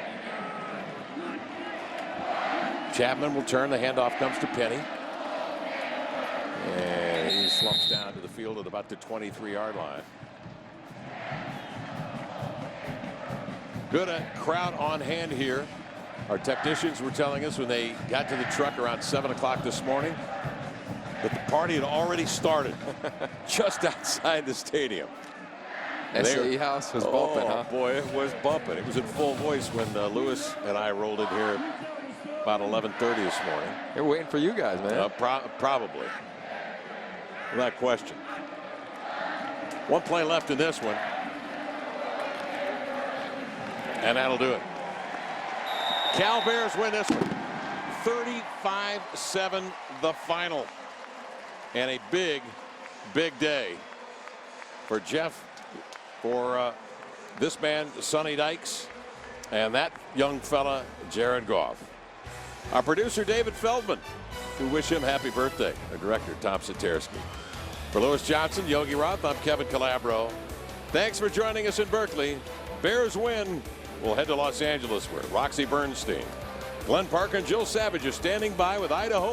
Chapman will turn. The handoff comes to Penny. And he slumps down to the field at about the 23-yard line. Good crowd on hand here. Our technicians were telling us when they got to the truck around 7 o'clock this morning that the party had already started just outside the stadium. SAE House was bumping, huh? Boy, it was bumping. It was in full voice when Lewis and I rolled in here about 11:30 this morning. They're waiting for you guys, man. Probably. Without question. One play left in this one. And that'll do it. Cal Bears win this one. 35-7 the final. And a big, big day for Jeff, for this man, Sonny Dykes, and that young fella, Jared Goff. Our producer, David Feldman, we wish him happy birthday. Our director, Tom Saterski. For Lewis Johnson, Yogi Roth, I'm Kevin Calabro. Thanks for joining us in Berkeley. Bears win. We'll head to Los Angeles where Roxy Bernstein, Glenn Parker, and Jill Savage are standing by with Idaho